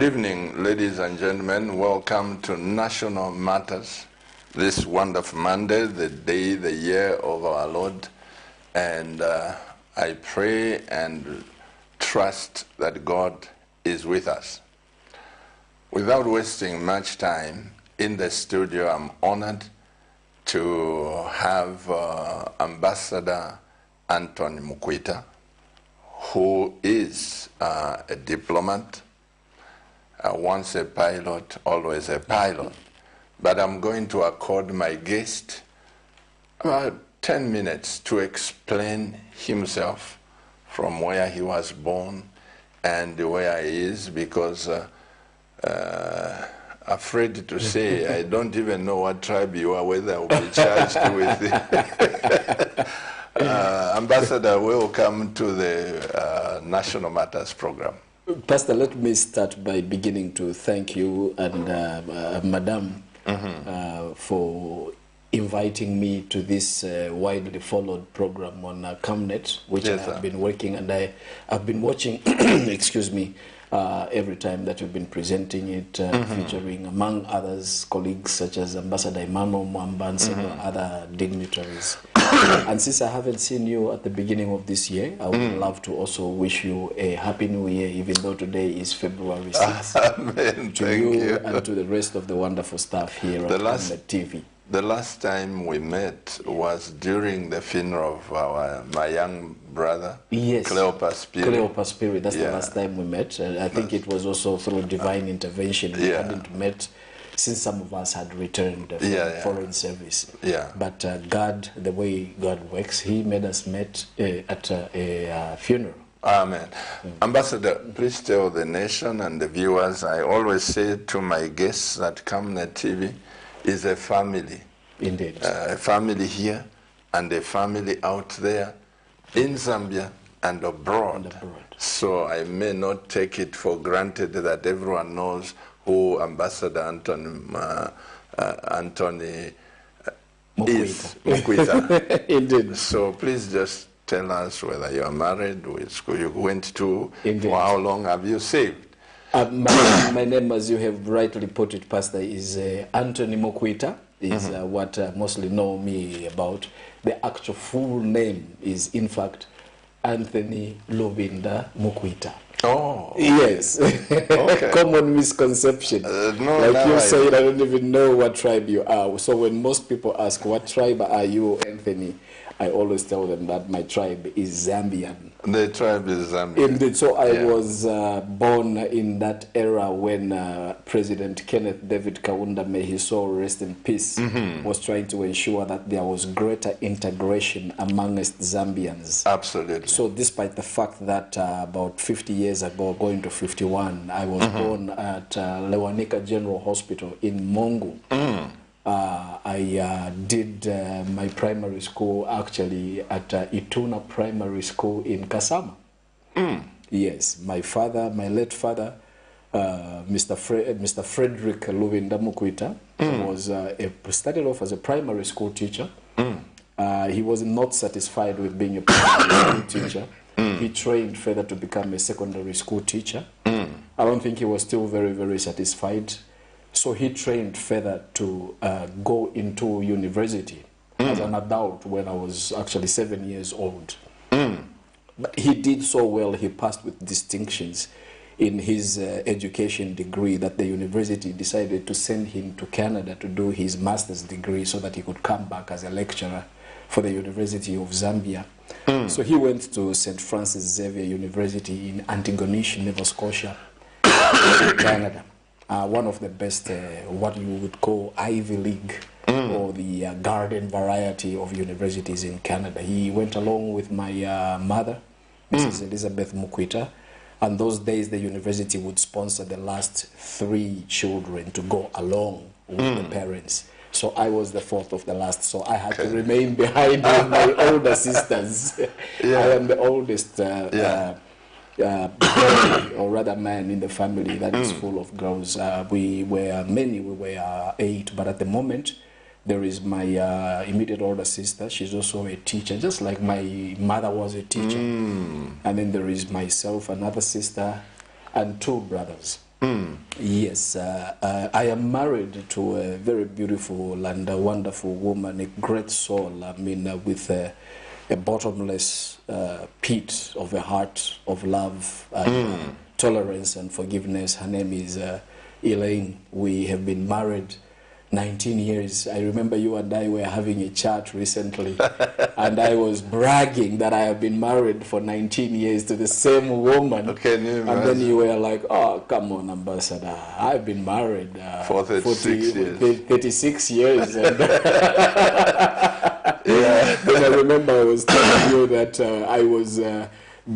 evening, ladies and gentlemen. Welcome to National Matters, this wonderful Monday, the day, the year of our Lord. And I pray and trust that God is with us. Without wasting much time in the studio, I'm honored to have Ambassador Anthony MUKWITA, who is a diplomat, once a pilot, always a pilot. But I'm going to accord my guest about 10 minutes to explain himself from where he was born and where he is, because afraid to say, I don't even know what tribe you are, whether I will be charged with it. Ambassador, welcome to the National Matters program. Pastor, let me start by beginning to thank you and Madam for inviting me to this widely followed program on CAMNET, which yes, I have been working, and I've been watching, excuse me, every time that you've been presenting it, featuring, among others, colleagues such as Ambassador Emmanuel Mwamba and several other dignitaries. And since I haven't seen you at the beginning of this year, I would love to also wish you a happy new year, even though today is February 6th. Amen. To you and to the rest of the wonderful staff here at CAMNET TV. The last time we met was during the funeral of my young brother, yes, Cleopas Spirit. Cleopas Spirit, that's the last time we met. I think it was also through divine intervention. We hadn't met since some of us had returned from foreign service. But God, the way God works, He made us meet at a funeral. Amen. Ambassador, please tell the nation and the viewers, I always say to my guests that CAMNET TV is a family. Indeed. A family here and a family out there in Zambia and abroad. So I may not take it for granted that everyone knows who Ambassador Anthony is. MUKWITA. Indeed. So please just tell us whether you are married, which school you went to, Indeed, or how long have you saved. My name, as you have rightly put it, Pastor, is Anthony MUKWITA, is what mostly know me about. The actual full name is, in fact, Anthony Luvinda MUKWITA. Oh. Yes. Okay. Common misconception. Like you said, I don't even know what tribe you are. So when most people ask, what tribe are you, Anthony? I always tell them that my tribe is Zambian. The tribe is Zambian. Indeed. So I was born in that era when President Kenneth David Kaunda, may his soul rest in peace, was trying to ensure that there was greater integration amongst Zambians. Absolutely. So despite the fact that about 50 years ago, going to 51, I was born at Lewanika General Hospital in Mongu. I did my primary school actually at Ituna Primary School in Kasama. Yes, my father, my late father, Mr. Frederick Luvinda MUKWITA, was started off as a primary school teacher. He was not satisfied with being a primary school teacher. He trained further to become a secondary school teacher. I don't think he was still very, very satisfied. So he trained further to go into university as an adult when I was actually 7 years old. But he did so well, he passed with distinctions in his education degree, that the university decided to send him to Canada to do his master's degree so that he could come back as a lecturer for the University of Zambia. So he went to St. Francis Xavier University in Antigonish, Nova Scotia, Canada. One of the best, what you would call Ivy League, or the garden variety of universities in Canada. He went along with my mother, Mrs. Elizabeth MUKWITA, and those days the university would sponsor the last 3 children to go along with the parents. So I was the fourth of the last, so I had to remain behind with my older sisters. I am the oldest boy, or rather man in the family that is full of girls. We were 8, but at the moment there is my immediate older sister. She's also a teacher, just like my mother was a teacher. And then there is myself, another sister, and 2 brothers. Yes, I am married to a very beautiful and a wonderful woman, a great soul. I mean, with a bottomless pit of a heart of love and tolerance and forgiveness. Her name is Elaine. We have been married 19 years. I remember you and I were having a chat recently, and I was bragging that I have been married for 19 years to the same woman. Okay, and then you were like, oh, come on, Ambassador. I've been married for 36 years. And then I remember I was telling you that I was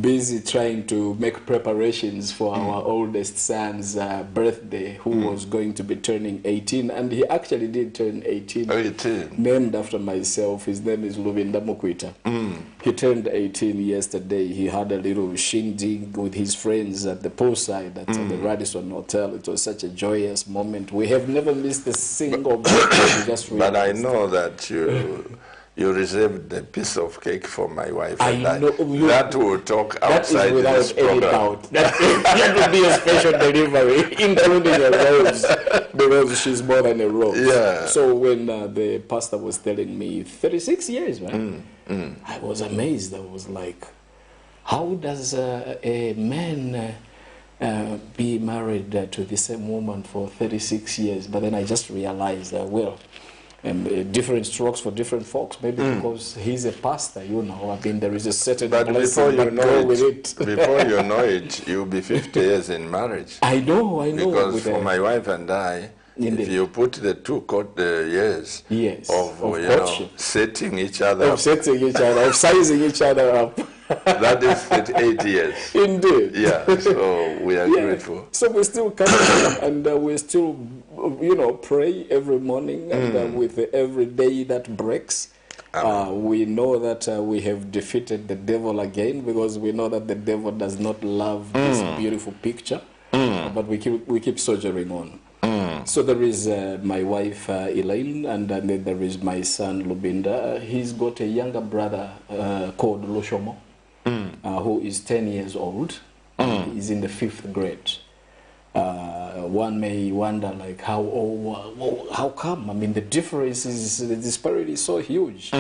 busy trying to make preparations for our oldest son's birthday, who was going to be turning 18, and he actually did turn 18. 18. Named after myself. His name is MUKWITA. He turned 18 yesterday. He had a little shindig with his friends at the poolside at the Radisson Hotel. It was such a joyous moment. We have never missed a single birthday. But I know that you reserved a piece of cake for my wife. I know. That will talk outside this program. That is without any doubt. That would be a special delivery, including a rose, because she's more than a rose. Yeah. So when the pastor was telling me 36 years, right? I was amazed. I was like, how does a man be married to the same woman for 36 years? But then I just realized, different strokes for different folks. Maybe because he's a pastor, you know. I mean, there is a certain blessing that go with it. Before you know it, you'll be 50 years in marriage. I know. Because for my wife and I, if you put the two years of setting each other up, of sizing each other up, that is 38 years. Indeed. Yeah, so we are grateful. So we still come and we still, pray every morning, and with every day that breaks, we know that we have defeated the devil again, because we know that the devil does not love this beautiful picture, but we keep soldiering on. So there is my wife Elaine, and then there is my son Lubinda. He's got a younger brother called Loshomo, who is 10 years old. He's in the 5th grade. One may wonder, like, how come? I mean, the disparity is so huge.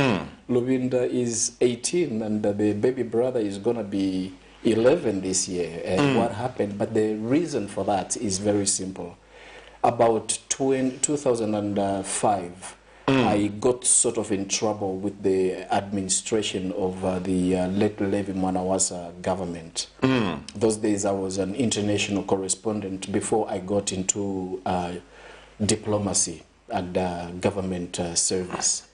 Lubinda is 18, and the baby brother is going to be 11 this year. And what happened? But the reason for that is very simple. About 2005, I got sort of in trouble with the administration of the late Levi Mwanawasa government. Those days I was an international correspondent before I got into diplomacy and government service.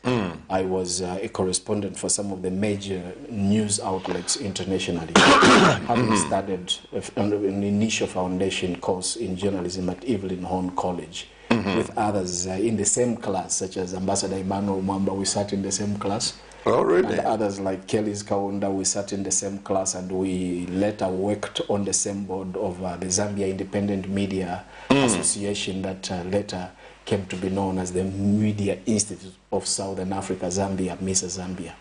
I was a correspondent for some of the major news outlets internationally, having studied an initial foundation course in journalism at Evelyn Horn College, with others in the same class, such as Ambassador Emmanuel Mwamba. We sat in the same class. Oh, really? And others like Kelly's Kaunda, we sat in the same class, and we later worked on the same board of the Zambia Independent Media Association that later came to be known as the Media Institute of Southern Africa, Zambia, MISA Zambia.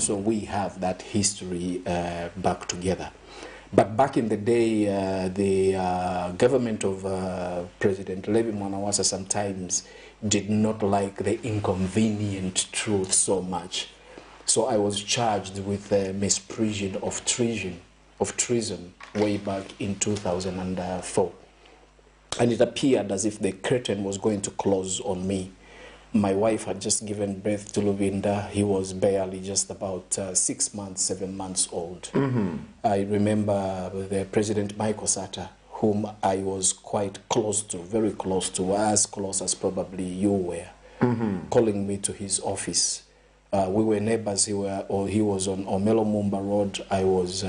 So we have that history back together. But back in the day, the government of President Levi Mwanawasa sometimes did not like the inconvenient truth so much. So I was charged with misprision of treason way back in 2004. And it appeared as if the curtain was going to close on me. My wife had just given birth to Lubinda. He was barely just about 6 months, 7 months old. I remember the President Michael Sata, whom I was quite close to, very close to, as close as probably you were, calling me to his office. We were neighbors. He was on Omelo Mumba Road. I was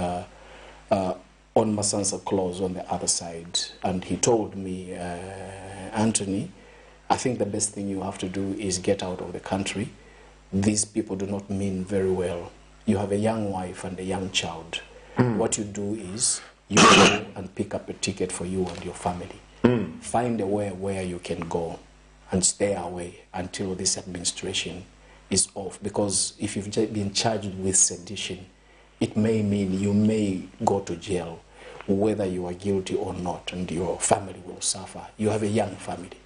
on Masansa Close on the other side. And he told me, Anthony, I think the best thing you have to do is get out of the country. These people do not mean very well. You have a young wife and a young child. What you do is you go and pick up a ticket for you and your family. Find a way where you can go and stay away until this administration is off. Because if you've been charged with sedition, it may mean you may go to jail. whether you are guilty or not, and your family will suffer. You have a young family.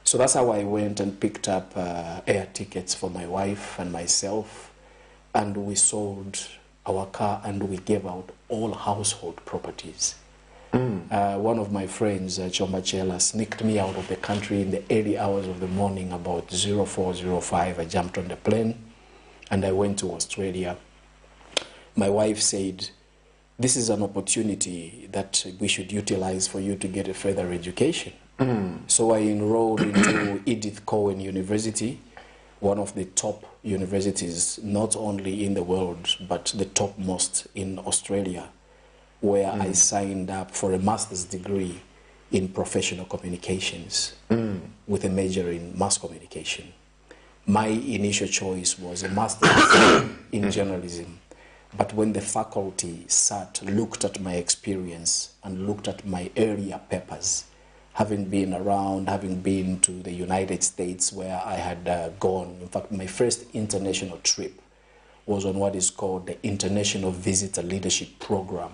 So that's how I went and picked up air tickets for my wife and myself, and we sold our car and we gave out all household properties. One of my friends, Chomachela, sneaked me out of the country in the early hours of the morning, about 04:05. I jumped on the plane and I went to Australia. My wife said, this is an opportunity that we should utilize for you to get a further education. So I enrolled into Edith Cowan University, one of the top universities, not only in the world, but the topmost in Australia, where I signed up for a master's degree in professional communications with a major in mass communication. My initial choice was a master's in journalism. But when the faculty looked at my experience and looked at my earlier papers, having been around, having been to the United States where I had gone. In fact, my first international trip was on what is called the International Visitor Leadership Program.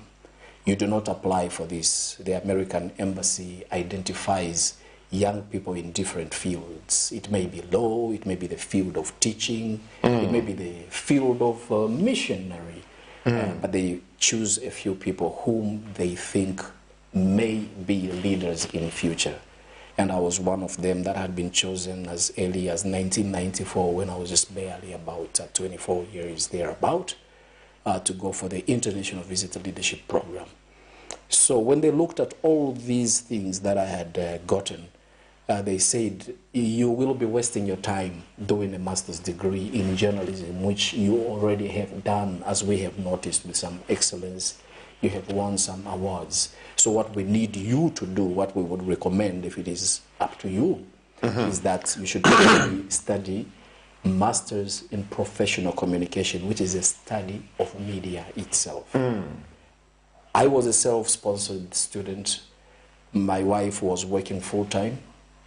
You do not apply for this. The American Embassy identifies young people in different fields. It may be law, it may be the field of teaching, it may be the field of missionary, but they choose a few people whom they think may be leaders in the future. And I was one of them that had been chosen as early as 1994, when I was just barely about 24 years thereabout, to go for the International Visitor Leadership Program. So when they looked at all these things that I had gotten, they said, you will be wasting your time doing a master's degree in journalism, which you already have done, as we have noticed, with some excellence. You have won some awards. So what we need you to do, what we would recommend, if it is up to you, is that you should study Masters in Professional Communication, which is a study of media itself. I was a self-sponsored student. My wife was working full-time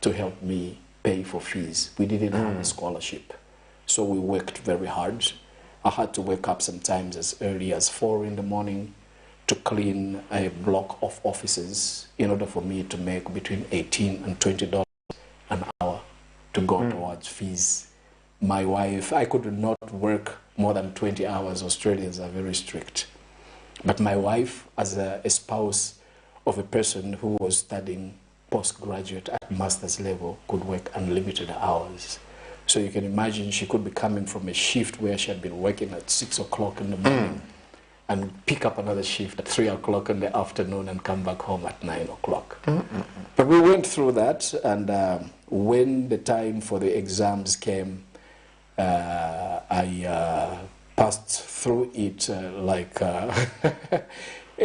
to help me pay for fees. We didn't have a scholarship, so we worked very hard. I had to wake up sometimes as early as 4 in the morning to clean a block of offices in order for me to make between $18 and $20 an hour to go towards fees. My wife, I could not work more than 20 hours. Australians are very strict. But my wife, as a spouse of a person who was studying postgraduate at master's level, could work unlimited hours. So you can imagine she could be coming from a shift where she had been working at 6 o'clock in the morning and pick up another shift at 3 o'clock in the afternoon and come back home at 9 o'clock. But we went through that, and when the time for the exams came, I passed through it like a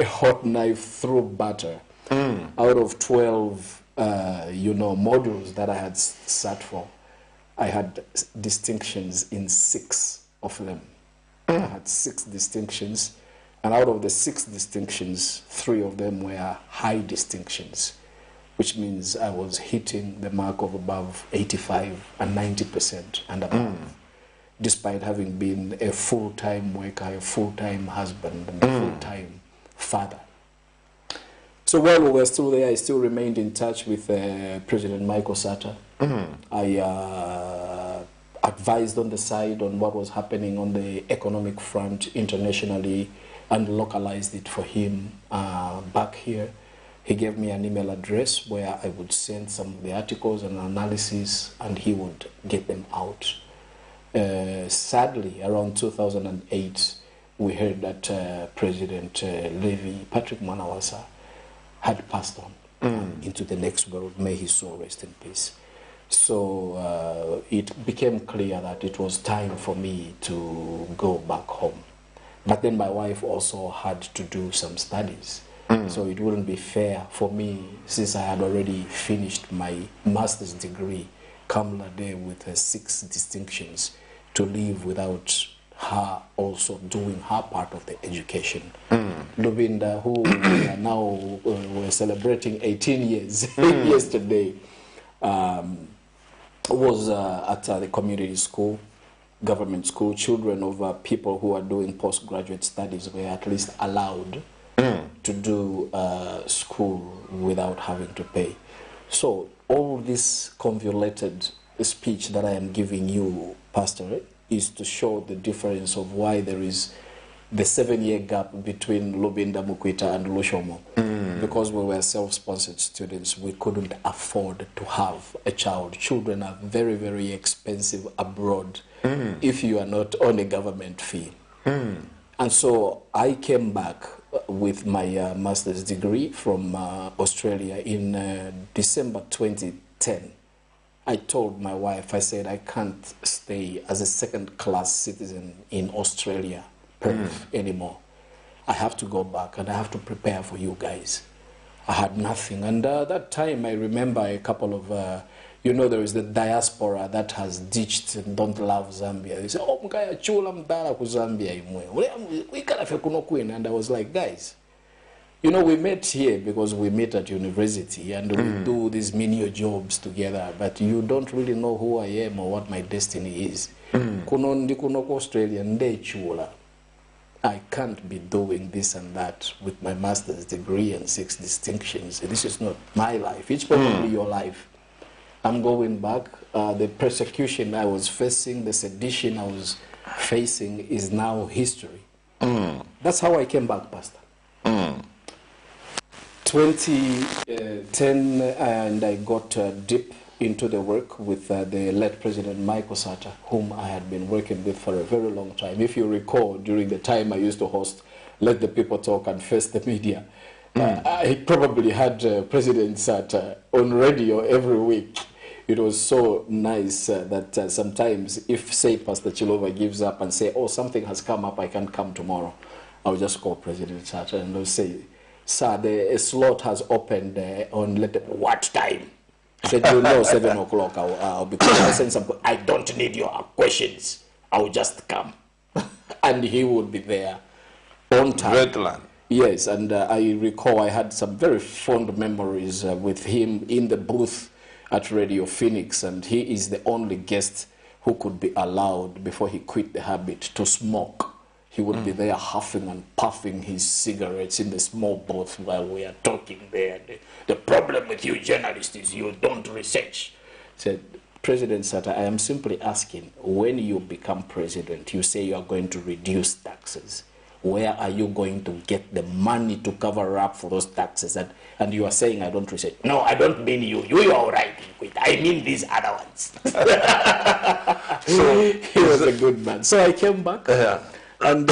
hot knife through butter. Out of 12, modules that I had sat for, I had distinctions in 6 of them. I had 6 distinctions, and out of the 6 distinctions, 3 of them were high distinctions, which means I was hitting the mark of above 85 and 90% and above, despite having been a full-time worker, a full-time husband, and a full-time father. So while we were still there, I still remained in touch with President Michael Sata. I advised on the side on what was happening on the economic front internationally and localized it for him back here. He gave me an email address where I would send some of the articles and analysis, and he would get them out. Sadly, around 2008, we heard that President Patrick Mwanawasa had passed on into the next world. May his soul rest in peace. So it became clear that it was time for me to go back home. But then my wife also had to do some studies. So it wouldn't be fair for me, since I had already finished my master's degree, Kamala Day, with 6 distinctions, to leave without her also doing her part of the education. Luvinda, who we are now we're celebrating 18 years yesterday, was at the community school, government school. Children of people who are doing postgraduate studies were at least allowed to do school without having to pay. So all this convoluted speech that I am giving you, Pastor, is to show the difference of why there is the 7-year gap between Lubinda, MUKWITA, and Lushomo. Because we were self-sponsored students, we couldn't afford to have a child. Children are very, very expensive abroad if you are not on a government fee. And so I came back with my master's degree from Australia in December 2010. I told my wife, I said, I can't stay as a second-class citizen in Australia anymore. I have to go back and I have to prepare for you guys. I had nothing. And that time I remember a couple of, you know, there is the diaspora that has ditched and don't love Zambia. They say, oh, mkaya chula mdala ku Zambia imwe. We can't have kuno queen. And I was like, guys, you know, we met here because we met at university and we do these menial jobs together, but you don't really know who I am or what my destiny is. Kuno ndi kuno ku Australia nde chula. I can't be doing this and that with my master's degree and 6 distinctions. This is not my life. It's probably your life. I'm going back. The persecution I was facing, the sedition I was facing is now history. That's how I came back, Pastor. 2010, and I got deep into the work with the late President Michael Sata, whom I had been working with for a very long time. If you recall, during the time I used to host Let the People Talk and Face the Media, I probably had President Sata on radio every week. It was so nice that sometimes if, say, Pastor Chilova gives up and say, oh, something has come up, I can't come tomorrow, I'll just call President Sata and they'll say, sir, the slot has opened on what time? I said, you know, 7 o'clock, I'll be coming. I send some, I don't need your questions. I'll just come. And he would be there on time. Redland. Yes, and I recall I had some very fond memories with him in the booth at Radio Phoenix, and he is the only guest who could be allowed, before he quit the habit, to smoke. He would be there huffing and puffing his cigarettes in the small booth while we are talking there. The problem with you journalists is you don't research. Said, President Sata, I am simply asking, when you become president, you say you are going to reduce taxes. Where are you going to get the money to cover up for those taxes? And you are saying I don't research. No, I don't mean you. You are all right. I mean these other ones. So he was a good man. So I came back. And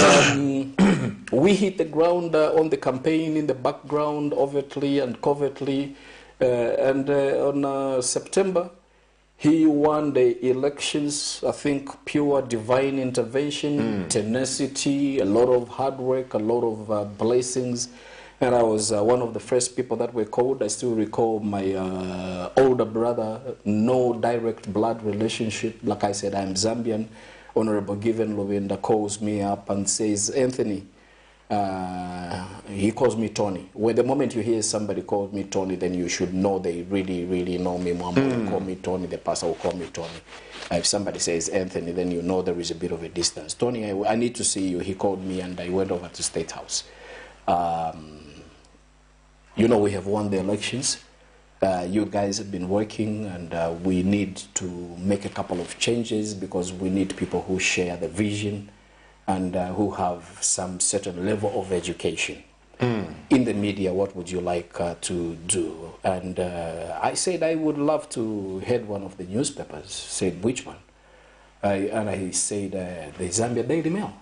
we hit the ground on the campaign in the background, overtly and covertly. And on September, he won the elections. I think pure divine intervention, tenacity, a lot of hard work, a lot of blessings. And I was one of the first people that were called. I still recall my older brother, no direct blood relationship. Like I said, I'm Zambian. Honorable Given Lubinda calls me up and says, Anthony, he calls me Tony. When the moment you hear somebody call me Tony, then you should know they really, really know me. Mama will call me Tony, the pastor will call me Tony. If somebody says Anthony, then you know there is a bit of a distance. Tony, I need to see you. He called me and I went over to State House. You know, we have won the elections. You guys have been working, and we need to make a couple of changes because we need people who share the vision and who have some certain level of education. In the media, what would you like to do? And I said I would love to head one of the newspapers. Said, which one? And I said, the Zambia Daily Mail.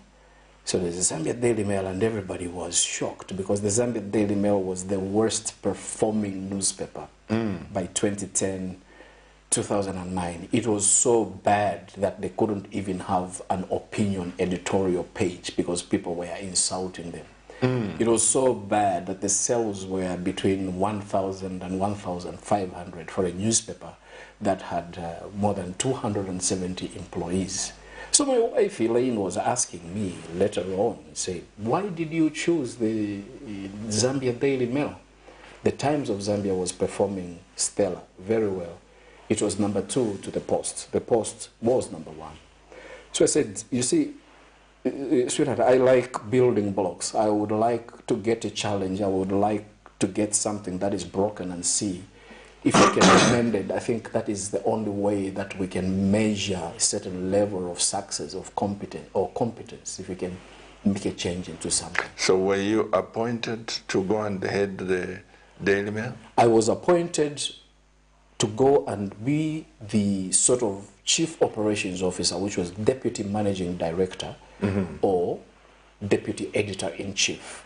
So the Zambia Daily Mail, and everybody was shocked because the Zambia Daily Mail was the worst performing newspaper by 2010, 2009. It was so bad that they couldn't even have an opinion editorial page because people were insulting them. It was so bad that the sales were between 1,000 and 1,500 for a newspaper that had more than 270 employees. So my wife Elaine was asking me later on, say, why did you choose the Zambia Daily Mail? The Times of Zambia was performing stellar, very well. It was number 2 to the Post. The Post was number 1. So I said, you see, Sweetheart, I like building blocks. I would like to get a challenge. I would like to get something that is broken and see if it can be mended. I think that is the only way that we can measure a certain level of success, of competence, if we can make a change into something. So were you appointed to go and head the Daily Mail? I was appointed to go and be the sort of chief operations officer, which was deputy managing director or deputy editor-in-chief.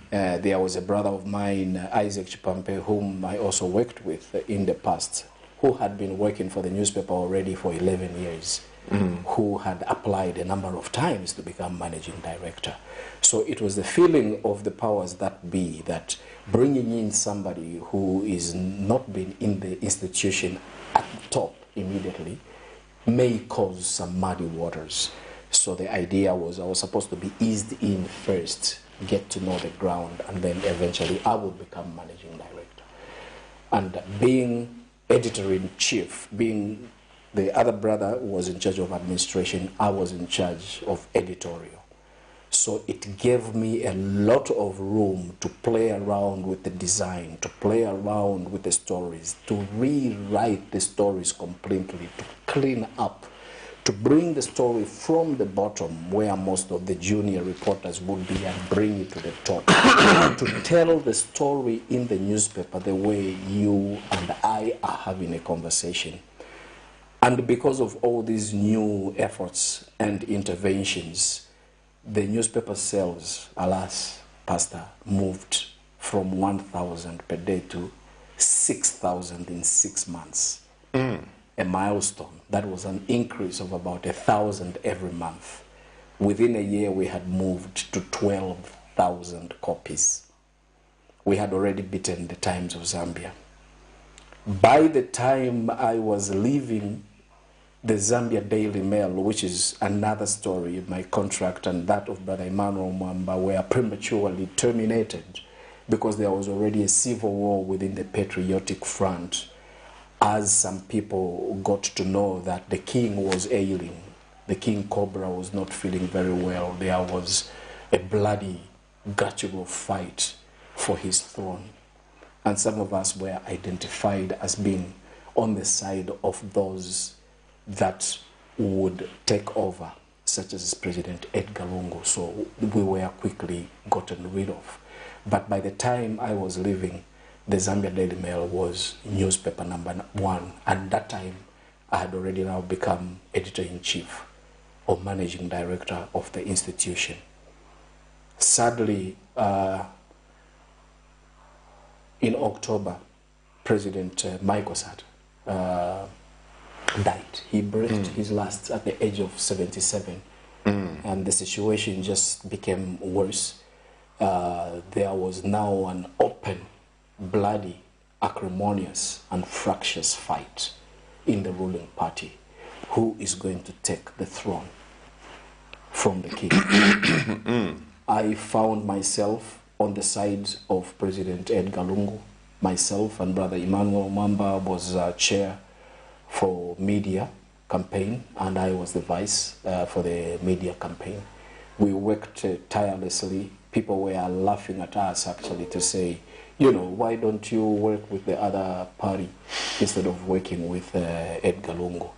There was a brother of mine, Isaac Chipampe, whom I also worked with in the past, who had been working for the newspaper already for 11 years, who had applied a number of times to become managing director. So it was the feeling of the powers that be that bringing in somebody who is not been in the institution at the top immediately may cause some muddy waters. So the idea was I was supposed to be eased in first, get to know the ground, and then eventually I would become managing director. And being editor-in-chief, being the other brother was in charge of administration, I was in charge of editorial. So it gave me a lot of room to play around with the design, to play around with the stories, to rewrite the stories completely, to clean up, to bring the story from the bottom where most of the junior reporters would be and bring it to the top, to tell the story in the newspaper the way you and I are having a conversation. And because of all these new efforts and interventions, the newspaper sales, alas, Pastor, moved from 1,000 per day to 6,000 in 6 months. A milestone. That was an increase of about 1,000 every month. Within a year, we had moved to 12,000 copies. We had already beaten the Times of Zambia. By the time I was leaving the Zambia Daily Mail, which is another story, my contract and that of Brother Emmanuel Mwamba were prematurely terminated because there was already a civil war within the Patriotic Front, as some people got to know that the king was ailing. The King Cobra was not feeling very well. There was a bloody, guttural fight for his throne. And some of us were identified as being on the side of those that would take over, such as President Edgar Lungu. So we were quickly gotten rid of. But by the time I was leaving, the Zambia Daily Mail was newspaper #1. And that time, I had already now become editor-in-chief or managing director of the institution. Sadly, in October, President Michael Sat died. He breathed his last at the age of 77. And the situation just became worse. There was now an open, bloody, acrimonious, and fractious fight in the ruling party. Who is going to take the throne from the king? I found myself on the side of President Edgar Lungu. Myself and Brother Emmanuel Mwamba was chair for media campaign, and I was the vice for the media campaign. We worked tirelessly. People were laughing at us actually to say, you know, why don't you work with the other party instead of working with Edgar Lungu?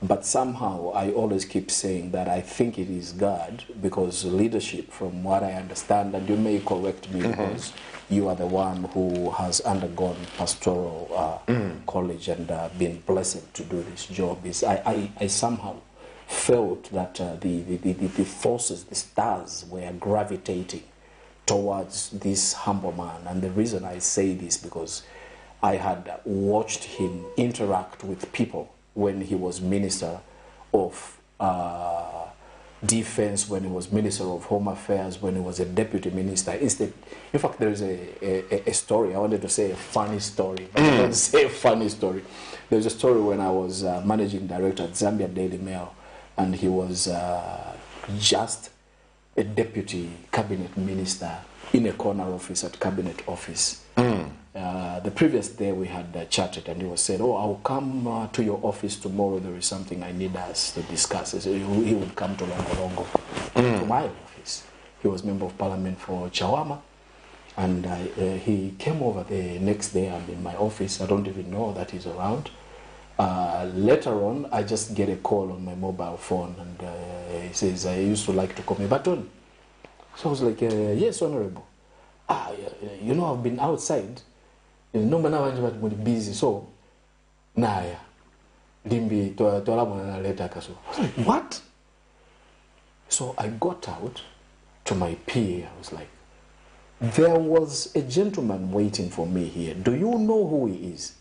But somehow I always keep saying that I think it is God, because leadership, from what I understand, and you may correct me because you are the one who has undergone pastoral college and been blessed to do this job, is I somehow felt that the forces, the stars were gravitating towards this humble man. And the reason I say this, because I had watched him interact with people when he was Minister of Defense, when he was Minister of Home Affairs, when he was a Deputy Minister. In fact, there is a story. I wanted to say a funny story, but I don't say a funny story. There's a story when I was Managing Director at Zambia Daily Mail, and he was just a Deputy Cabinet Minister in a corner office at Cabinet Office. The previous day we had chatted, and he was said, "Oh, I'll come to your office tomorrow. There is something I need us to discuss." So he would come to Longo to my office. He was member of parliament for Chawama, and he came over the next day. I'm in my office. I don't even know that he's around. Later on, I just get a call on my mobile phone, and he says, "I used to like to call me Baton." So I was like, "Yes, Honorable. You know, I've been outside. No man, I'm busy. So, naya, limbi tola later kaso." What? So I got out to my PA. I was like, "There was a gentleman waiting for me here. Do you know who he is?"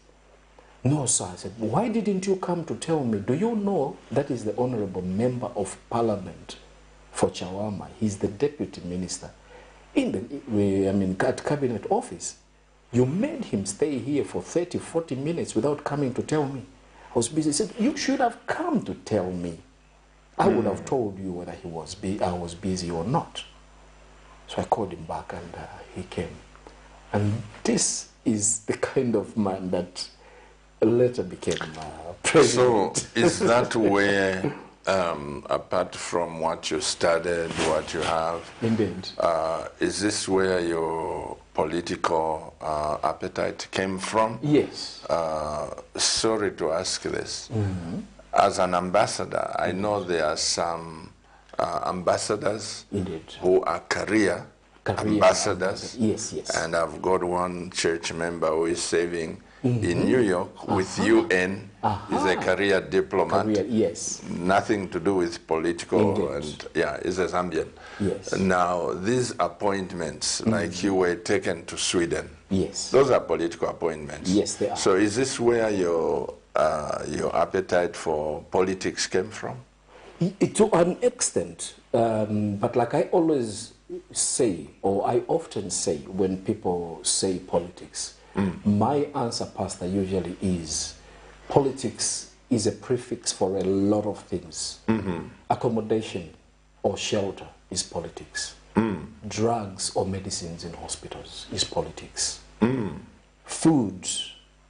"No, sir." I said, "Why didn't you come to tell me? Do you know that is the Honorable Member of Parliament for Chawama? He's the Deputy Minister in the, at Cabinet Office. You made him stay here for 30, 40 minutes without coming to tell me." I was busy. He said, "You should have come to tell me. I would have told you whether I was busy or not." So I called him back, and he came. And this is the kind of man that later became president. So is that where, apart from what you studied, what you have, Indeed. Is this where your political appetite came from? Yes. Sorry to ask this. As an ambassador, I know there are some ambassadors Indeed. who are career ambassadors. Yes, yes. And I've got one church member who is serving in New York with UN. He's a career diplomat. Yes. Nothing to do with political. Indeed. And he's a Zambian. Yes. Now, these appointments, like you were taken to Sweden. Yes. Those are political appointments. Yes, they are. So is this where your appetite for politics came from? To an extent, but like I always say, or I often say when people say politics, my answer, Pastor, usually is politics is a prefix for a lot of things. Accommodation or shelter is politics. Drugs or medicines in hospitals is politics. Food,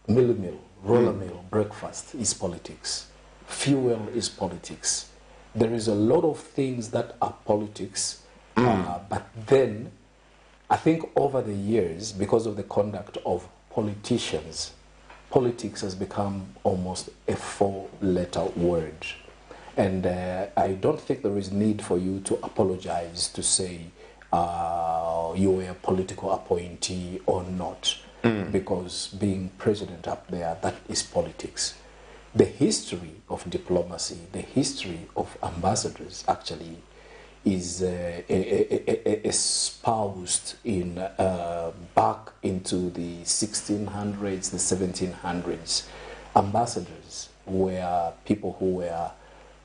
meal, roller meal, breakfast is politics. Fuel is politics. There is a lot of things that are politics, but then I think over the years, because of the conduct of politicians, politics has become almost a four-letter word. And I don't think there is need for you to apologize to say you were a political appointee or not, because being president up there, that is politics. The history of diplomacy, the history of ambassadors actually is espoused in back into the 1600s, the 1700s. Ambassadors were people who were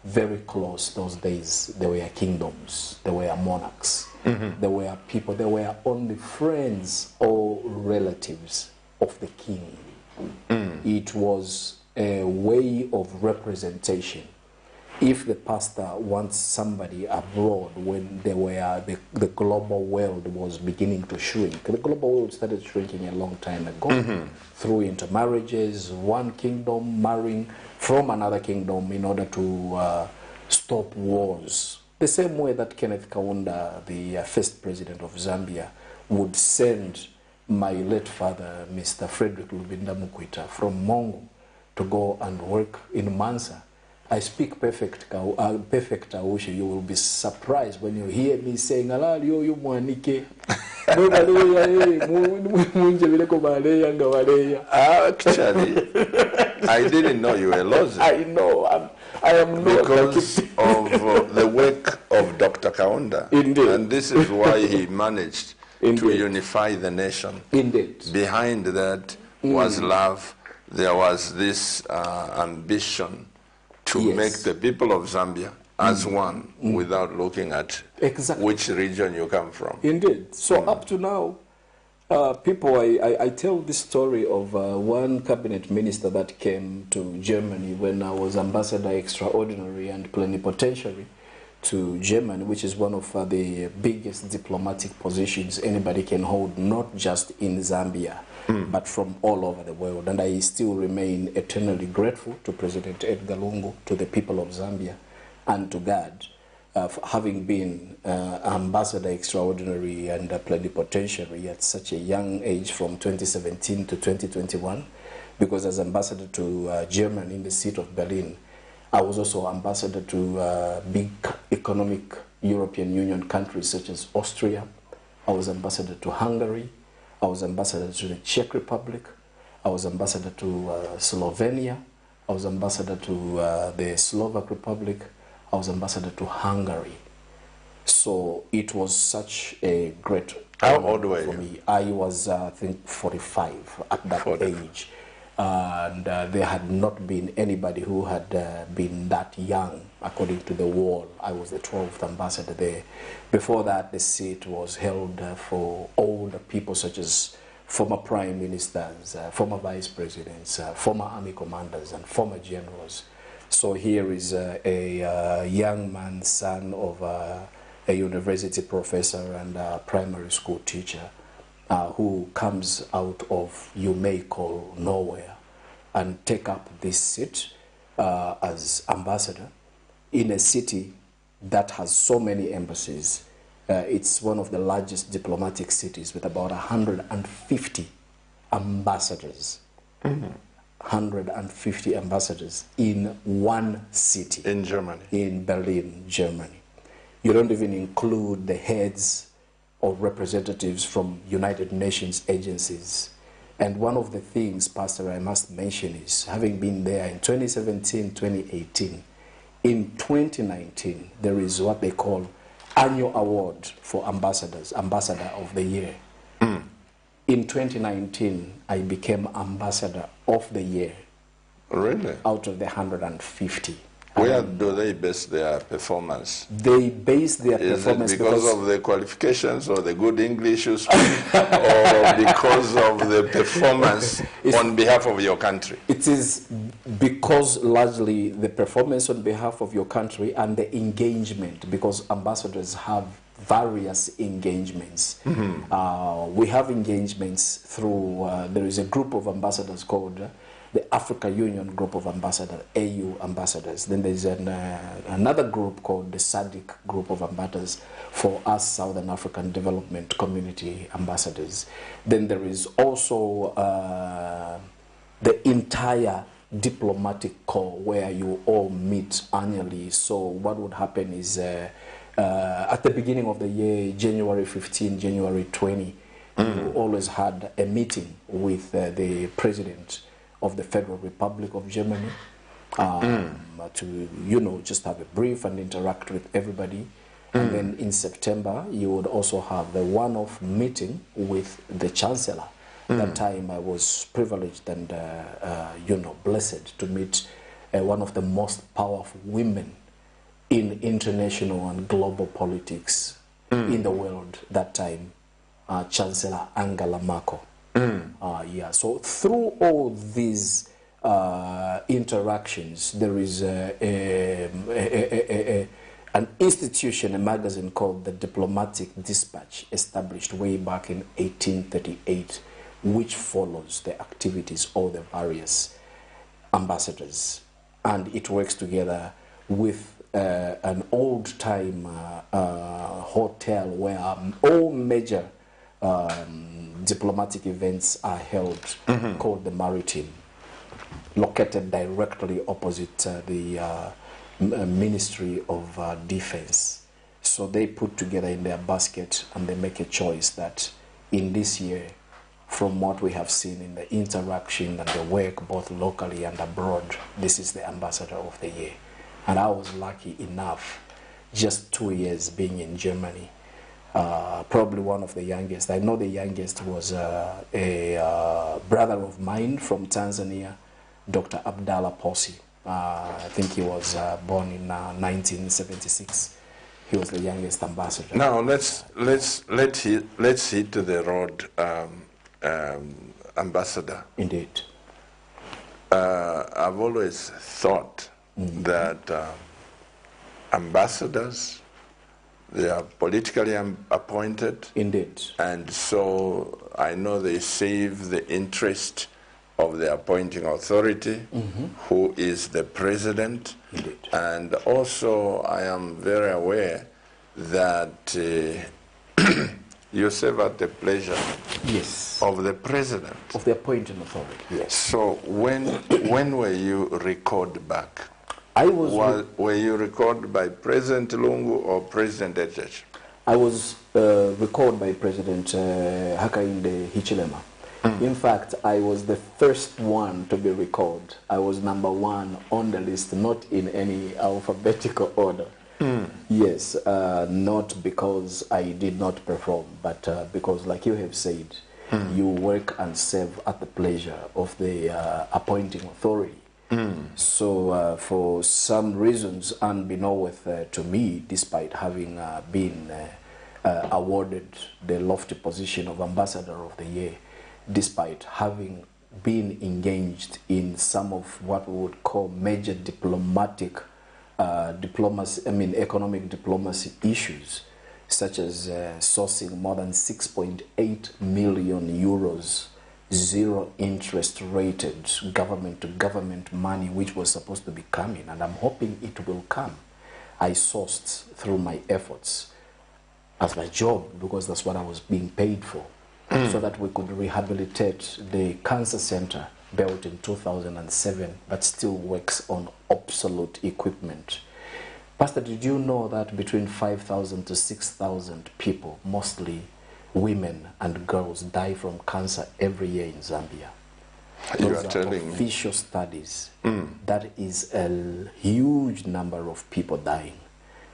very close those days. They were kingdoms, they were monarchs, they were people, they were only friends or relatives of the king. It was a way of representation. If the pastor wants somebody abroad, when they were the global world was beginning to shrink, the global world started shrinking a long time ago through intermarriages, one kingdom marrying from another kingdom in order to stop wars. The same way that Kenneth Kaunda, the first president of Zambia, would send my late father, Mr. Frederick Lubinda MUKWITA, from Mongo to go and work in Mansa. I speak perfect Awushe. You will be surprised when you hear me saying, "Alali you mwanike." Actually, I didn't know you were lost. I know. I am not. Because of the work of Dr. Kaunda. Indeed. And this is why he managed to unify the nation. Indeed. Behind that was love. There was this ambition to make the people of Zambia as one without looking at which region you come from. Indeed. So up to now, people, I tell this story of one cabinet minister that came to Germany when I was ambassador extraordinary and plenipotentiary to Germany, which is one of the biggest diplomatic positions anybody can hold, not just in Zambia, but from all over the world. And I still remain eternally grateful to President Edgar Lungu, to the people of Zambia, and to God, for having been Ambassador Extraordinary and Plenipotentiary at such a young age from 2017 to 2021, because as Ambassador to Germany in the seat of Berlin, I was also ambassador to big economic European Union countries such as Austria. I was ambassador to Hungary. I was ambassador to the Czech Republic. I was ambassador to Slovenia. I was ambassador to the Slovak Republic. I was ambassador to Hungary. So it was such a great honor for me. I was, I think, 45 at that age. And there had not been anybody who had been that young, according to the wall. I was the 12th ambassador there. Before that, the seat was held for older people such as former prime ministers, former vice presidents, former army commanders, and former generals. So here is a young man, son of a university professor and a primary school teacher, who comes out of, you may call, nowhere, and take up this seat as ambassador in a city that has so many embassies. It's one of the largest diplomatic cities with about 150 ambassadors. 150 ambassadors in one city. In Germany. In Berlin, Germany. You don't even include the heads or representatives from United Nations agencies. And one of the things, Pastor, I must mention is, having been there in 2017, 2018, in 2019, there is what they call annual award for ambassadors, Ambassador of the Year. In 2019, I became Ambassador of the Year. Really? Out of the 150. Where do they base their performance? They base their performance because of the qualifications or the good English you speak, or because of the performance on behalf of your country? It is because largely the performance on behalf of your country and the engagement, because ambassadors have various engagements. We have engagements through, there is a group of ambassadors called the Africa Union Group of Ambassadors, AU Ambassadors. Then there's another group called the SADC Group of Ambassadors for us Southern African Development Community Ambassadors. Then there is also the entire diplomatic corps where you all meet annually. So what would happen is at the beginning of the year, January 15, January 20, you always had a meeting with the president of the Federal Republic of Germany to, you know, just have a brief and interact with everybody. And then in September, you would also have the one-off meeting with the Chancellor. That time I was privileged and, you know, blessed to meet one of the most powerful women in international and global politics in the world that time, Chancellor Angela Merkel. Yeah, so through all these interactions, there is an institution, a magazine called the Diplomatic Dispatch, established way back in 1838, which follows the activities of the various ambassadors. And it works together with an old-time hotel where all major diplomatic events are held, called the Maritime, located directly opposite the Ministry of Defense. So they put together in their basket and they make a choice that in this year, from what we have seen in the interaction and the work both locally and abroad, this is the Ambassador of the Year. And I was lucky enough, just 2 years being in Germany, probably one of the youngest. I know the youngest was a brother of mine from Tanzania, Dr. Abdallah Posi. I think he was born in 1976. He was the youngest ambassador. Now let's hit the road, ambassador. Indeed. I've always thought that ambassadors. They are politically appointed. Indeed. And so I know they save the interest of the appointing authority, who is the president. Indeed. And also I am very aware that you serve at the pleasure Yes. of the president. Of the appointing authority, yes. So when were you recalled back? Were you recalled by President Lungu or President Echech? I was recalled by President Hakainde Hichilema. In fact, I was the first one to be recalled. I was number one on the list, not in any alphabetical order. Yes, not because I did not perform, but because, like you have said, you work and serve at the pleasure of the appointing authority. So for some reasons, unbeknownst to me, despite having been awarded the lofty position of Ambassador of the Year, despite having been engaged in some of what we would call major diplomatic economic diplomacy issues, such as sourcing more than 6.8 million euros, zero interest rated government-to-government money, which was supposed to be coming, and I'm hoping it will come. I sourced through my efforts as my job, because that's what I was being paid for, so that we could rehabilitate the cancer center built in 2007, but still works on obsolete equipment. Pastor, did you know that between 5,000 to 6,000 people, mostly women and girls, die from cancer every year in Zambia? Those are telling official studies. That is a huge number of people dying.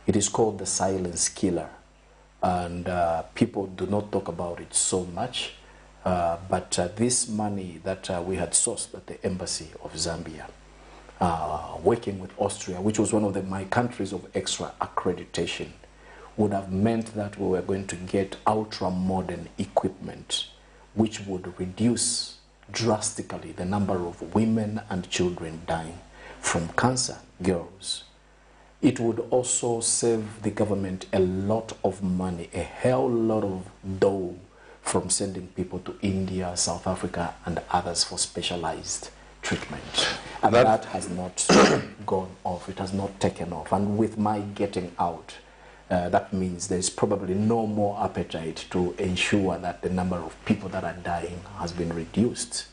It is called the silence killer. And people do not talk about it so much. But this money that we had sourced at the Embassy of Zambia, working with Austria, which was one of my countries of extra accreditation, would have meant that we were going to get ultra-modern equipment, which would reduce drastically the number of women and children dying from cancer, girls. It would also save the government a lot of money, a hell lot of dough, from sending people to India, South Africa, and others for specialized treatment. And that has not gone off. It has not taken off. And with my getting out, that means there's probably no more appetite to ensure that the number of people that are dying has been reduced.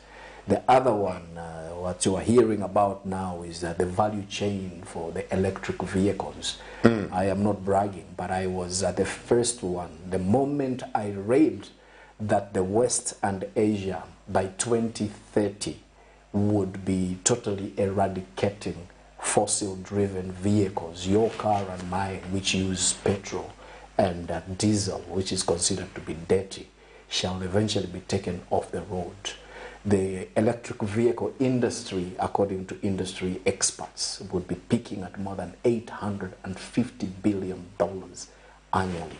The other one, what you are hearing about now, is the value chain for the electric vehicles. I am not bragging, but I was the first one. The moment I read that the West and Asia by 2030 would be totally eradicating fossil-driven vehicles, your car and mine, which use petrol, and diesel, which is considered to be dirty, shall eventually be taken off the road. The electric vehicle industry, according to industry experts, would be peaking at more than $850 billion annually.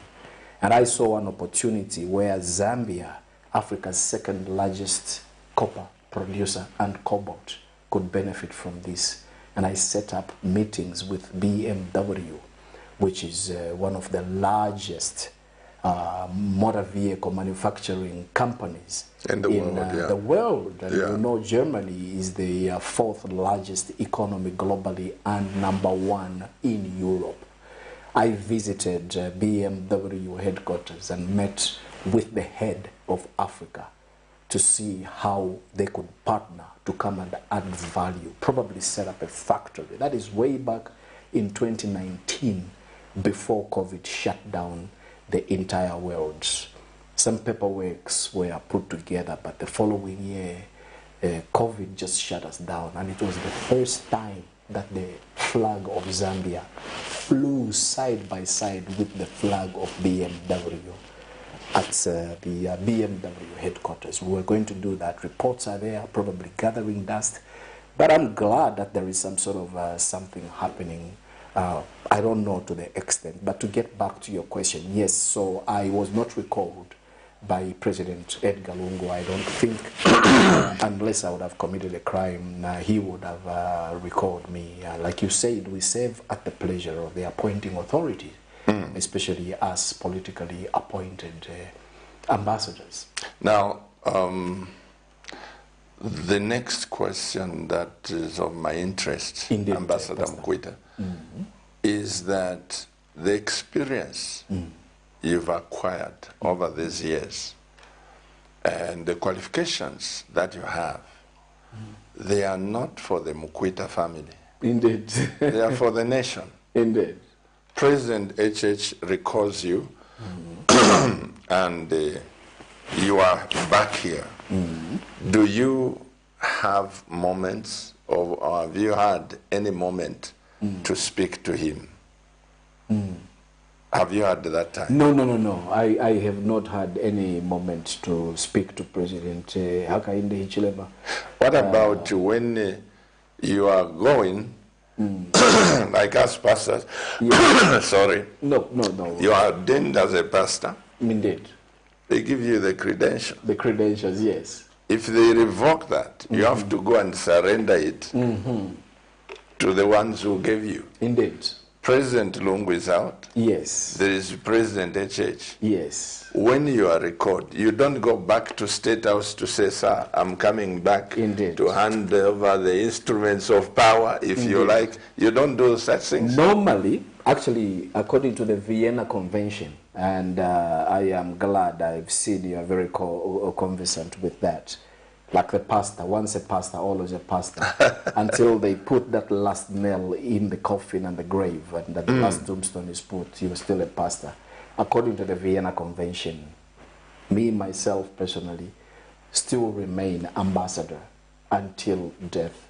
And I saw an opportunity where Zambia, Africa's second largest copper producer and cobalt, could benefit from this. And I set up meetings with BMW, which is one of the largest motor vehicle manufacturing companies in the world. And you know, Germany is the fourth largest economy globally and number one in Europe. I visited BMW headquarters and met with the head of Africa to see how they could partner to come and add value, probably set up a factory. That is way back in 2019, before COVID shut down the entire world. Some paperworks were put together, but the following year, COVID just shut us down, and it was the first time that the flag of Zambia flew side by side with the flag of BMW at the BMW headquarters. We were going to do that. Reports are there, probably gathering dust, but I'm glad that there is some sort of something happening. I don't know to the extent, but to get back to your question, yes, so I was not recalled by President Edgar Lungu. I don't think, unless I would have committed a crime, he would have recalled me. Like you said, we serve at the pleasure of the appointing authority, especially as politically appointed ambassadors. Now, the next question that is of my interest, Indeed, Ambassador MUKWITA, is that the experience you've acquired over these years and the qualifications that you have, they are not for the MUKWITA family. Indeed. They are for the nation. Indeed. President HH recalls you, and you are back here. Do you have moments, or have you had any moment to speak to him? Have you had that time? No. I have not had any moment to speak to President Hakainde Hichilema. What about when you are going, like us pastors, sorry. No. You are ordained as a pastor. Indeed. They give you the credential. The credentials, yes. If they revoke that, you have to go and surrender it to the ones who gave you. Indeed. President Lungu is out. Yes. There is President HH. Yes. When you are recalled, you don't go back to State House to say, sir, I'm coming back Indeed. to hand over the instruments of power, if you like. You don't do such things. Normally, actually, according to the Vienna Convention, and I am glad I've seen you are very conversant with that. Like the pastor, once a pastor, always a pastor, until they put that last nail in the coffin and the grave, and that last tombstone is put, you are still a pastor. According to the Vienna Convention, me, myself, personally, still remain ambassador until death.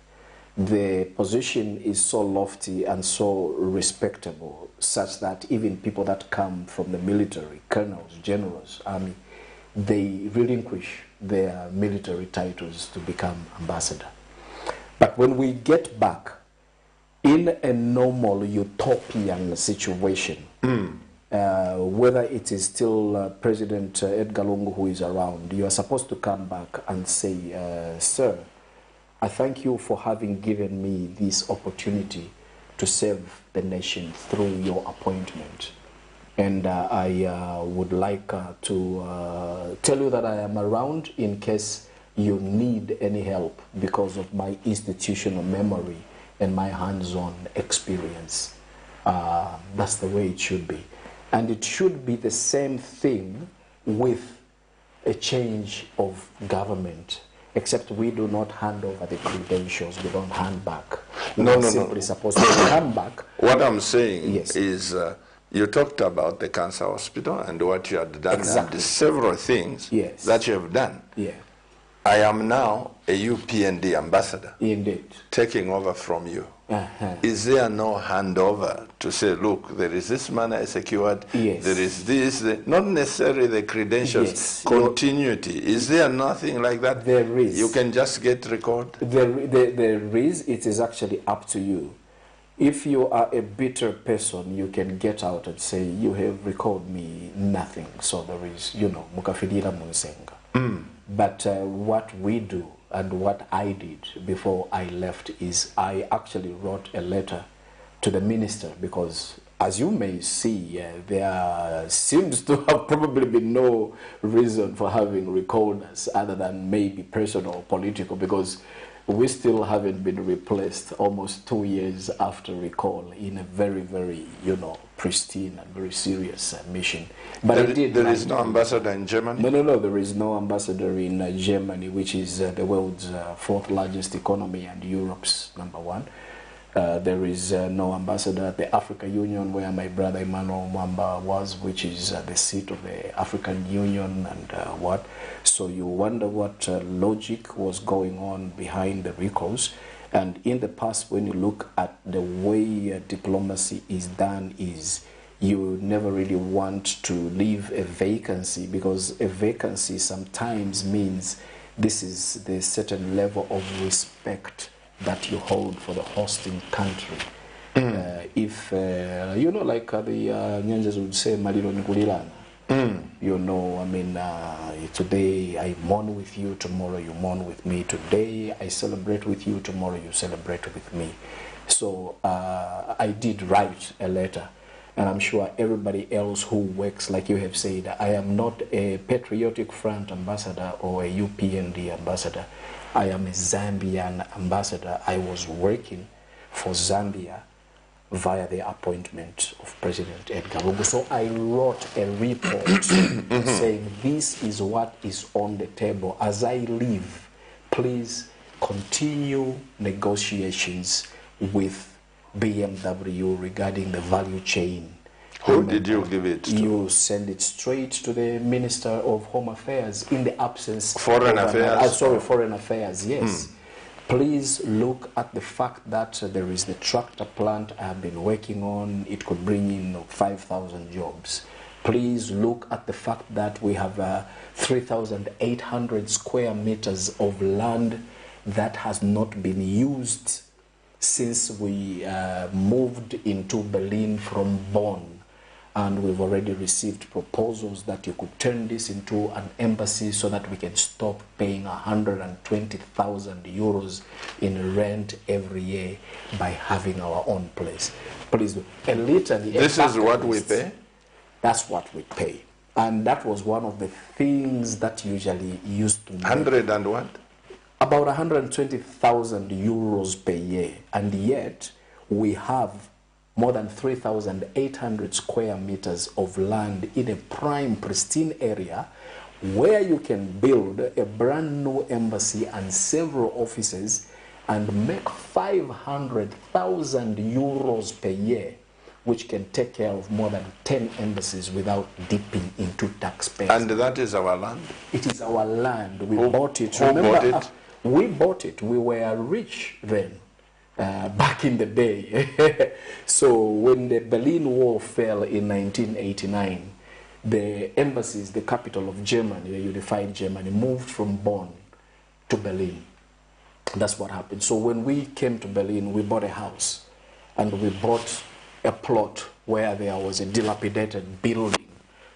The position is so lofty and so respectable, such that even people that come from the military, colonels, generals, army, they relinquish their military titles to become ambassador. But when we get back in a normal utopian situation, whether it is still President Edgar Lungu who is around, you are supposed to come back and say, sir, I thank you for having given me this opportunity to serve the nation through your appointment. And I would like to tell you that I am around in case you need any help because of my institutional memory and my hands-on experience. That's the way it should be. And it should be the same thing with a change of government, except we do not hand over the credentials, we don't hand back. We're simply supposed to hand back. What I'm saying is, you talked about the cancer hospital and what you had done, and several things that you have done. Yeah. I am now a UPND ambassador. Indeed. Taking over from you. Is there no handover to say, look, there is this man I secured, there is this, not necessarily the credentials, continuity. Is there nothing like that? There is. You can just get record? There is. It is actually up to you. If you are a bitter person, you can get out and say, you have recalled me nothing. So there is, mukafidira munsenga. But what we do and what I did before I left is I actually wrote a letter to the minister because, as you may see, there seems to have probably been no reason for having recalled us other than maybe personal or political, because we still haven't been replaced almost 2 years after recall in a very, very, pristine and very serious mission. But there is no ambassador in Germany? No, there is no ambassador in Germany, which is the world's fourth largest economy and Europe's #1. There is no ambassador at the African Union, where my brother Emmanuel Mwamba was, which is the seat of the African Union and what. So you wonder what logic was going on behind the recalls. And in the past, when you look at the way diplomacy is done, is you never really want to leave a vacancy, because a vacancy sometimes means this is the certain level of respect that you hold for the hosting country. If, like the Nyanjas would say, Malilo Nikulilana. You know, I mean, today I mourn with you, tomorrow you mourn with me. Today I celebrate with you, tomorrow you celebrate with me. So I did write a letter, and I'm sure everybody else who works, like you have said, I am not a Patriotic Front ambassador or a UPND ambassador. I am a Zambian ambassador. I was working for Zambia via the appointment of President Edgar Lungu. So I wrote a report saying this is what is on the table. As I leave, please continue negotiations with BMW regarding the value chain. Who did you give it to? You send it straight to the Minister of Home Affairs in the absence Foreign Affairs? Foreign Affairs, yes. Please look at the fact that there is the tractor plant I have been working on. It could bring in 5,000 jobs. Please look at the fact that we have 3,800 square meters of land that has not been used since we moved into Berlin from Bonn. And we've already received proposals that you could turn this into an embassy so that we can stop paying 120,000 euros in rent every year by having our own place. Please, a litany. This is what we pay? That's what we pay. And that was one of the things that usually used to make 100 and what? about 120,000 euros per year. And yet, we have more than 3,800 square meters of land in a prime, pristine area where you can build a brand new embassy and several offices and make 500,000 euros per year, which can take care of more than 10 embassies without dipping into taxpayers. And that is our land? It is our land. We bought it. Who bought it? We bought it. We were rich then. Back in the day. So when the Berlin Wall fell in 1989, the embassies, the capital of Germany, the unified Germany, moved from Bonn to Berlin. That's what happened. So when we came to Berlin, we bought a house and we bought a plot where there was a dilapidated building,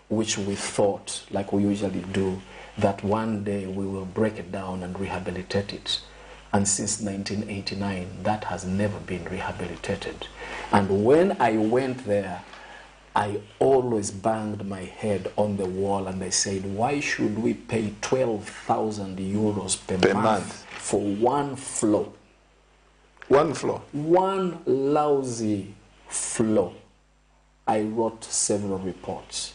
which we thought, like we usually do, that one day we will break it down and rehabilitate it. And since 1989, that has never been rehabilitated. And when I went there, I always banged my head on the wall and I said, why should we pay 12,000 euros per month for one floor? One floor? One lousy floor. I wrote several reports.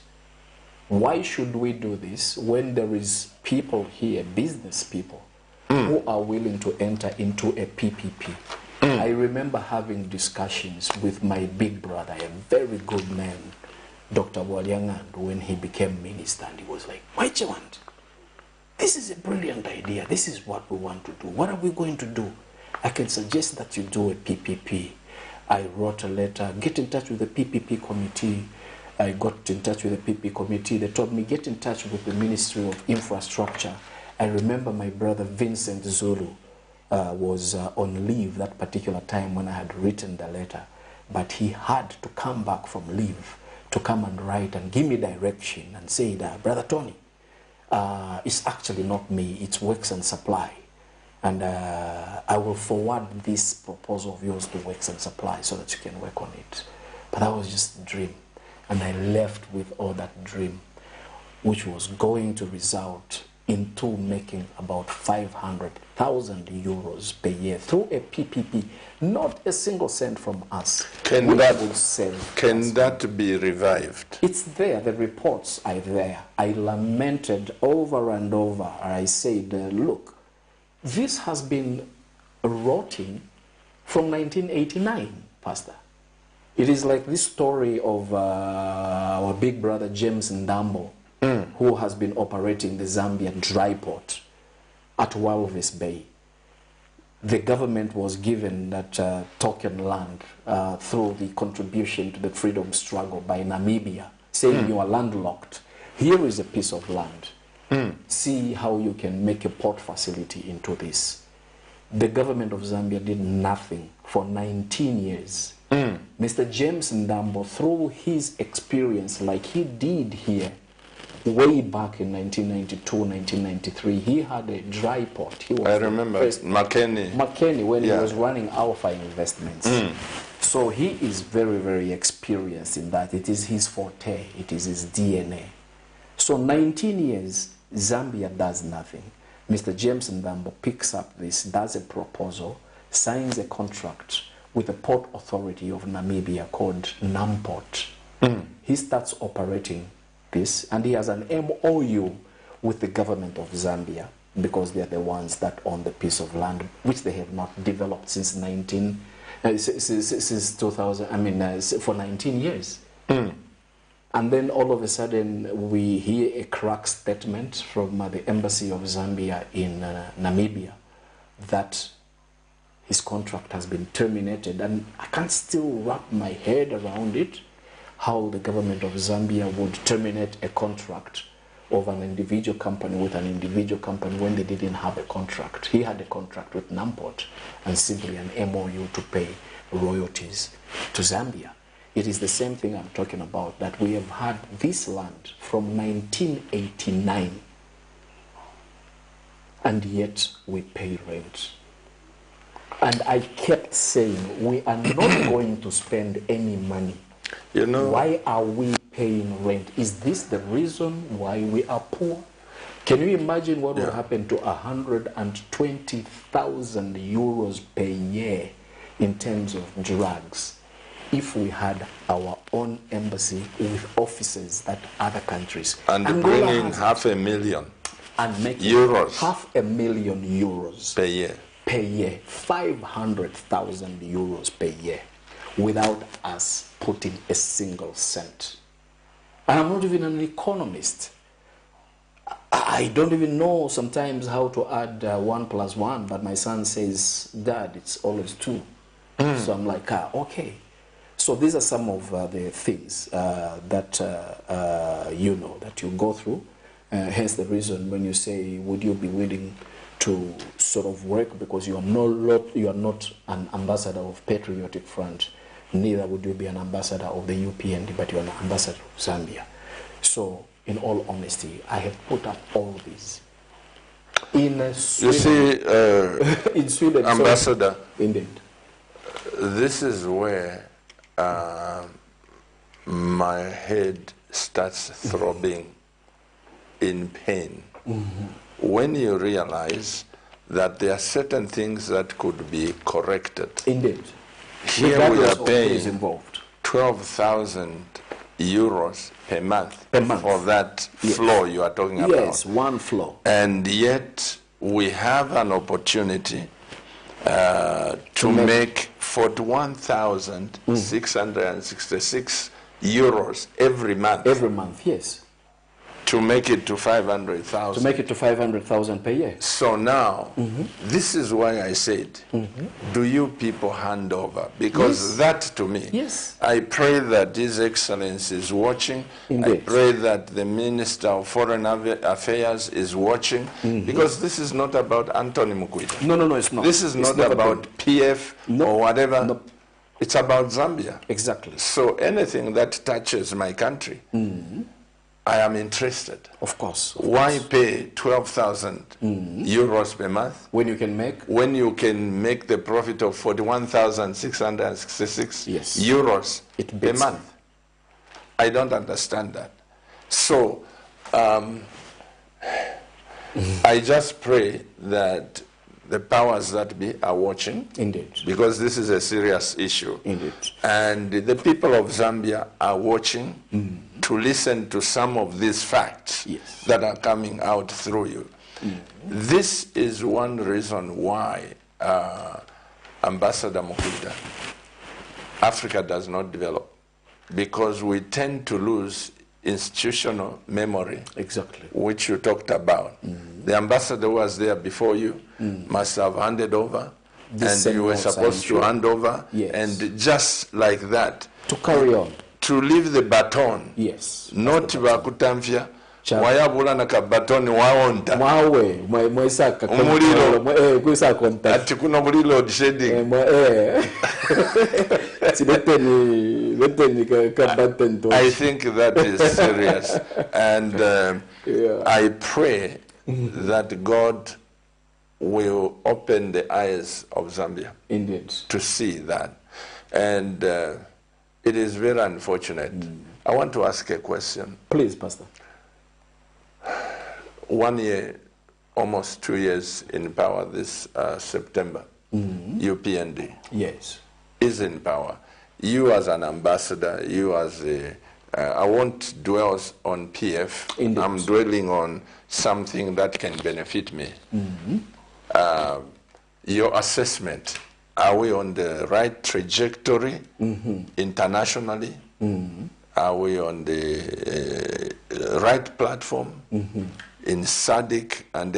Why should we do this when there is people here, business people, who are willing to enter into a PPP? I remember having discussions with my big brother, a very good man, Dr. Walyangan, when he became minister, and he was like, why do you want? This is a brilliant idea. This is what we want to do. What are we going to do? I can suggest that you do a PPP. I wrote a letter, get in touch with the PPP committee. I got in touch with the PPP committee. They told me, get in touch with the Ministry of Infrastructure. I remember my brother Vincent Zulu was on leave that particular time when I had written the letter, but he had to come back from leave to come and write and give me direction and say that, Brother Tony, it's actually not me, it's Works and Supply. And I will forward this proposal of yours to Works and Supply so that you can work on it. But that was just a dream. And I left with all that dream, which was going to result into making about 500,000 euros per year through a PPP, not a single cent from us. Can that be revived? It's there, the reports are there. I lamented over and over. I said, look, this has been rotting from 1989, Pastor. It is like this story of our big brother James Ndambo, who has been operating the Zambian dry port at Walvis Bay. The government was given that token land through the contribution to the freedom struggle by Namibia, saying you are landlocked. Here is a piece of land. See how you can make a port facility into this. The government of Zambia did nothing for 19 years. Mr. James Ndambo, through his experience like he did here, way back in 1992, 1993, he had a dry port. He was I remember McKinney when he was running Alpha Investments. So he is very, very experienced in that. It is his forte. It is his DNA. So 19 years, Zambia does nothing. Mr. James Ndambo picks up this, does a proposal, signs a contract with the Port Authority of Namibia called NAMPORT. He starts operating this, and he has an MOU with the government of Zambia because they are the ones that own the piece of land which they have not developed since 2000. For 19 years. And then all of a sudden we hear a crack statement from the embassy of Zambia in Namibia that his contract has been terminated, and I can't still wrap my head around it, how the government of Zambia would terminate a contract of an individual company with an individual company when they didn't have a contract. He had a contract with NAMPORT and simply an MOU to pay royalties to Zambia. It is the same thing I'm talking about, that we have had this land from 1989 and yet we pay rent. And I kept saying, we are not going to spend any money. You know, why are we paying rent? Is this the reason why we are poor? Can you imagine what will happen to 120,000 euros per year in terms of drugs if we had our own embassy with offices that other countries? And bringing €500,000 and making euros. €500,000 euros per year. Per year, 500,000 euros per year, without us putting a single cent. And I'm not even an economist. I don't even know sometimes how to add 1 + 1, but my son says, Dad, it's always 2. So I'm like, okay. So these are some of the things that you know, that you go through. Hence the reason when you say, would you be willing to sort of work, because you are not an ambassador of Patriotic Front, neither would you be an ambassador of the UPND, but you are an ambassador of Zambia. So, in all honesty, I have put up all these. In Sweden, you see, in Sweden, Ambassador, indeed. This is where my head starts throbbing in pain. When you realize that there are certain things that could be corrected. Indeed. Here we are paying 12,000 euros per month for that floor you are talking about. Yes, one floor. And yet we have an opportunity to make 41,666 euros every month. Every month, yes. To make it to 500,000. To make it to 500,000 per year. So now, this is why I said, do you people hand over? Because that to me, I pray that His Excellency is watching. Indeed. I pray that the Minister of Foreign Affairs is watching. Because this is not about Anthony MUKWITA. No, it's not. This is not about PF or whatever. No. It's about Zambia. Exactly. So anything that touches my country, I am interested. Of course. Why pay 12,000 euros per month when you can make the profit of 41,666 euros per month? I don't understand that. So I just pray that the powers that be are watching. Indeed. Because this is a serious issue. Indeed. And the people of Zambia are watching to listen to some of these facts that are coming out through you. This is one reason why Ambassador MUKWITA, Africa does not develop, because we tend to lose institutional memory, which you talked about. The ambassador who was there before you must have handed over, and you were supposed to hand over, and just like that. To carry on. To leave the baton. Yes. Not bakutamfya. Wayabula na kabatoni waonta. Mwawe, mwesaka. Umulilo. Ati kuna mulilo shedding. I think that is serious. And I pray that God will open the eyes of Zambia to see that. And it is very unfortunate. I want to ask a question. Please, Pastor. 1 year, almost 2 years in power this September. UPND is in power. You as an ambassador, you as a... I won't dwell on PF. Indeed. I'm dwelling on something that can benefit me. Your assessment, are we on the right trajectory internationally? Are we on the right platform in SADC and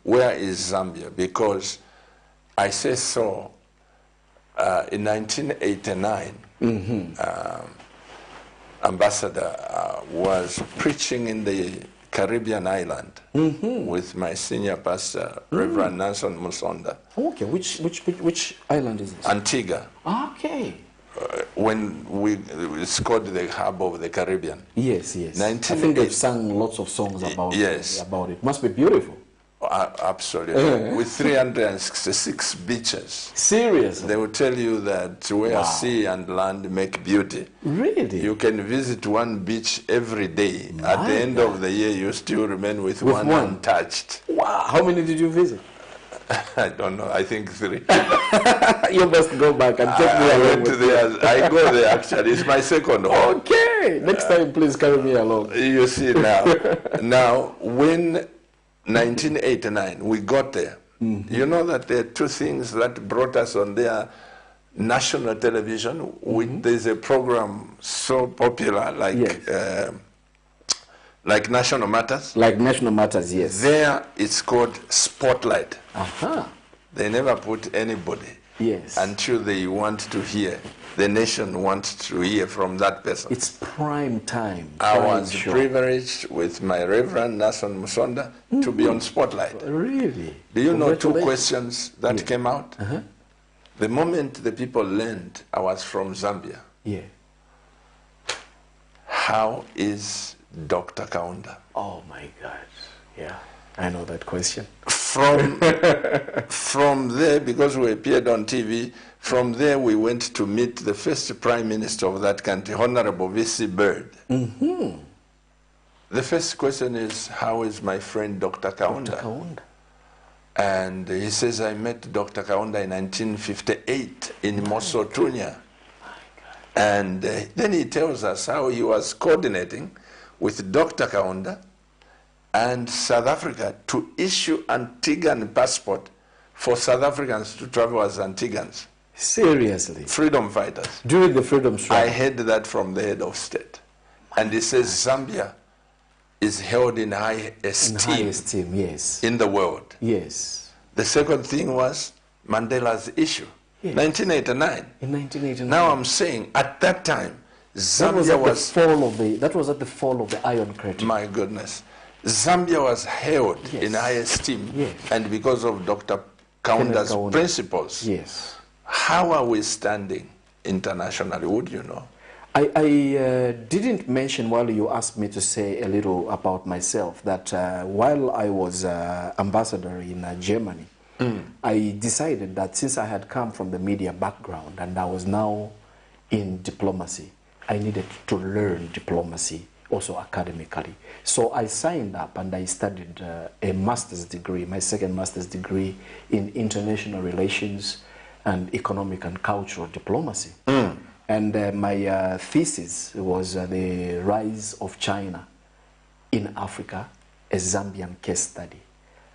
where is Zambia? Because I say so, in 1989, Ambassador was preaching in the Caribbean island with my senior pastor, Reverend Nanson Musonda. Okay, which island is this? Antigua. Okay. When it's called the hub of the Caribbean. Yes. I think they've sung lots of songs about it. Must be beautiful. Absolutely. With 366 beaches. Seriously? They will tell you that where sea and land make beauty. Really? You can visit one beach every day. At the end of the year, you still remain with one untouched. Wow. How many did you visit? I don't know. I think 3. You must go back and take me along. I go there actually. It's my second home. Okay. Next time, please carry me along. You see now. Now, when 1989, we got there. You know that there are 2 things that brought us on their national television. There's a program so popular like National Matters. Like National Matters, yes. There it's called Spotlight. They never put anybody until they want to hear. The nation wants to hear from that person. It's prime time. I was privileged with my Reverend Nason Musonda to be on Spotlight. Really? Do you know 2 questions that came out? The moment the people learned I was from Zambia. How is Dr. Kaunda? Oh my God. Yeah, I know that question. From there, because we appeared on TV, from there we went to meet the first Prime Minister of that country, Honorable V.C. Bird. The first question is, how is my friend Dr. Kaunda? And he says, I met Dr. Kaunda in 1958 in Mosotunya. And then he tells us how he was coordinating with Dr. Kaunda and South Africa to issue Antiguan passport for South Africans to travel as Antiguans. Seriously? Freedom fighters. During the freedom struggle? I heard that from the head of state. And he says Zambia is held in high esteem. In high esteem, yes. In the world. Yes. The second thing was Mandela's issue. 1989. In 1989. Now I'm saying, at that time, Zambia that was at the fall of the Iron Curtain. My goodness. Zambia was held in high esteem, and because of Dr. Kaunda's principles. Yes. How are we standing internationally? Would you know? I didn't mention while you asked me to say a little about myself that while I was ambassador in Germany, I decided that since I had come from the media background and I was now in diplomacy, I needed to learn diplomacy also academically. So I signed up and I studied a master's degree, my second master's degree in international relations and economic and cultural diplomacy. And my thesis was the rise of China in Africa, a Zambian case study.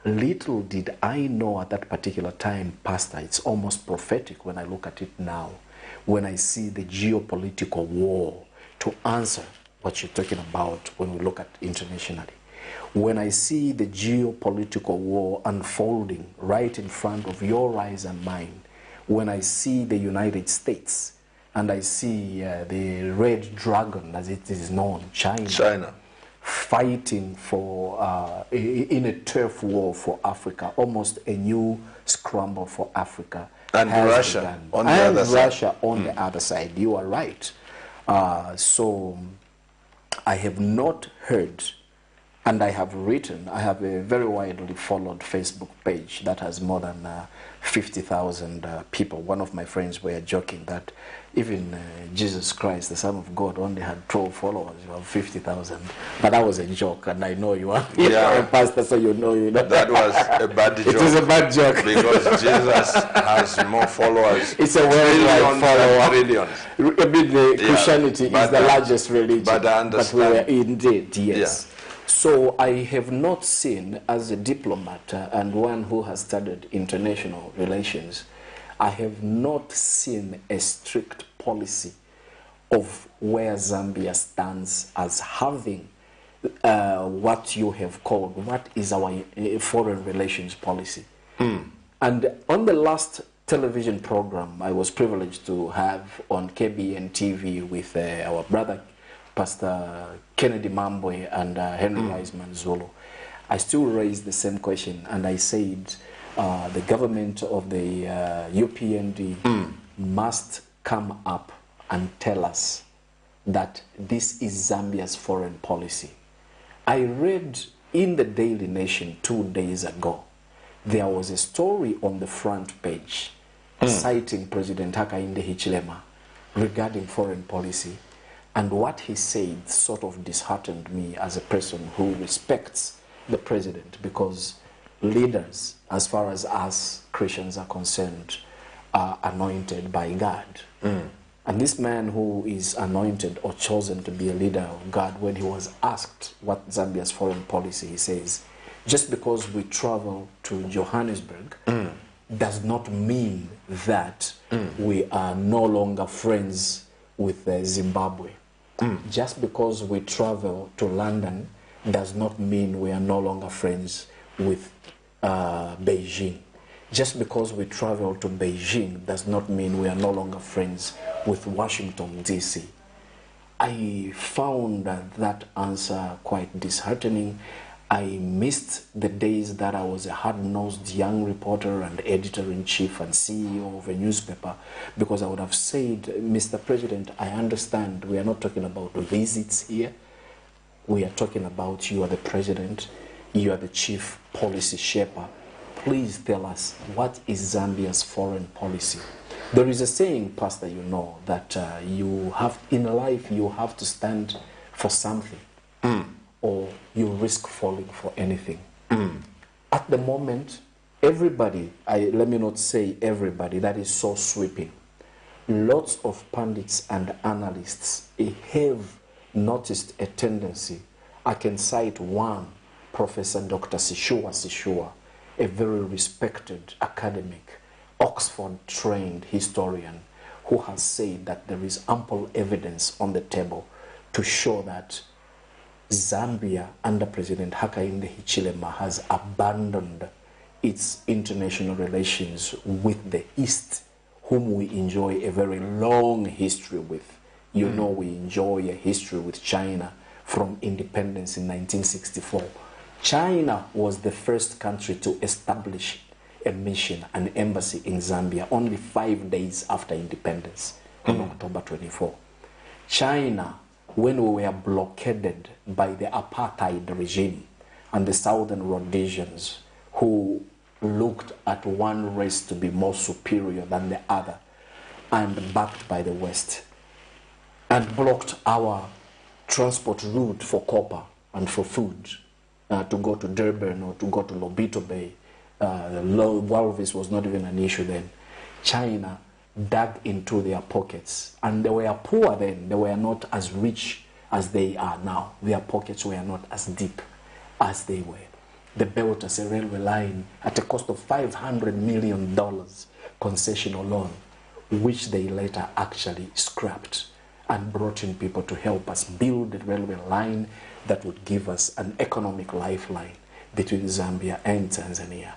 Little did I know at that particular time, Pastor, it's almost prophetic when I look at it now, when I see the geopolitical war to answer what you're talking about when we look at internationally. When I see the geopolitical war unfolding right in front of your eyes and mine, when I see the United States and I see the red dragon, as it is known, China, fighting for in a turf war for Africa, almost a new scramble for Africa, And has Russia begun. on the And other side. Russia on the other side. You are right. So I have not heard, and I have written, I have a very widely followed Facebook page that has more than 50,000 people. One of my friends were joking that even Jesus Christ, the Son of God, only had 12 followers. You have 50,000. But that was a joke, and I know you are a pastor, so you know. That was a bad joke. It was a bad joke. Because Jesus has more followers. It's a worldwide follower. Trillions. I mean, Christianity is the largest religion. But I understand. But we were indeed, yes. Yeah. So I have not seen, as a diplomat and one who has studied international relations, I have not seen a strict policy of where Zambia stands as having what you have called, what is our foreign relations policy. And on the last television program I was privileged to have on KBN TV with our brother Pastor Kennedy Mambwe and Henry Wiseman Zulu, I still raised the same question, and I said the government of the UPND must come up and tell us that this is Zambia's foreign policy. I read in the Daily Nation 2 days ago, there was a story on the front page citing President Hakainde Hichilema regarding foreign policy. And what he said sort of disheartened me as a person who respects the president, because leaders, as far as us Christians are concerned, are anointed by God. And this man who is anointed or chosen to be a leader of God, when he was asked what Zambia's foreign policy, he says, just because we travel to Johannesburg does not mean that we are no longer friends with Zimbabwe. Just because we travel to London does not mean we are no longer friends with Beijing. Just because we travel to Beijing does not mean we are no longer friends with Washington, D.C. I found that answer quite disheartening. I missed the days that I was a hard-nosed young reporter and editor-in-chief and CEO of a newspaper, because I would have said, Mr. President, I understand we are not talking about visits here. We are talking about you are the president, you are the chief policy shaper. Please tell us, what is Zambia's foreign policy? There is a saying, Pastor, you know, that you have in life, you have to stand for something. Or you risk falling for anything. At the moment, everybody, let me not say everybody, that is so sweeping. Lots of pundits and analysts have noticed a tendency. I can cite one, Professor Dr. Sishua, a very respected academic, Oxford-trained historian, who has said that there is ample evidence on the table to show that Zambia under President Hakainde Hichilema has abandoned its international relations with the East, whom we enjoy a very long history with. You know, we enjoy a history with China from independence in 1964. China was the first country to establish a mission, an embassy in Zambia, only 5 days after independence, on October 24. China, when we were blockaded by the apartheid regime and the Southern Rhodesians, who looked at one race to be more superior than the other and backed by the West, and blocked our transport route for copper and for food to go to Durban or to go to Lobito Bay. Walvis was not even an issue then. China dug into their pockets, and they were poor then. They were not as rich as they are now. Their pockets were not as deep as they were. They built us a railway line at a cost of $500 million concessional loan, which they later actually scrapped and brought in people to help us build a railway line that would give us an economic lifeline between Zambia and Tanzania.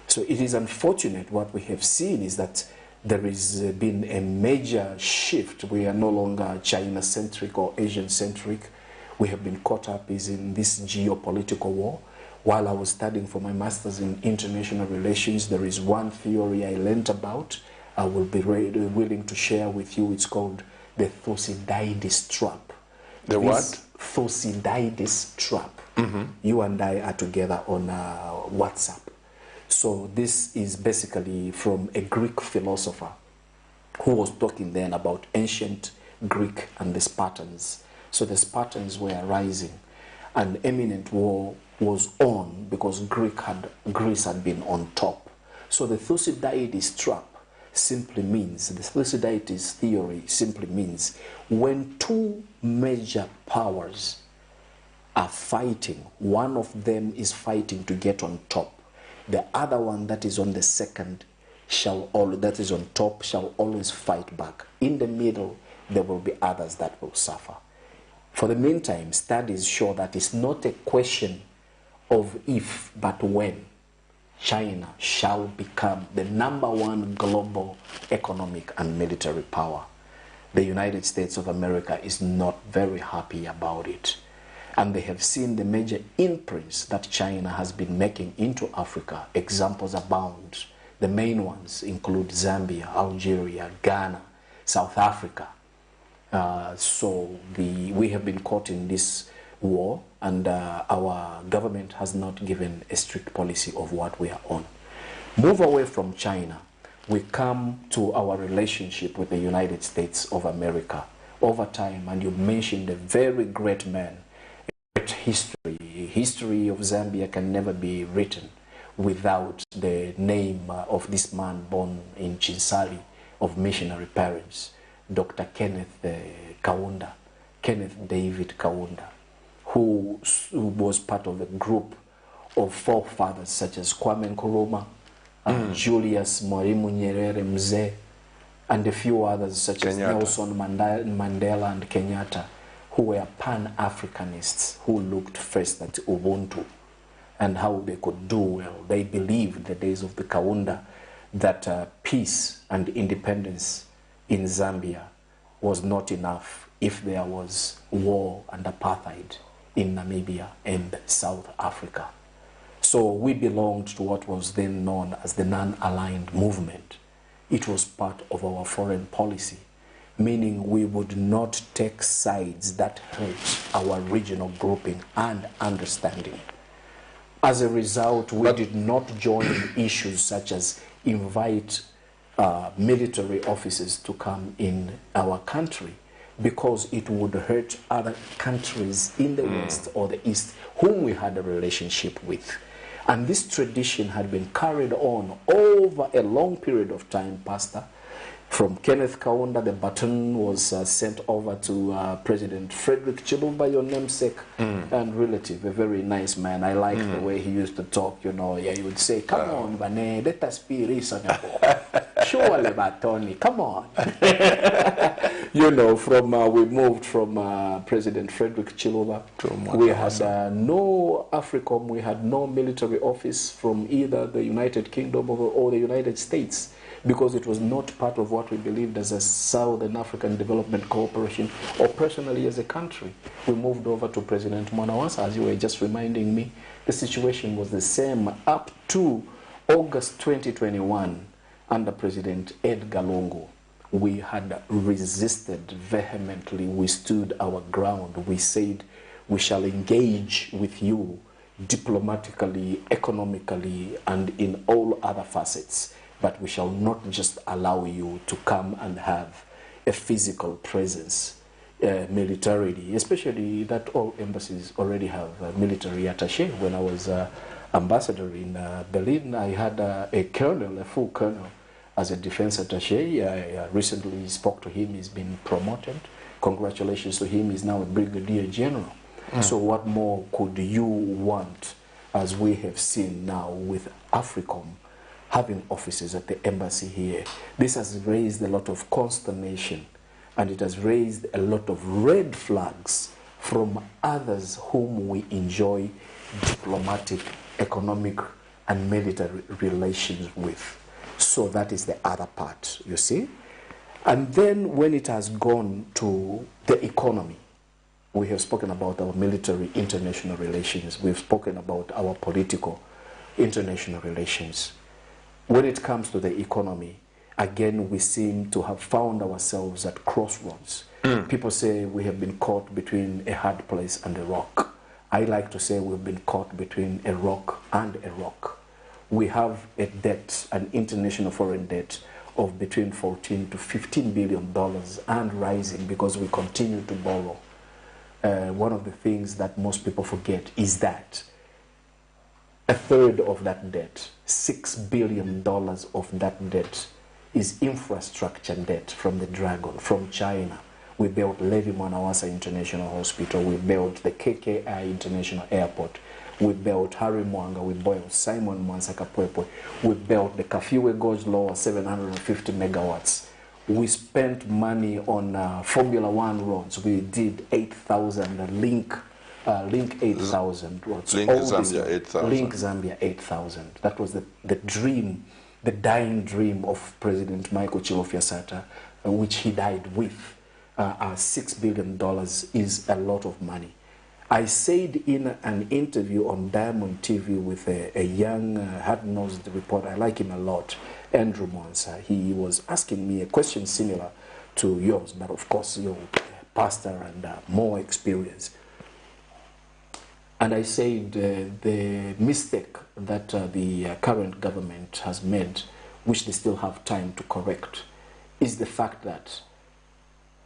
So it is unfortunate. What we have seen is that there has been a major shift. We are no longer China-centric or Asian-centric. We have been caught up in this geopolitical war. While I was studying for my master's in international relations, there is one theory I learned about, I will be willing to share with you. It's called the Thucydides trap. The what? Thucydides trap. You and I are together on WhatsApp. So this is basically from a Greek philosopher who was talking then about ancient Greek and the Spartans. So the Spartans were rising. An imminent war was on because Greece had been on top. So the Thucydides trap simply means, the Thucydides theory simply means, when two major powers are fighting, one of them is fighting to get on top. The other one that is on the second that is on top shall always fight back. In the middle, there will be others that will suffer. For the meantime, studies show that it's not a question of if, but when China shall become the #1 global economic and military power. The United States of America is not very happy about it. And they have seen the major imprints that China has been making into Africa. Examples abound. The main ones include Zambia, Algeria, Ghana, South Africa. We have been caught in this war, and our government has not given a strict policy of what we are on. Move away from China, we come to our relationship with the United States of America. Over time, and you mentioned a very great man, a great history. History of Zambia can never be written without the name of this man born in Chinsali of missionary parents, Dr. Kenneth Kaunda, Kenneth David Kaunda, who was part of a group of forefathers such as Kwame Nkrumah, Julius Mwalimu Nyerere Mzee, and a few others such as Nelson Mandela and Kenyatta, who were Pan-Africanists who looked first at Ubuntu and how they could do well. They believed the days of the Kaunda that peace and independence in Zambia was not enough if there was war and apartheid in Namibia and South Africa. So we belonged to what was then known as the non-aligned movement. It was part of our foreign policy, meaning we would not take sides that hurt our regional grouping and understanding. As a result, we did not join issues such as invite military officers to come in our country, because it would hurt other countries in the West or the East whom we had a relationship with. And this tradition had been carried on over a long period of time, Pastor. From Kenneth Kaunda, the baton was sent over to President Frederick Chiluba, your namesake and relative, a very nice man. I like the way he used to talk, you know. Yeah, he would say, come on, Bane, let us be reasonable. Surely, Batoni, come on. You know, we moved from President Frederick Chiluba. We had no AFRICOM, we had no military office from either the United Kingdom or the United States, because it was not part of what we believed as a Southern African Development Cooperation, or personally as a country. We moved over to President Mwanawasa, as you were just reminding me. The situation was the same up to August 2021 under President Edgar Lungu. We had resisted vehemently. We stood our ground. We said, we shall engage with you diplomatically, economically, and in all other facets. But we shall not just allow you to come and have a physical presence militarily, especially that all embassies already have a military attaché. When I was ambassador in Berlin, I had a colonel, a full colonel, as a defense attaché. I recently spoke to him. He's been promoted. Congratulations to him. He's now a brigadier general. So what more could you want, as we have seen now with AFRICOM having offices at the embassy here? This has raised a lot of consternation, and it has raised a lot of red flags from others whom we enjoy diplomatic, economic, and military relations with. So that is the other part, you see. And then when it has gone to the economy, we have spoken about our military international relations. We've spoken about our political international relations. When it comes to the economy, again, we seem to have found ourselves at crossroads. People say we have been caught between a hard place and a rock. I like to say we've been caught between a rock and a rock. We have a debt, an international foreign debt of between $14 to $15 billion and rising because we continue to borrow. One of the things that most people forget is that a third of that debt, $6 billion of that debt, is infrastructure debt from the Dragon, from China. We built Levi Mwanawasa International Hospital. We built the KKI International Airport. We built Harry Mwanga. We built Simon Mwansaka Pwepwe. We built the Kafiwe Gorge Lower 750 megawatts. We spent money on Formula One roads. We did 8,000 Link 8,000 roads. Link Zambia 8,000. Link Zambia 8,000. That was the dream, the dying dream of President Michael Chilofya Sata, which he died with. $6 billion is a lot of money. I said in an interview on Diamond TV with a young, hard-nosed reporter, I like him a lot, Andrew Monsa. He was asking me a question similar to yours, but of course, you're a pastor and more experience. And I said the mistake that the current government has made, which they still have time to correct, is the fact that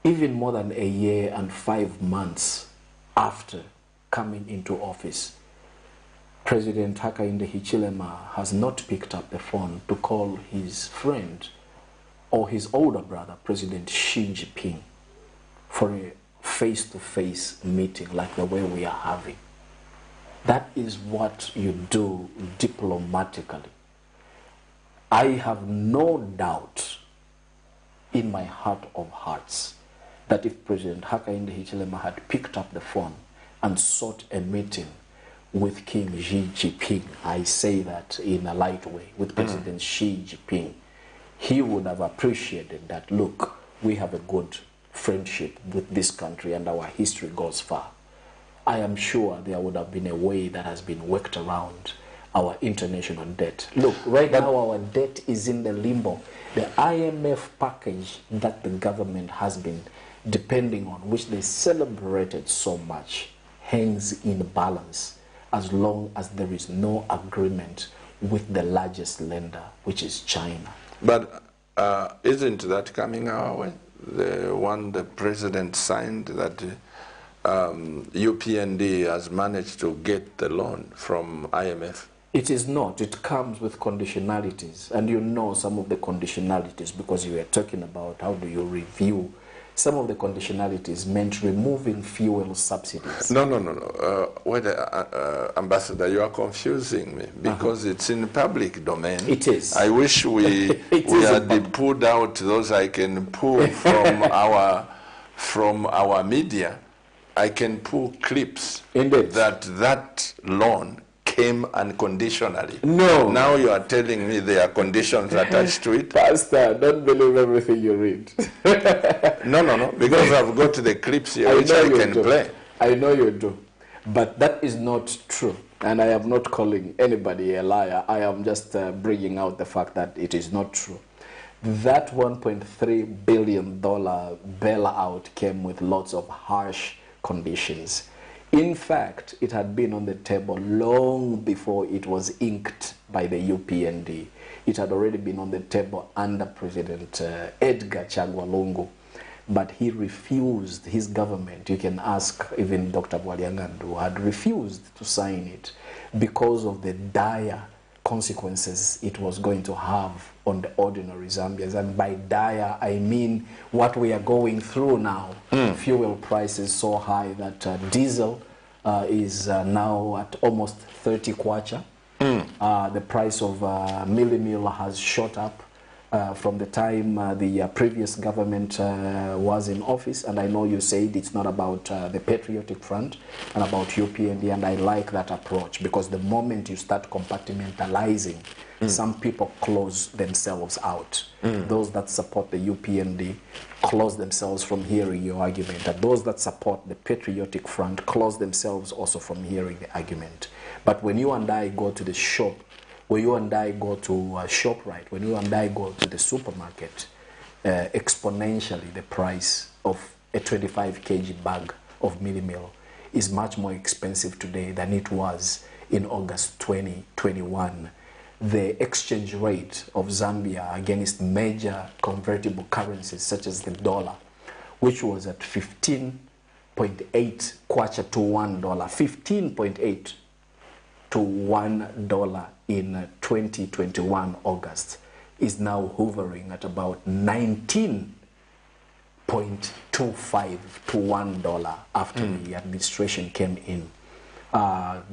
even more than a year and 5 months after coming into office, President Hakainde Hichilema has not picked up the phone to call his friend or his older brother, President Xi Jinping, for a face-to-face meeting like the way we are having. That is what you do diplomatically. I have no doubt in my heart of hearts that if President Hakainde Hichilema had picked up the phone and sought a meeting with King Xi Jinping, I say that in a light way, with President Xi Jinping, he would have appreciated that, look, we have a good friendship with this country and our history goes far. I am sure there would have been a way that has been worked around our international debt. Look, right now our debt is in the limbo. The IMF package that the government has been depending on, which they celebrated so much, hangs in balance as long as there is no agreement with the largest lender, which is China. But isn't that coming our way? The one the president signed that UPND has managed to get the loan from IMF? It is not. It comes with conditionalities. And you know some of the conditionalities because you were talking about how do you review. Some of the conditionalities meant removing fuel subsidies. No. Wait, Ambassador, you are confusing me because it's in public domain. It is. I wish we had pulled out those I can pull from our media. I can pull clips. Indeed. That loan came unconditionally. No. Now you are telling me there are conditions attached to it? Pastor, don't believe everything you read. No, because I've got the clips here which I can play. I know you do. But that is not true. And I am not calling anybody a liar. I am just bringing out the fact that it is not true. That $1.3 billion bailout came with lots of harsh conditions. In fact, it had been on the table long before it was inked by the UPND. It had already been on the table under President Edgar Chagwa Lungu. But he refused, his government, you can ask even Dr. Bwaliangandu, had refused to sign it because of the dire consequences it was going to have on the ordinary Zambians. And by dire, I mean what we are going through now. Fuel prices so high that diesel is now at almost 30 kwacha. The price of millimil has shot up from the time the previous government was in office. And I know you said it's not about the Patriotic Front and about UPND, and I like that approach because the moment you start compartmentalizing, some people close themselves out. Those that support the UPND close themselves from hearing your argument, and those that support the Patriotic Front close themselves also from hearing the argument. But when you and I go to the shop when you and I go to ShopRite, when you and I go to the supermarket, exponentially the price of a 25 kg bag of mini meal is much more expensive today than it was in August 2021. The exchange rate of Zambia against major convertible currencies such as the dollar, which was at 15.8 kwacha to $1, 15.8 to $1 in 2021 August, is now hovering at about 19.25 to $1 after the administration came in.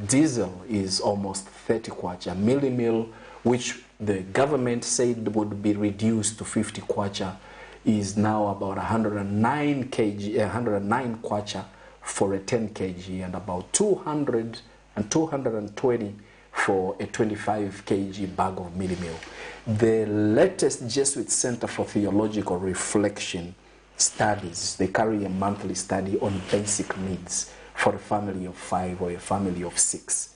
Diesel is almost 30 kwacha. Milli meal, which the government said would be reduced to 50 kwacha, is now about 109 kwacha for a 10 kg and about 200 and 220 for a 25 kg bag of milli meal. The latest Jesuit Center for Theological Reflection studies, they carry a monthly study on basic needs for a family of 5 or a family of 6.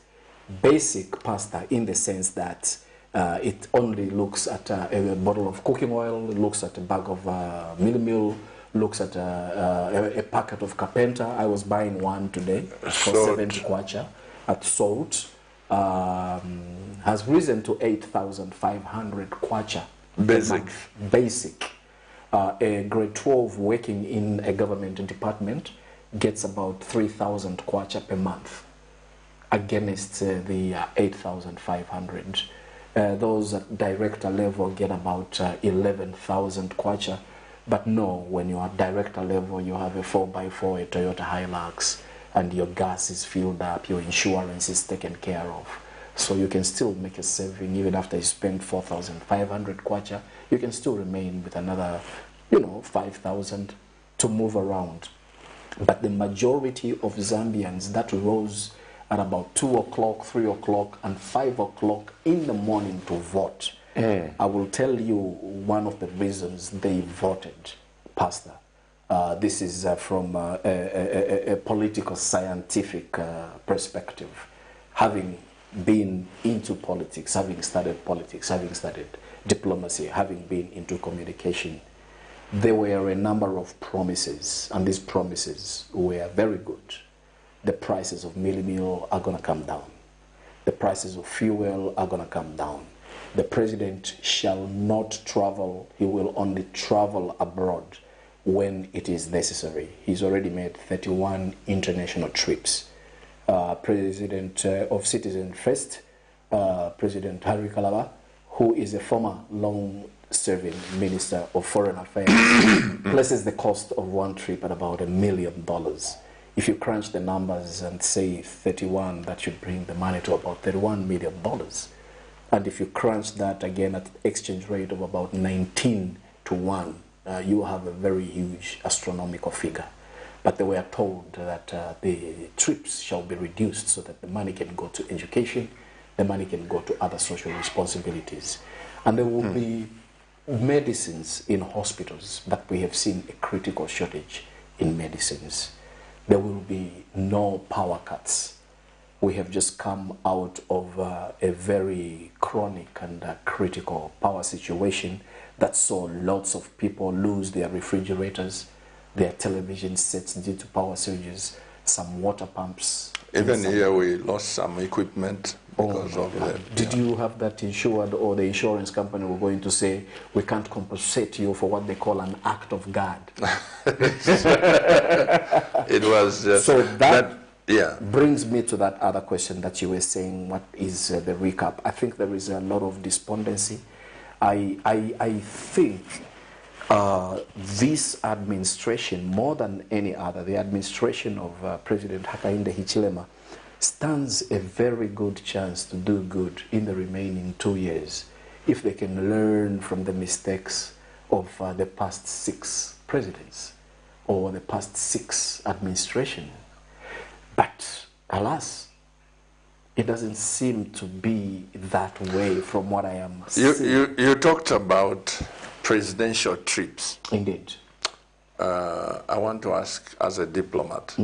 Basic, Pastor, in the sense that it only looks at a bottle of cooking oil, it looks at a bag of milli meal, looks at a packet of carpenter. I was buying one today for 70 kwacha. At salt, has risen to 8,500 kwacha. Basic. Basic. A grade 12 working in a government department gets about 3,000 kwacha per month against the 8,500. Those at director level get about 11,000 kwacha. But no, when you are at director level, you have a 4x4, a Toyota Hilux, and your gas is filled up, your insurance is taken care of. So you can still make a saving even after you spend 4,500 kwacha. You can still remain with another, 5,000 to move around. But the majority of Zambians that rose at about 2 o'clock, 3 o'clock, and 5 o'clock in the morning to vote, I will tell you one of the reasons they voted, Pastor. This is from a political scientific perspective. Having been into politics, having studied diplomacy, having been into communication, there were a number of promises, and these promises were very good. The prices of milli meal are going to come down. The prices of fuel are going to come down. The president shall not travel. He will only travel abroad when it is necessary. He's already made 31 international trips. President of Citizen First, President Harry Kalaba, who is a former long-serving Minister of Foreign Affairs, places the cost of one trip at about $1 million. If you crunch the numbers and say 31, that should bring the money to about $31 million. And if you crunch that again at exchange rate of about 19 to 1, you have a very huge astronomical figure. But they were told that the trips shall be reduced so that the money can go to education, the money can go to other social responsibilities. And there will be medicines in hospitals, but we have seen a critical shortage in medicines. There will be no power cuts. We have just come out of a very chronic and critical power situation that saw lots of people lose their refrigerators, their television sets due to power surges, some water pumps. Even here we lost some equipment because of that. Did you have that insured, or the insurance company were going to say, we can't compensate you for what they call an act of God? It was just so that yeah. brings me to that other question that you were saying, what is the recap? I think there is a lot of despondency. I think this administration, more than any other, the administration of President Hakainde Hichilema, stands a very good chance to do good in the remaining 2 years if they can learn from the mistakes of the past 6 presidents or the past 6 administrations. But alas, it doesn't seem to be that way from what I am seeing. You talked about presidential trips. Indeed. I want to ask, as a diplomat,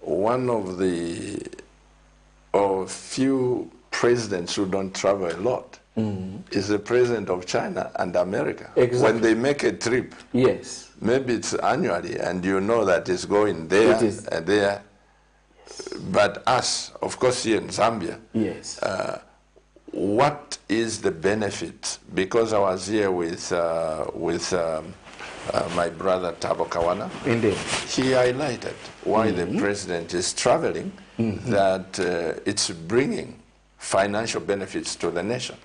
one of the few presidents who don't travel a lot is the president of China and America. Exactly. When they make a trip, yes, maybe it's annually, and you know that it's going there it is. and there. But us, of course, here in Zambia, Yes. What is the benefit? Because I was here with my brother Tabo Kawana. Indeed. He highlighted why the president is traveling, that it's bringing financial benefits to the nation.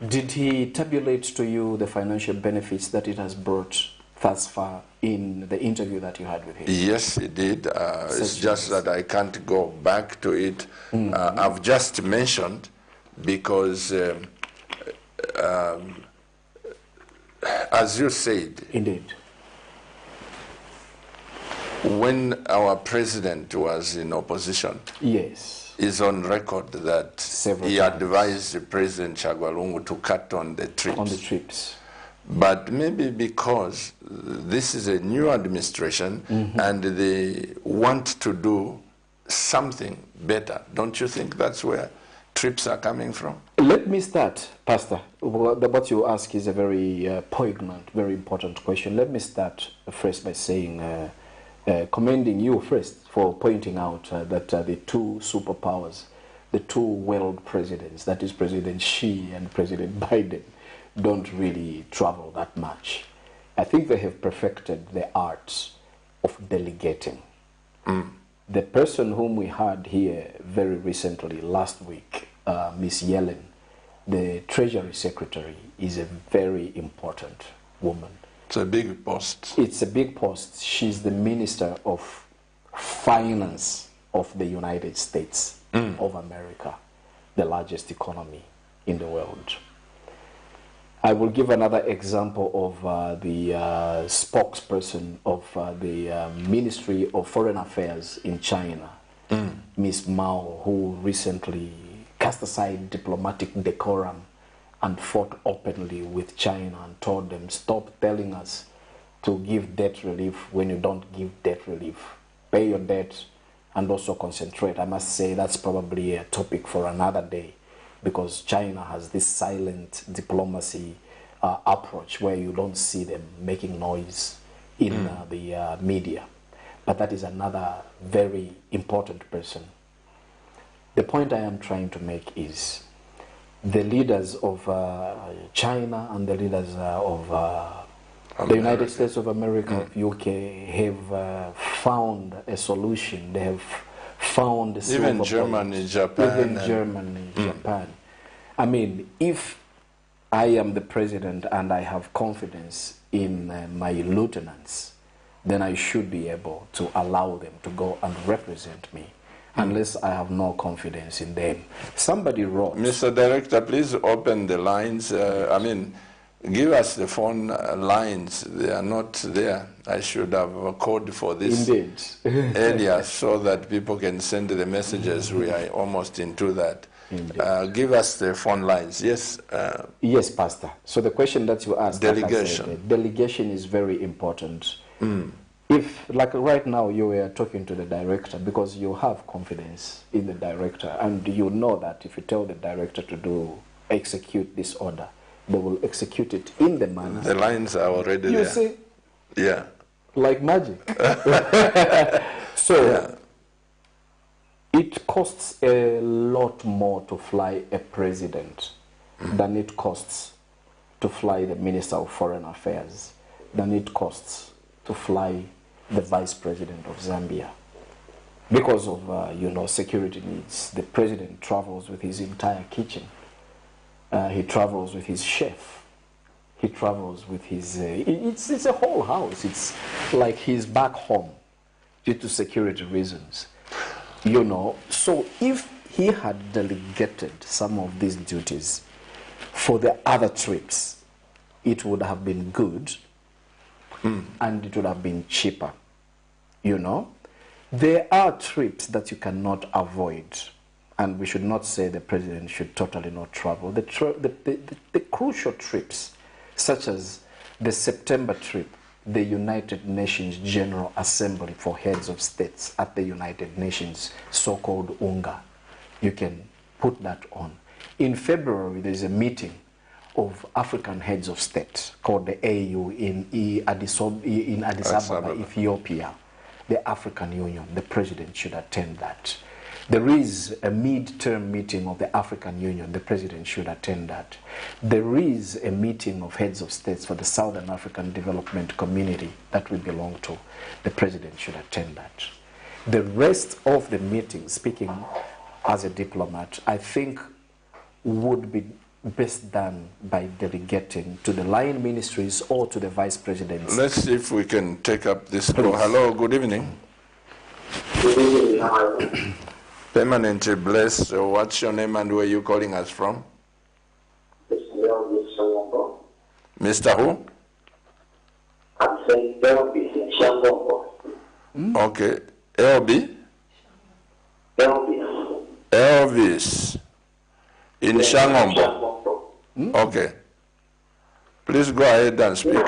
Did he tabulate to you the financial benefits that it has brought thus far in the interview that you had with him? Yes, he did. It's just that I can't go back to it. I've just mentioned because, as you said, Indeed. when our president was in opposition, Yes. is on record that Several he times. advised President Chagwalungu to cut on the trips. On the trips. But maybe because this is a new administration and they want to do something better, don't you think that's where trips are coming from? Let me start, Pastor. What you ask is a very poignant, very important question. Let me start first by saying, commending you first for pointing out that the two superpowers, the two world presidents, that is President Xi and President Biden, don't really travel that much. I think they have perfected the art of delegating. The person whom we had here very recently, last week, Miss Yellen, the Treasury Secretary, is a very important woman. It's a big post. It's a big post. She's the Minister of Finance of the United States of America, the largest economy in the world. I will give another example of the spokesperson of the Ministry of Foreign Affairs in China, Ms. Mao, who recently cast aside diplomatic decorum and fought openly with China and told them, stop telling us to give debt relief when you don't give debt relief. Pay your debt and also concentrate. I must say that's probably a topic for another day, because China has this silent diplomacy approach where you don't see them making noise in the media. But that is another very important person. The point I am trying to make is the leaders of China and the leaders of the United States of America, of UK, have found a solution. They have found a silver Even Germany, Japan. Even Germany, Japan. I mean, if I am the president and I have confidence in my lieutenants, then I should be able to allow them to go and represent me, unless I have no confidence in them. Somebody wrote... Mr. Director, please open the lines. Give us the phone lines. They are not there. I should have a code for this earlier so that people can send the messages. We are almost into that. Give us the phone lines. Yes. Yes, Pastor. So the question that you asked, delegation. Like I said, delegation is very important. If, like right now, you were talking to the director because you have confidence in the director, and you know that if you tell the director to execute this order, they will execute it in the manner. The lines are already there. You see? Yeah. Like magic. So, it costs a lot more to fly a president than it costs to fly the Minister of Foreign Affairs, than it costs to fly the Vice President of Zambia. Because of, security needs, the president travels with his entire kitchen. He travels with his chef. He travels with his... it's a whole house. It's like he's back home due to security reasons. So if he had delegated some of these duties for the other trips, it would have been good and it would have been cheaper. There are trips that you cannot avoid, and we should not say the president should totally not travel. The crucial trips, such as the September trip, the United Nations General Assembly for Heads of States at the United Nations, so-called UNGA. You can put that on. In February, there's a meeting of African heads of state called the AU in Addis Ababa, Ethiopia. The African Union, the president should attend that. There is a mid-term meeting of the African Union, the president should attend that. There is a meeting of heads of states for the Southern African Development Community that we belong to. The president should attend that. The rest of the meetings, speaking as a diplomat, I think would be best done by delegating to the line ministries or to the vice presidents. Let's see if we can take up this call. Hello, good evening. Good evening, how are you? Permanently blessed. What's your name and where are you calling us from? Mr. Who? I'm saying Elvis in Shangombo. Okay. LB? Elvis. Elvis. In Shangombo. Okay. Please go ahead and speak.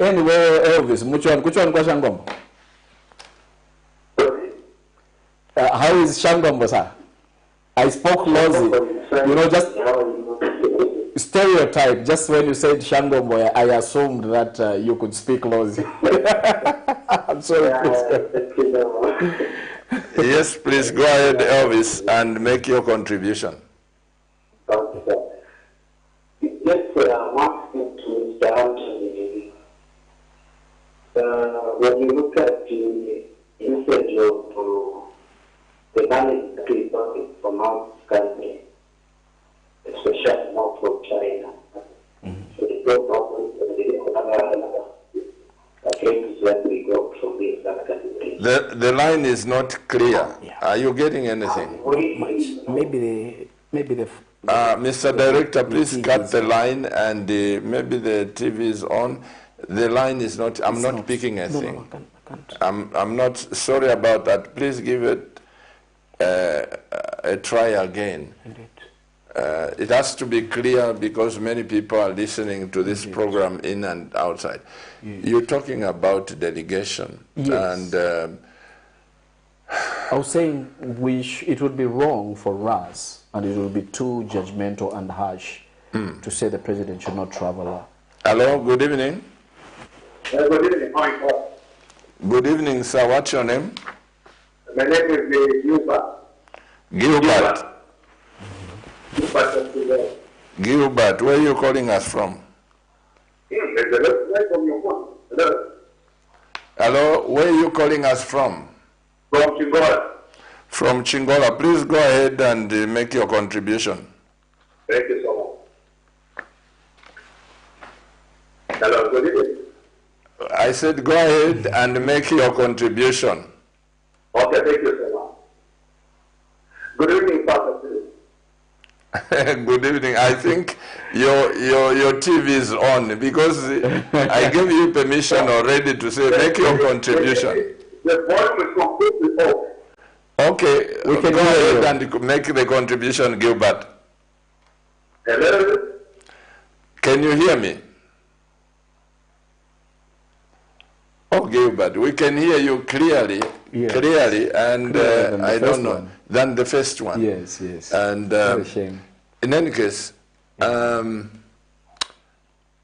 Anyway, Elvis, kuchwan kwa Shangombo? How is Shangombo, sir? I spoke Lozi. You know, just stereotype. Just when you said Shangombo, I assumed that you could speak Lozi. I'm sorry. Yes, please go ahead, Elvis, and make your contribution. Okay. Just one thing to Mr. Anthony. When you look at the usage of the money that we got from our country, especially not from China, so the growth of the things that we got from these other countries. The line is not clear. Are you getting anything? Maybe the Mr. Director, please cut the line and maybe the TV is on. The line is not, I'm not picking a thing. No, I can't. I'm not sorry about that. Please give it a try again. Indeed. It has to be clear because many people are listening to this program in and outside. You're talking about delegation. Yes. And I was saying it would be wrong for us, and it would be too judgmental and harsh to say the president should not travel. Hello, good evening. Good evening, how are you? Good evening, sir. What's your name? My name is Gilbert. Gilbert. Gilbert, where are you calling us from? Hello, where are you calling us from? From Chingola. From Chingola. Please go ahead and make your contribution. Thank you so much. Hello, good evening. I said go ahead and make your contribution. Okay, thank you so much. Good evening, Pastor. Good evening. I think your TV is on because I gave you permission already to say make your contribution. The volume is completely off. Okay, we can go ahead and make the contribution, Gilbert. Hello? Can you hear me? Oh, Gilbert, we can hear you clearly, and I don't know, than the first one. Yes, yes. And in any case,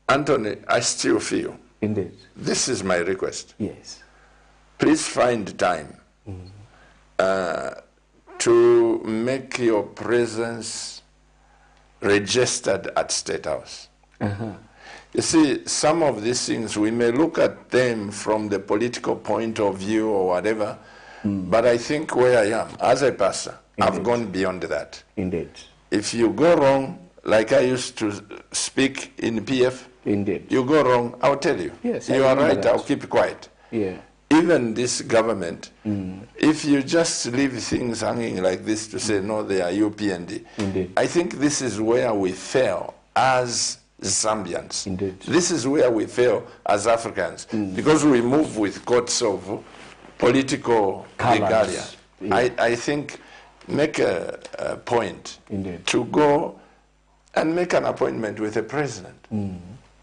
Anthony, I still feel. Indeed. This is my request. Yes. Please find time to make your presence registered at State House. You see, some of these things, we may look at them from the political point of view or whatever, but I think where I am, as a pastor, I've gone beyond that. Indeed. If you go wrong, like I used to speak in PF, Indeed. you go wrong, I'll tell you. Yes, you I are right, remember that. I'll keep quiet. Yeah. Even this government, if you just leave things hanging like this to say, no, they are UPND, Indeed. I think this is where we fail as Zambians. Indeed. This is where we fail as Africans, because we move with courts of political regalia. Yeah. I think make a point Indeed. to go and make an appointment with the president.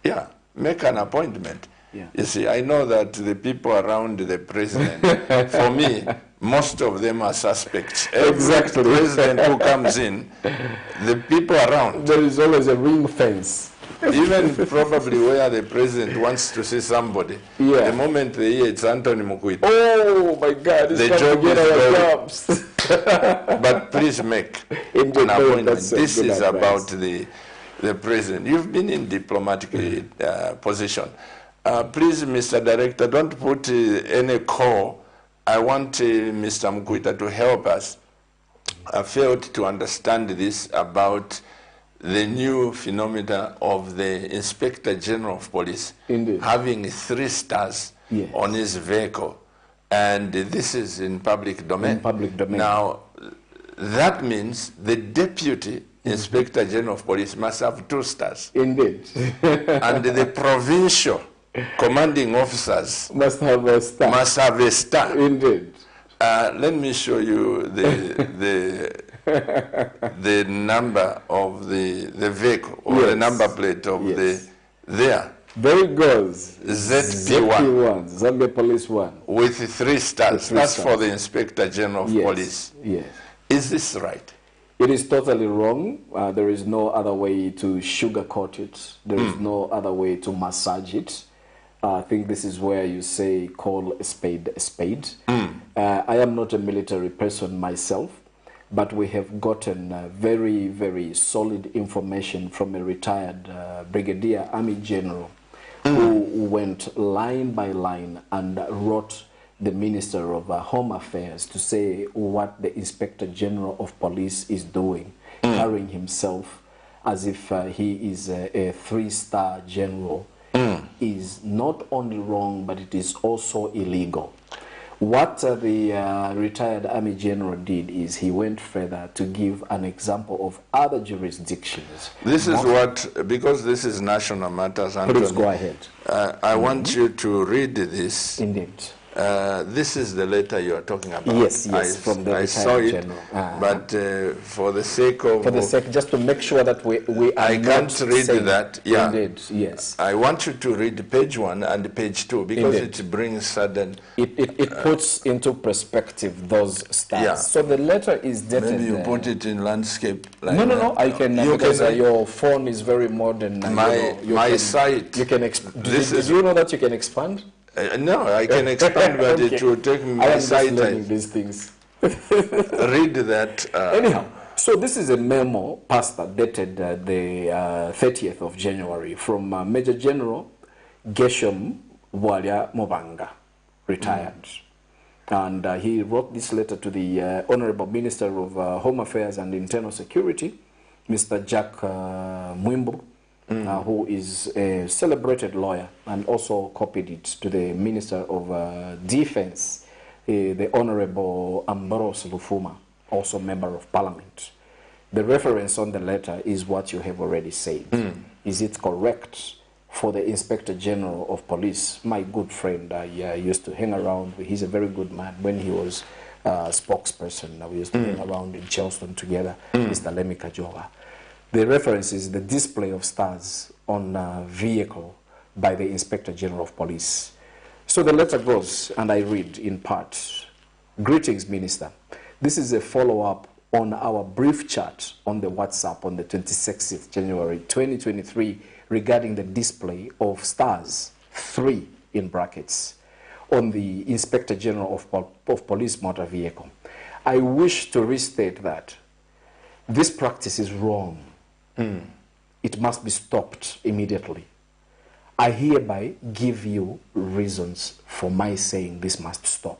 Yeah, make an appointment. Yeah. You see, I know that the people around the president, for me, most of them are suspects. Exactly. Every president who comes in, the people around. There is always a ring fence. Even probably where the president wants to see somebody, Yeah. the moment they hear it's Anthony MUKWITA. Oh my God, it's The time job to get is our done. jobs. But please make Indeed, an no, appointment. that's a This good is advice. about the president. You've been in diplomatic position. Please, Mr. Director, don't put any call. I want Mr. MUKWITA to help us. I failed to understand this about the new phenomena of the Inspector General of Police Indeed. having 3 stars Yes. on his vehicle. And this is in public domain. In public domain. Now, that means the Deputy Inspector General of Police must have 2 stars. Indeed. And the provincial commanding officers Must have a star. must have a star. Indeed. Let me show you the number of the vehicle, or the Yes. number plate of Yes. there. There it goes. ZP1 ZP1, Zambia Police 1. with 3 stars. With 3 That's stars. for the Inspector General of Yes. Police. Yes. Is this right? It is totally wrong. There is no other way to sugarcoat it. There is no other way to massage it. I think this is where you say, call a spade a spade. I am not a military person myself, but we have gotten very, very solid information from a retired Brigadier Army General who went line by line and wrote the Minister of Home Affairs to say what the Inspector General of Police is doing, carrying himself as if he is a 3-star general, is not only wrong, but it is also illegal. What the retired Army General did is he went further to give an example of other jurisdictions. This is what, because this is national matters, Anthony, Please go ahead. I want you to read this. Indeed. This is the letter you are talking about. Yes, yes, from the I retired saw it, general. but for the sake of... For the sake, just to make sure that we are I not can't read saying- that, yeah. Indeed, yes. I want you to read page 1 and page 2 because Indeed. it brings sudden... It puts into perspective those stars. Yeah. So the letter is dated... Maybe you put it in landscape. Like No, that. I can, You because can, your phone is very modern. my site. You can did you know that you can expand? No, I can expand, but Okay. it will take me I my am just site learning time. these things. Read that. Anyhow, so this is a memo, Pastor, dated the 30th of January from Major General Geshem Bwalya Mobanga, retired. And he wrote this letter to the Honorable Minister of Home Affairs and Internal Security, Mr. Jack Mwimbo, who is a celebrated lawyer, and also copied it to the Minister of Defense, the Honorable Ambrose Lufuma, also Member of Parliament. The reference on the letter is what you have already said. Is it correct for the Inspector General of Police, my good friend, I used to hang around with, he's a very good man, when he was spokesperson, we used to hang around in Charleston together, Mr. Lemmy Kajoga. The reference is the display of stars on a vehicle by the Inspector General of Police. So the letter goes, and I read in part, "Greetings, Minister. This is a follow-up on our brief chat on the WhatsApp on the 26th January 2023 regarding the display of stars, 3 in brackets, on the Inspector General of Police motor vehicle. I wish to restate that this practice is wrong. It must be stopped immediately. I hereby give you reasons for my saying this must stop.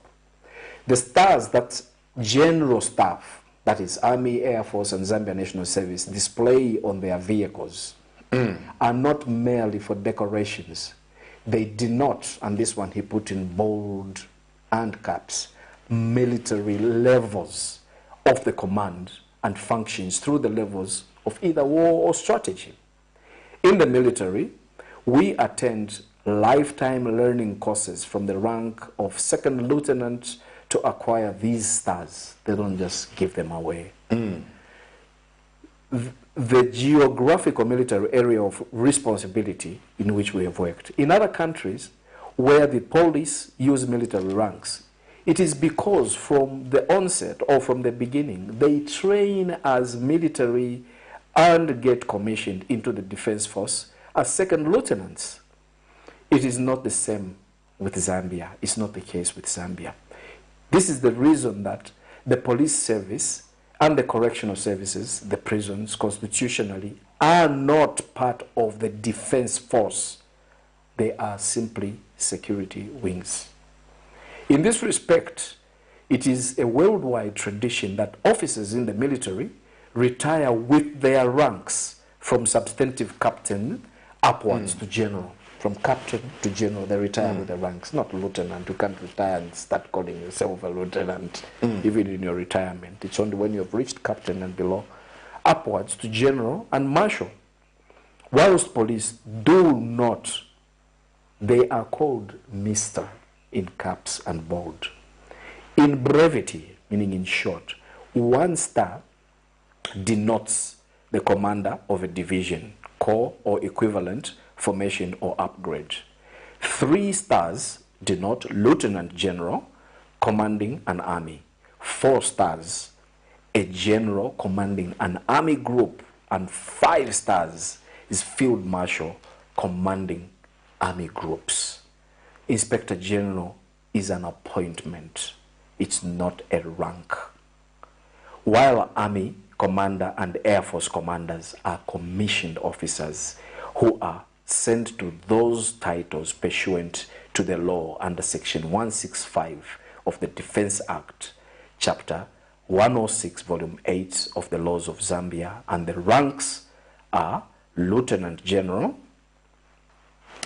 The stars that general staff, that is Army, Air Force, and Zambia National Service, display on their vehicles are not merely for decorations. They denote, and this one he put in bold and caps, military levels of the command and functions through the levels of either war or strategy. In the military, we attend lifetime learning courses from the rank of second lieutenant to acquire these stars. They don't just give them away. The geographical military area of responsibility in which we have worked. In other countries, where the police use military ranks, it is because from the onset or from the beginning, they train as military and get commissioned into the defense force as second lieutenants. It is not the same with Zambia. It's not the case with Zambia. This is the reason that the police service and the correctional services, the prisons, constitutionally, are not part of the defense force. They are simply security wings. In this respect, it is a worldwide tradition that officers in the military retire with their ranks from substantive captain upwards to general. From captain to general, they retire with the ranks, not lieutenant. You can't retire and start calling yourself a lieutenant, even in your retirement. It's only when you have reached captain and below, upwards to general and marshal. Whilst police do not, they are called Mr. in caps and bold. In brevity, meaning in short, 1 star denotes the commander of a division, corps or equivalent, formation or upgrade. 3 stars denote lieutenant general commanding an army. 4 stars, a general commanding an army group, and 5 stars is field marshal commanding army groups. Inspector General is an appointment. It's not a rank. While Army Commander and Air Force commanders are commissioned officers who are sent to those titles pursuant to the law under Section 165 of the Defense Act, Chapter 106, Volume 8 of the Laws of Zambia, and the ranks are Lieutenant General.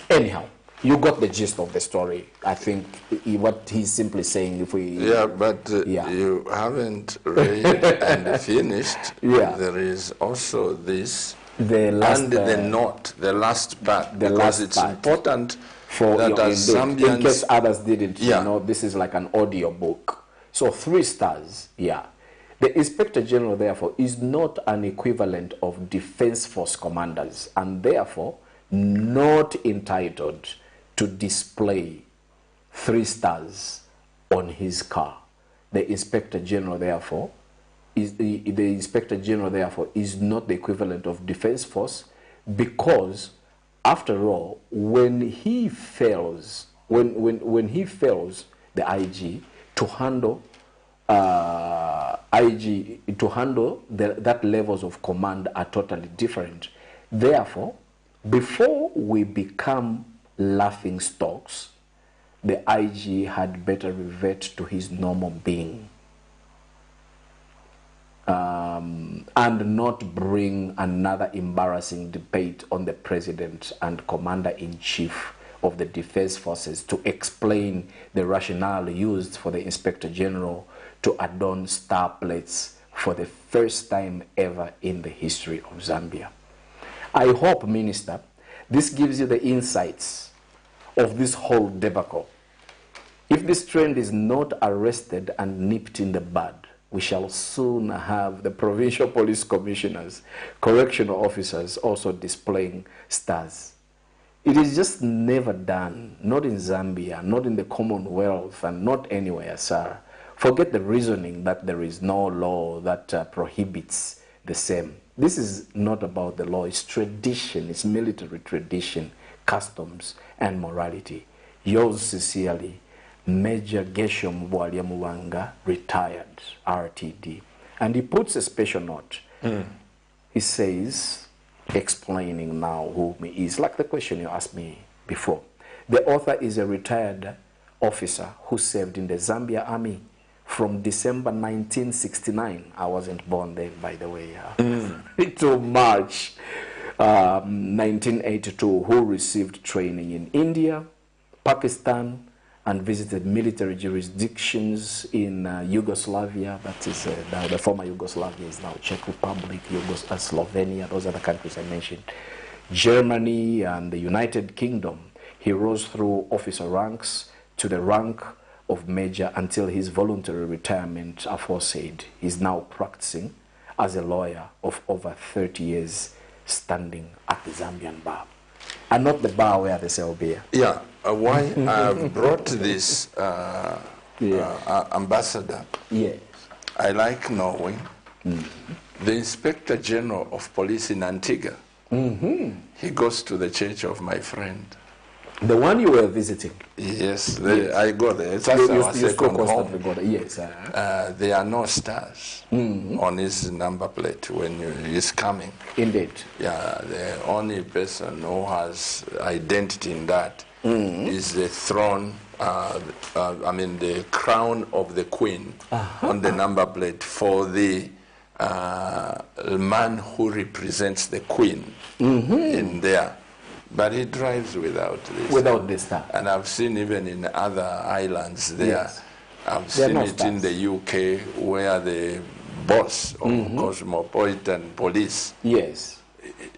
Anyhow, you got the gist of the story. I think what he's simply saying, if we... Yeah, but you haven't read and finished. Yeah. There is also this, the last, and the note, the last part, the because last it's part. important For that as Zambians... in case others didn't, Yeah. you know, this is like an audio book. So 3 stars, yeah. The Inspector General, therefore, is not an equivalent of Defense Force commanders, and therefore not entitled to display 3 stars on his car. The Inspector General, therefore, is not the equivalent of Defense Force, because, after all, when he fails, when he fails the IG to handle that levels of command are totally different. Therefore, before we become laughing stocks, the IG had better revert to his normal being, and not bring another embarrassing debate on the president and commander-in-chief of the defense forces to explain the rationale used for the Inspector General to adorn star plates for the first time ever in the history of Zambia. I hope, Minister, this gives you the insights of this whole debacle. If this trend is not arrested and nipped in the bud, we shall soon have the provincial police commissioners, correctional officers also displaying stars. It is just never done, not in Zambia, not in the Commonwealth, and not anywhere, sir. Forget the reasoning that there is no law that prohibits the same. This is not about the law, it's tradition, it's military tradition, customs, and morality. Yours sincerely, Major Gesho Mbwalya, retired, RTD. And he puts a special note. He says, explaining now who he is, like the question you asked me before. The author is a retired officer who served in the Zambia Army from December 1969. I wasn't born then, by the way, to March 1982, who received training in India, Pakistan, and visited military jurisdictions in Yugoslavia, that is now the former Yugoslavia is now Czech Republic, Slovenia, those are the countries I mentioned, Germany and the United Kingdom. He rose through officer ranks to the rank of major until his voluntary retirement aforesaid. He's now practicing as a lawyer of over 30 years standing at the Zambian bar. And not the bar where they sell beer. Yeah, why I've brought this ambassador. Yes. I like Norway. The Inspector General of Police in Antigua, he goes to the church of my friend. The one you were visiting? Yes, I go there. It's You our second home. Yes. There are no stars on his number plate when he's coming. Indeed. Yeah, the only person who has identity in that is the throne, the crown of the queen on the number plate for the man who represents the queen in there. But he drives without this. Without this star. And I've seen even in other islands there. Yes. I've seen it in the UK where the boss of Cosmopolitan Police. Yes.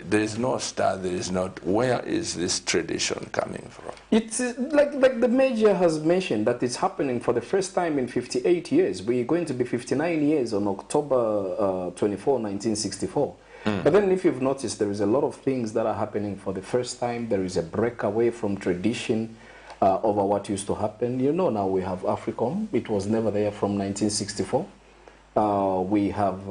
There is no star, there is not. Where is this tradition coming from? It's like the Major has mentioned that it's happening for the first time in 58 years. We're going to be 59 years on October 24, 1964. But then if you've noticed, there is a lot of things that are happening for the first time. There is a breakaway from tradition over what used to happen. You know, now we have AFRICOM. It was never there from 1964. We have,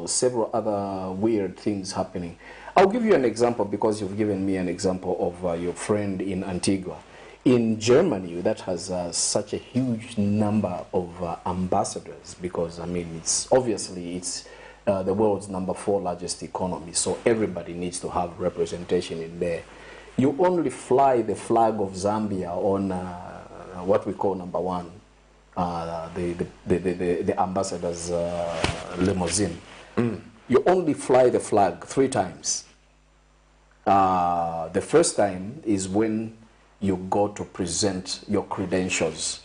several other weird things happening. I'll give you an example because you've given me an example of your friend in Antigua. In Germany, that has such a huge number of ambassadors because, it's obviously the world's #4 largest economy, so everybody needs to have representation in there. You only fly the flag of Zambia on what we call #1, the ambassador's limousine. You only fly the flag 3 times. The first time is when you go to present your credentials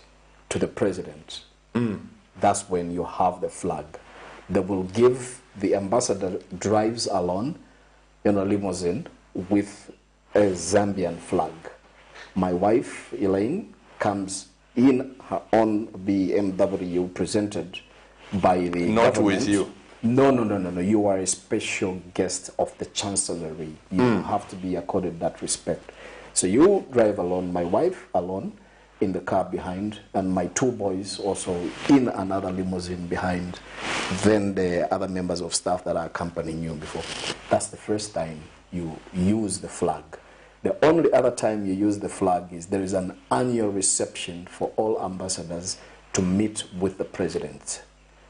to the president. That's when you have the flag. They will give the ambassador drives alone in a limousine with a Zambian flag. My wife, Elaine, comes in her own BMW presented by the Not government. with you. No. You are a special guest of the Chancellery. You have to be accorded that respect. So you drive alone, my wife alone in the car behind, and my 2 boys also in another limousine behind, then the other members of staff that are accompanying you before. That's the first time you use the flag. The only other time you use the flag is there is an annual reception for all ambassadors to meet with the president.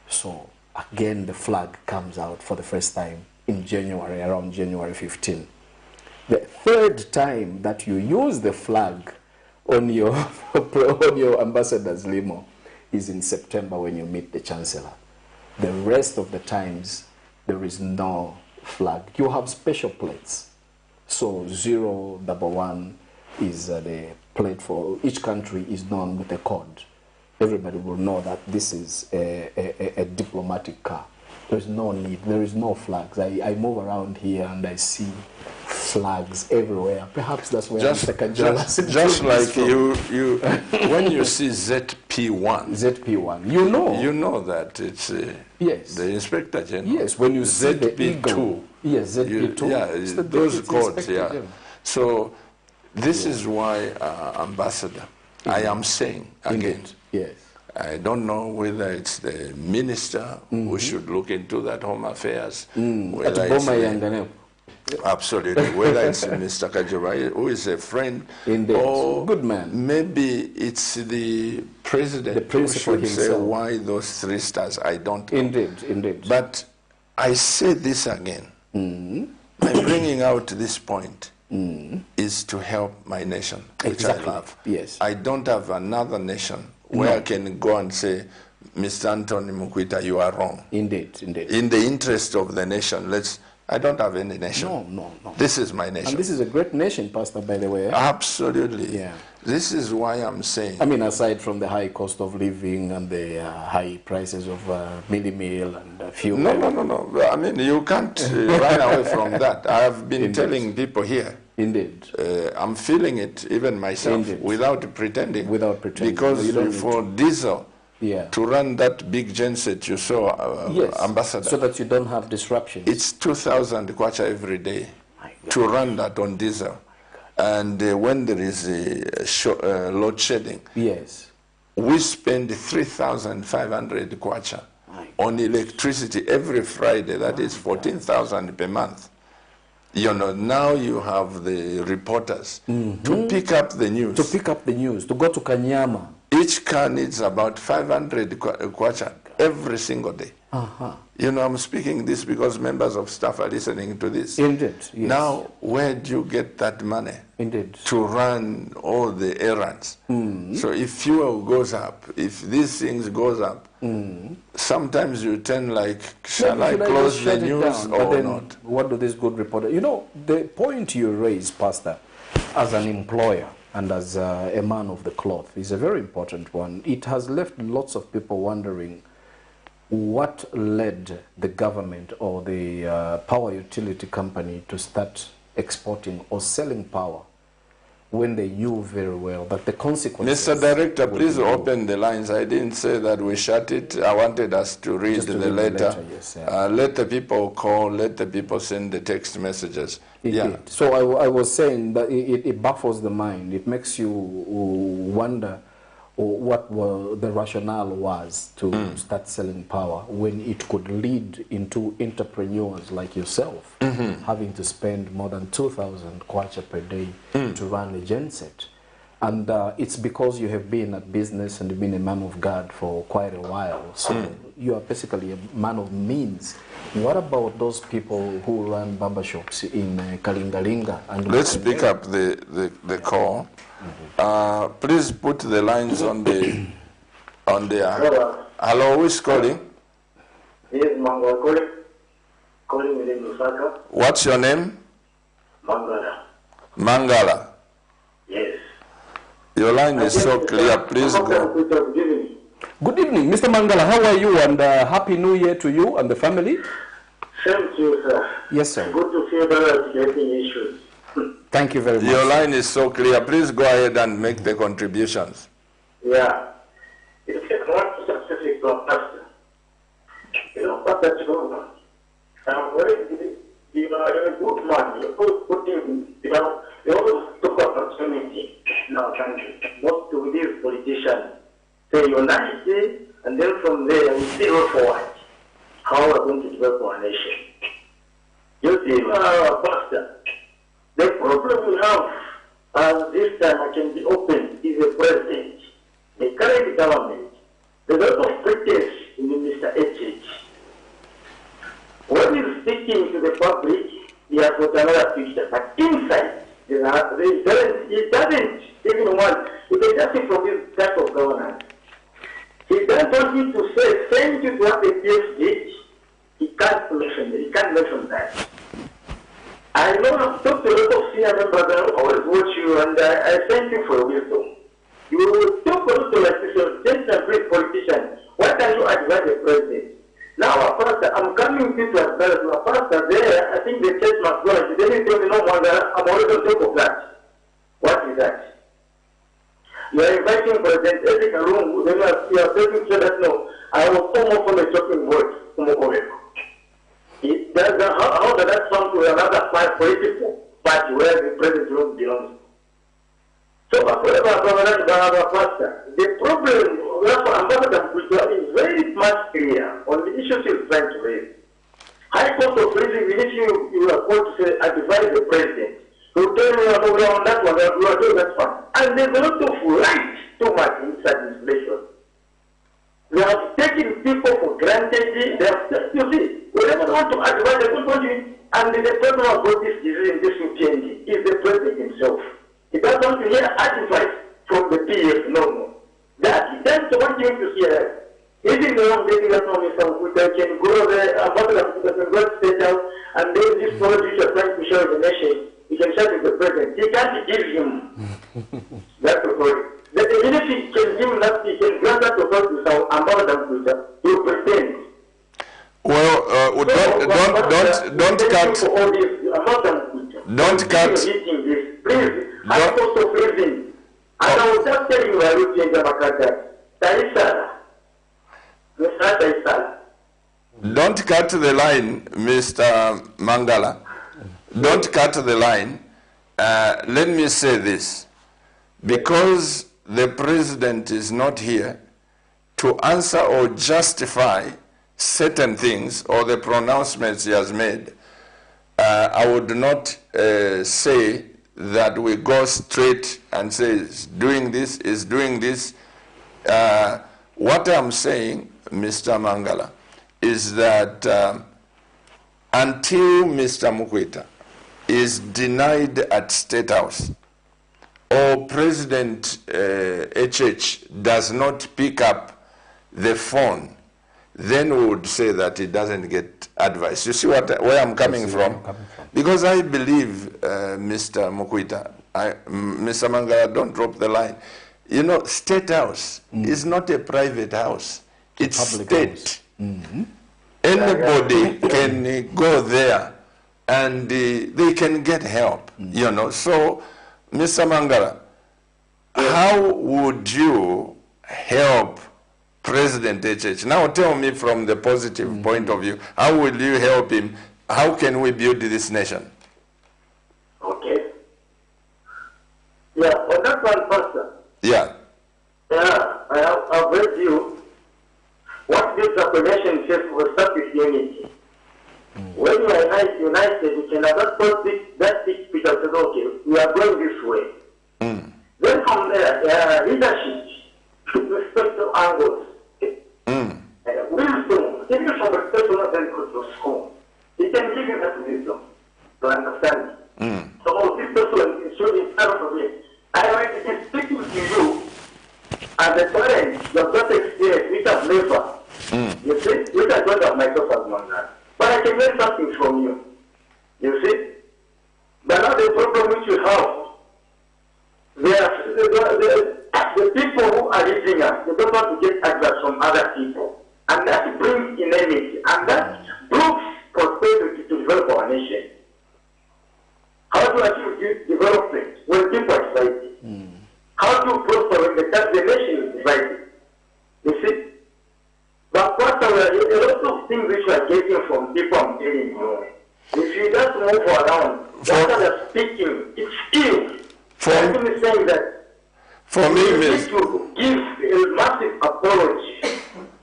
So again, the flag comes out for the first time in January, around January 15. The third time that you use the flag on your ambassador's limo is in September when you meet the chancellor. The rest of the times, there is no flag. You have special plates. So 011 is the plate for each country is known with a code. Everybody will know that this is a diplomatic car. There's no need, there is no flags. I move around here and I see flags everywhere. Perhaps that's where just like you when you see ZP1, you know that it's yes, the Inspector General. Yes, when you see the ZP2, eagle. Yes, ZP2. Those codes. Yeah. So this is why, Ambassador, I am saying again. Indeed. Yes. I don't know whether it's the minister who should look into that Home Affairs. Whether it's absolutely. Whether it's Mr. Kajirai, who is a friend, indeed, or good man. Maybe it's the president who should say why those 3 stars. I don't know. Indeed. But I say this again. My bringing out this point is to help my nation, which I love. Yes. I don't have another nation where I can go and say, Mr. Anthony MUKWITA, you are wrong. Indeed. In the interest of the nation, I don't have any nation. No. This is my nation. And this is a great nation, Pastor, by the way. Absolutely. Yeah. This is why I'm saying. Aside from the high cost of living and the high prices of mini meal and fuel. No. You can't run away from that. I have been telling people here. Indeed. I'm feeling it, even myself, without pretending. Because for diesel, to run that big genset you saw, yes, Ambassador. so that you don't have disruptions. It's 2,000 kwacha every day. My to run that on diesel. And when there is a load shedding, yes, we spend 3,500 kwacha on electricity every Friday. That is 14,000 per month. You know, now you have the reporters to pick up the news. To pick up the news, to go to Kanyama. Each car needs about 500 kwacha every single day. You know, I'm speaking this because members of staff are listening to this. Indeed, yes. Now, where do you get that money? Indeed. To run all the errands? So if fuel goes up, if these things goes up, sometimes you tend like, shall I close the news or not? What do these good reporters... You know, the point you raise, Pastor, as an employer and as a man of the cloth is a very important one. It has left lots of people wondering what led the government or the power utility company to start exporting or selling power when they knew very well that the consequences... Mr. Director, please open the lines. I didn't say that we shut it. I wanted us to read the letter. Yes, yeah. Let the people call, let the people send the text messages. Yeah. So I was saying that it baffles the mind. It makes you wonder what the rationale was to start selling power when it could lead into entrepreneurs like yourself having to spend more than 2,000 kwacha per day to run a genset. And it's because you have been at business and you've been a man of God for quite a while. So you are basically a man of means. What about those people who run barbershops in Kalingalinga? And let's pick up the call. Please put the lines on the hello, who is calling? Yes, Mangala calling within Lusaka. What's your name? Mangala. Mangala. Yes. Your line is so clear. Please go. Good evening, Mr. Mangala. How are you? And Happy New Year to you and the family. Same to you, sir. Yes, sir. Good to see that are getting issues. Thank you very much. Your line is so clear. Please go ahead and make the contributions. Yeah. It's a lot specific to Pastor. You know what that's going. I'm very, you are a good man. You're putting, you know, you always took opportunity in our country. Not to these politicians. Say unite, and then from there we see go forward. How we're going to develop our nation. You see, Pastor, the problem we have, this time I can be open, is the president. The current government, there's a lot of pretense in Mr. H. When he's speaking to the public, he has got another picture. But inside, he doesn't even want, you can just see from this type of governance. He doesn't want you to say, same to what the PS did, he can't mention that. I know I've talked to a lot of senior members that always watch you, and I thank you for your wisdom. You talk a lot like this, you're just a great politician. Why can't you advise the president? Now, Pastor, I'm coming to advise you. Pastor, there, I think the church must go. If they tell me no more, I'm already on top of that. What is that? You are inviting President Eric Arungu, then you are telling me that no, I will come up from a talking word. How does that sound to another political party where the president belongs? So, Pastor, the problem for Ambassador MUKWITA is very much clear on the issues you're trying to raise. High cost of living, the issue you are going to say, advise the president. You tell me on that one, you are doing that one. And there's a lot of light too much inside inflation. They have taken people for granted. They have, you see, we never want to advise the people, and the person who has got this disease in this UPND is the president himself. He doesn't want to hear advice from the PF, no. That's what you need to hear. Even though maybe that's not Mr. MUKWITA can go there, Ambassador MUKWITA can go state out, and then this project you're trying to show the nation, he can share with the president. He can't give him that authority. Even if he can give him that, he can grant that authority to some Ambassador MUKWITA, he will pretend. Well, don't cut. Please, I cost of living. And I was just telling you, I will change the Makata. Don't cut the line, Mr. Mangala. don't cut the line. Let me say this. Because the president is not here to answer or justify certain things or the pronouncements he has made, I would not say that we go straight and say is doing this. What I'm saying, Mr. Mangala, is that until Mr. MUKWITA is denied at State House, or President HH does not pick up the phone, then we would say that he doesn't get advice. You see where I'm coming from? Because I believe, Mr. MUKWITA, Mr. Mangala, don't drop the line. You know, State House is not a private house. It's state. Anybody can go there and they can get help, you know. So, Mr. Mangala, how would you help President HH? Now tell me from the positive point of view, how will you help him? How can we build this nation? Okay. Yeah, on that one, Pastor. Yeah. Yeah, I've read you. What this affirmation says will start with unity. When you are united, you can that Peter said, okay, we are going this way. Then from there, leadership should respect the angles. Wisdom, even from a person not then go to school, he can give you that wisdom to understand. So this person is showing out of it. I want to be speaking to you as a parent, you have got experience, which I've never. You see, which I don't have myself as one that. But I can learn something from you. You see? But now the problem which you have, the people who are leading us, they don't want to get advice from other people. And that brings enmity. And that brings prosperity to develop our nation. How to achieve development when people are fighting? How to prosper when the nation is divided? You see? But what a lot of things which we are getting from people, I'm telling you, if you just move around, what are speaking, it's ill. I'm saying that for me, you need to give a massive apology.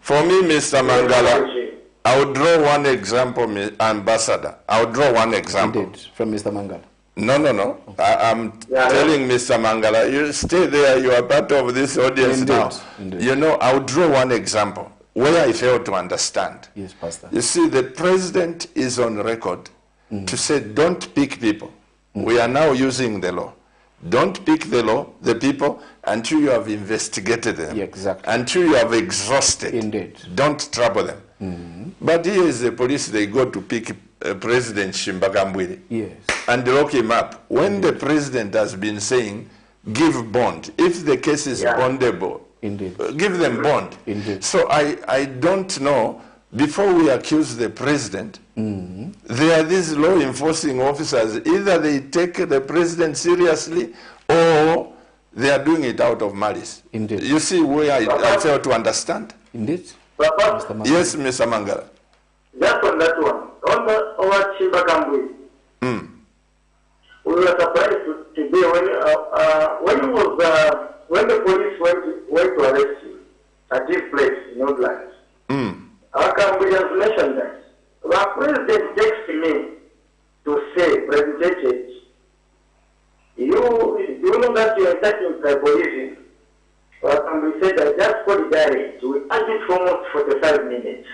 For me, Mr. Mangala, I would draw one example, Ambassador. I would draw one example. Indeed, from Mr. Mangala. No. I'm telling Mr. Mangala, you stay there, you are part of this audience now. Indeed. You know, I would draw one example where I fail to understand. Yes, Pastor. You see, the president is on record to say, don't pick people. We are now using the law. Don't pick the people, until you have investigated them. Yeah, exactly. Until you have exhausted. Indeed. Don't trouble them. But here is the police, they go to pick President Shimbagambwile. Yes. And lock him up. When the president has been saying, give bond. If the case is bondable, Indeed. Give them bond. Indeed. So I don't know, before we accuse the president, there are these law enforcing officers, either they take the president seriously or they are doing it out of malice. Indeed. You see where I fail to understand? Indeed. Papa, Yes, Mr. Mangala. just on that one, on our Chimbagambwe, we were surprised today when the police went to arrest you at this place in Woodlands. Our company has mentioned that. Our president texted me to say, President, you know that you are attacking tribalism. Our company said that just solidarity. We argued for almost 45 minutes.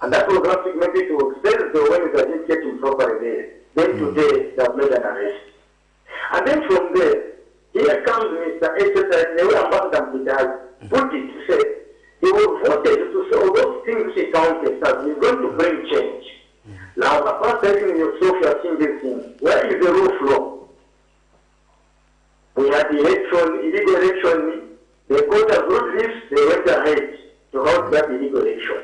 And that was not maybe to explain the when we didn't get him properly there. Then today they have made an arrest. And then from there, here comes Mr. HSI, the way Ambassador Peter put it to say, he was voted to say all those things he counted as he's going to bring change. Now, apart telling yourself you are seeing this thing, where is the rule of law? We had illegal election, the court has ruled this, they went ahead to hold that illegal election.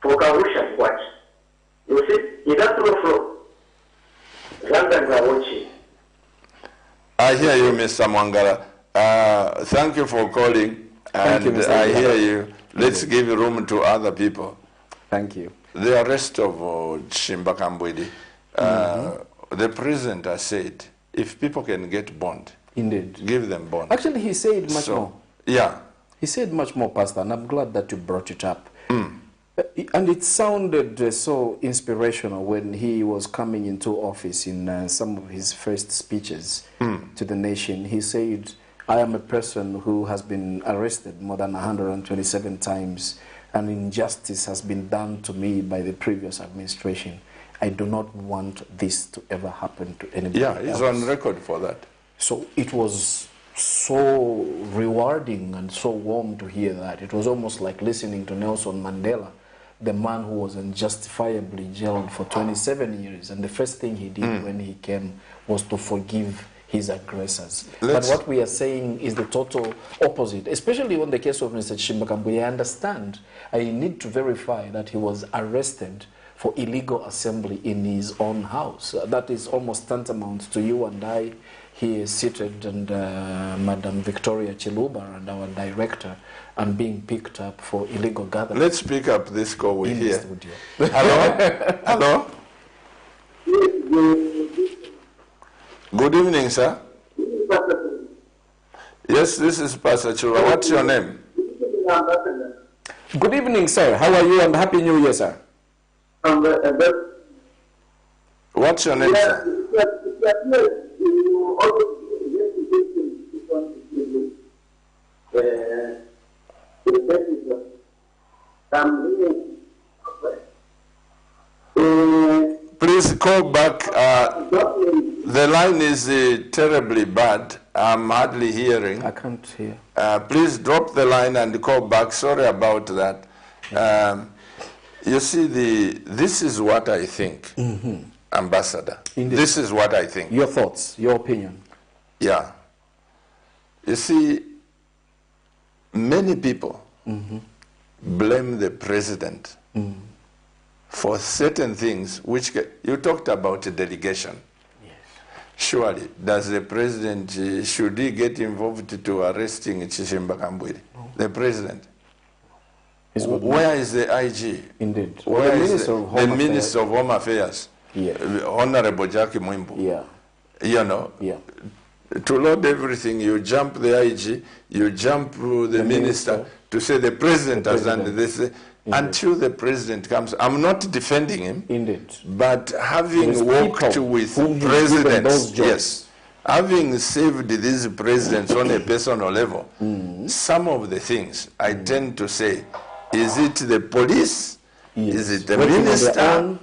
For Kawusha, what? You see, is that rule of law? London are watching. I hear you, Mr. Mangala. Thank you for calling. Thank you, Mr. I hear you. Let's give room to other people. Thank you. The arrest of Shimbagambwile, the president has said, if people can get bond, Indeed. give them bond. Actually, he said much more. Yeah. He said much more, Pastor, and I'm glad that you brought it up. And it sounded so inspirational when he was coming into office in some of his first speeches to the nation. He said, I am a person who has been arrested more than 127 times, and injustice has been done to me by the previous administration. I do not want this to ever happen to anybody else. Yeah, he's on record for that. So it was so rewarding and so warm to hear that. It was almost like listening to Nelson Mandela, the man who was unjustifiably jailed for 27 years. And the first thing he did when he came was to forgive his aggressors. But what we are saying is the total opposite, especially on the case of Mr. Chimbakambwe. I understand. I need to verify that he was arrested for illegal assembly in his own house. That is almost tantamount to you and I here seated, and Madam Victoria Chiluba and our director, and being picked up for illegal gathering. Let's pick up this call we hear. Hello? Hello? Good evening, sir. Yes, this is Pastor Chura. What's your name? Good evening, sir. How are you, and Happy New Year, sir? What's your name, sir? Please call back. The line is terribly bad. I'm hardly hearing. I can't hear. Please drop the line and call back. Sorry about that. You see, this is what I think, Ambassador. Indeed. This is what I think. Your thoughts, your opinion. Yeah. You see, many people blame the president for certain things which you talked about delegation. Yes. Surely, does the president, should he get involved to arresting Chishimba Kambwili? No. The president? Where is the IG? Indeed. Where is the Minister of Home Affairs? Yeah. Honorable Jackie Mwimbu. Yeah. You know? Yeah. To load everything, you jump the IG, you jump the minister to say the president has done this. Until the president comes. I'm not defending him. Indeed. But having worked with presidents, yes, having saved these presidents on a personal level, some of the things I tend to say, is it the police? Yes. Is it the minister?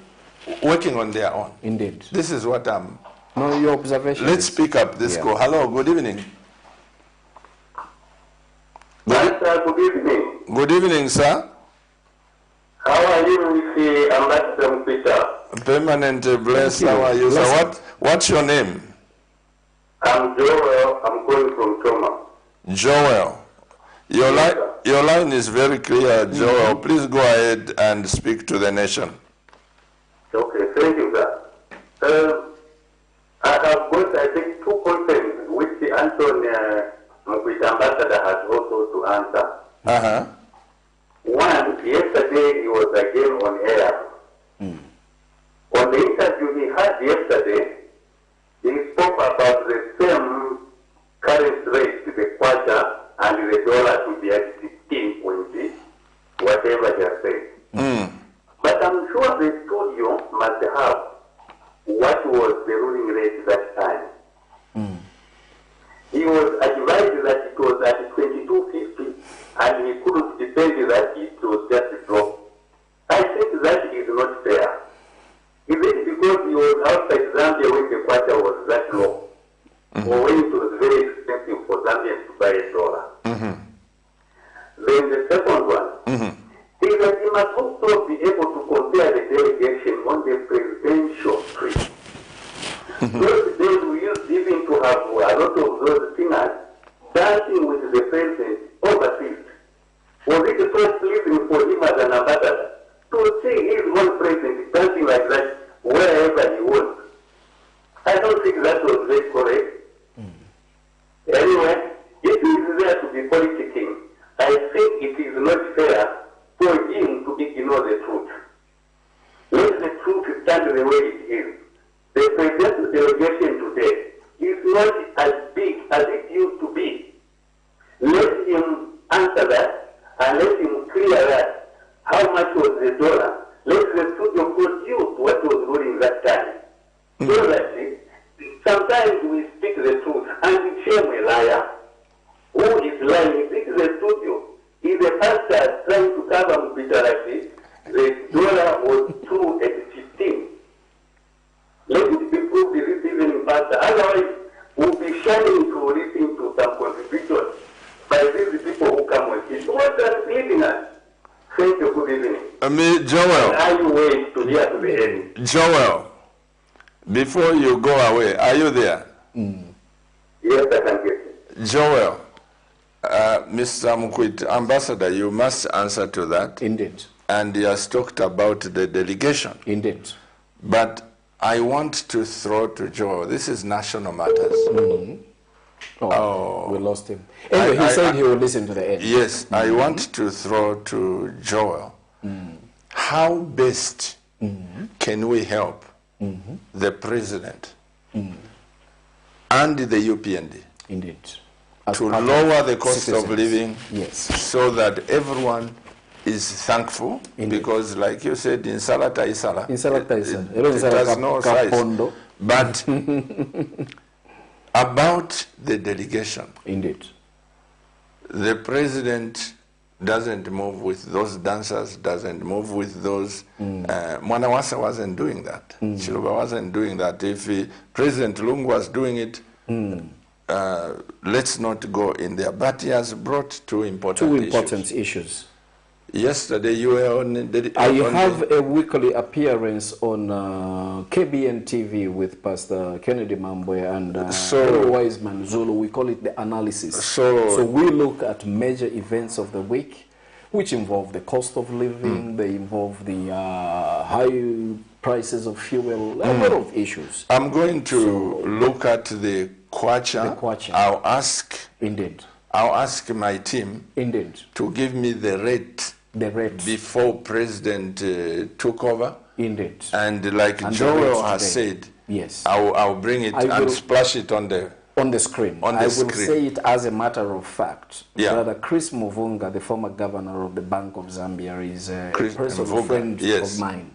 Working on their own. Indeed. This is what I'm... No, your observation. Let's pick up this call. Hello, good evening. Good evening. Good evening, sir. How are you, with Ambassador MUKWITA? Permanent bless. How are you, sir? What's your name? I'm Joel. I'm calling from Toma. Joel. Your line is very clear, Joel. Please go ahead and speak to the nation. Okay, thank you, sir. I have got, I think, 2 questions which the Anthony MUKWITA Ambassador has also to answer. One, yesterday he was again on air. On the interview he had yesterday, he spoke about the same current rate, the kwacha and the dollar to be at 16.0, whatever he has said. But I'm sure the studio must have what was the ruling rate that time. He was advised that it was at 22.50 and he couldn't defend that it was just dropped. I think that is not fair. Is it because he was outside Zambia when the kwacha was that low? Or when it was very expensive for Zambians to buy a dollar? Then the second one is that he must also be able to compare the delegation on the presidential trip. Those days we used even to have a lot of those singers dancing with the president overseas. Was it so pleasing for him as an ambassador to see his own president dancing like that wherever he was? I don't think that was very correct. Anyway, if he is there to be politicking, I think it is not fair for him to ignore the truth. Let the truth stand the way it is. The president dollar, let the studio produce what was ruling that time. So that sometimes we speak the truth and shame a liar. Who is lying? This is a studio. If the pastor trying to cover MUKWITA like the dollar was 2 at 15. Let it be proved this even pastor. Otherwise, we'll be shining to listen to some contributions by these people who come with it. What are leading us? Thank you, good evening. Joel. Are you waiting to hear to the end? Joel, before you go away, are you there? Yes, I can get it. Joel, Mr. MUKWITA, Ambassador, you must answer to that. Indeed. And he has talked about the delegation. Indeed. But I want to throw to Joel, this is national matters. We lost him. Anyway, he said he will listen to the end. Yes, I want to throw to Joel. How best can we help the president and the UPND Indeed. to lower the cost citizens. of living, Yes. so that everyone is thankful? Indeed. Because like you said, in Salata Isala, It has no size. But about the delegation, Indeed. the president doesn't move with those dancers, doesn't move with those. Mwanawasa wasn't doing that. Chiluba wasn't doing that. If President Lungu was doing it, let's not go in there. But he has brought two important issues. Yesterday you were on I have a weekly appearance on KBN TV with Pastor Kennedy Mambwe and Wiseman Zulu. We call it the analysis. So we look at major events of the week, which involve the cost of living, they involve the high prices of fuel, a lot of issues. I'm going to look at the Kwacha. I'll ask. Indeed. I'll ask my team. Indeed. To give me the rate. Before President took over. Indeed. And like Joel has said, yes, I'll bring it and splash it on the screen. I will say it as a matter of fact. Brother Chris Muvunga, the former governor of the Bank of Zambia, is a personal friend of mine.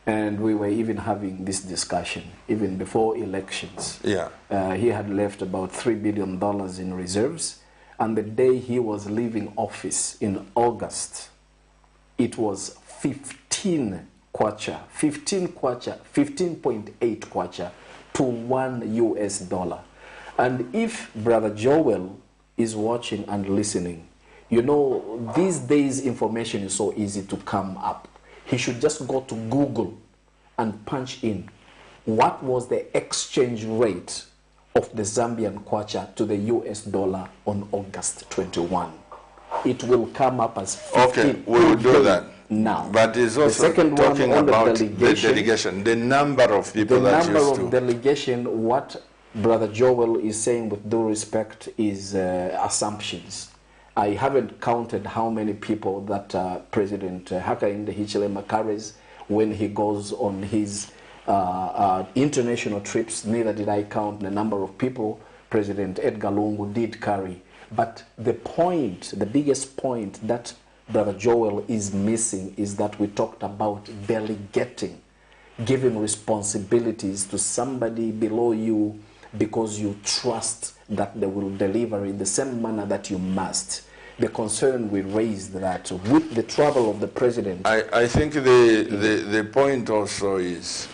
And we were even having this discussion, even before elections. He had left about $3 billion in reserves. And the day he was leaving office in August, it was 15 kwacha, 15.8 kwacha to $1. And if Brother Joel is watching and listening, you know, these days information is so easy to come up. He should just go to Google and punch in what was the exchange rate of the Zambian kwacha to the US dollar on August 21. It will come up as 15. Okay, we will do that. Now, but it's also talking about the delegation, the number of people that used to. The number of delegation, what Brother Joel is saying with due respect is assumptions. I haven't counted how many people that President Hakainde Hichilema carries when he goes on his international trips. Neither did I count the number of people President Edgar Lungu did carry. But the point, the biggest point that Brother Joel is missing is that we talked about delegating, giving responsibilities to somebody below you because you trust that they will deliver in the same manner that you must. The concern we raised that with the travel of the president... I think the point also is,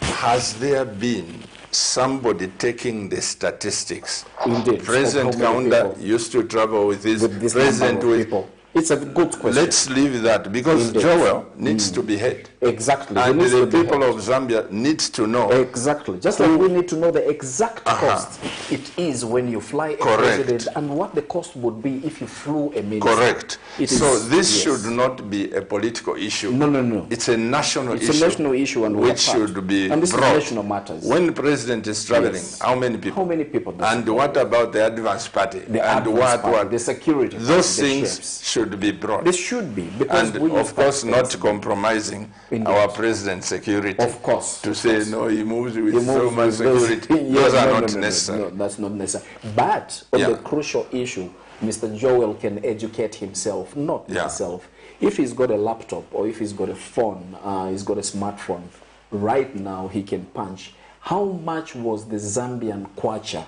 has there been somebody taking the statistics? Indeed. President Kaunda used to travel with his president with people. It's a good question. Let's leave that, because Joel needs to be heard. Exactly. And the people of Zambia needs to know. Exactly. Just like we need to know the exact cost it is when you fly a president and what the cost would be if you flew a minister. Correct. So this should not be a political issue. No. It's a national issue. It's a national issue, and which should be and this brought. Is national matters. When the president is traveling, how many people? How many people? And what about the advance party? The security? Those things should be brought. They should be, because and of course not compromising our president's security. Of course. To say no, he moves with so much security. Those are not necessary. No, that's not necessary. But on the crucial issue, Mr. Joel can educate himself, not himself. If he's got a laptop or if he's got a phone, he's got a smartphone, right now he can punch. How much was the Zambian kwacha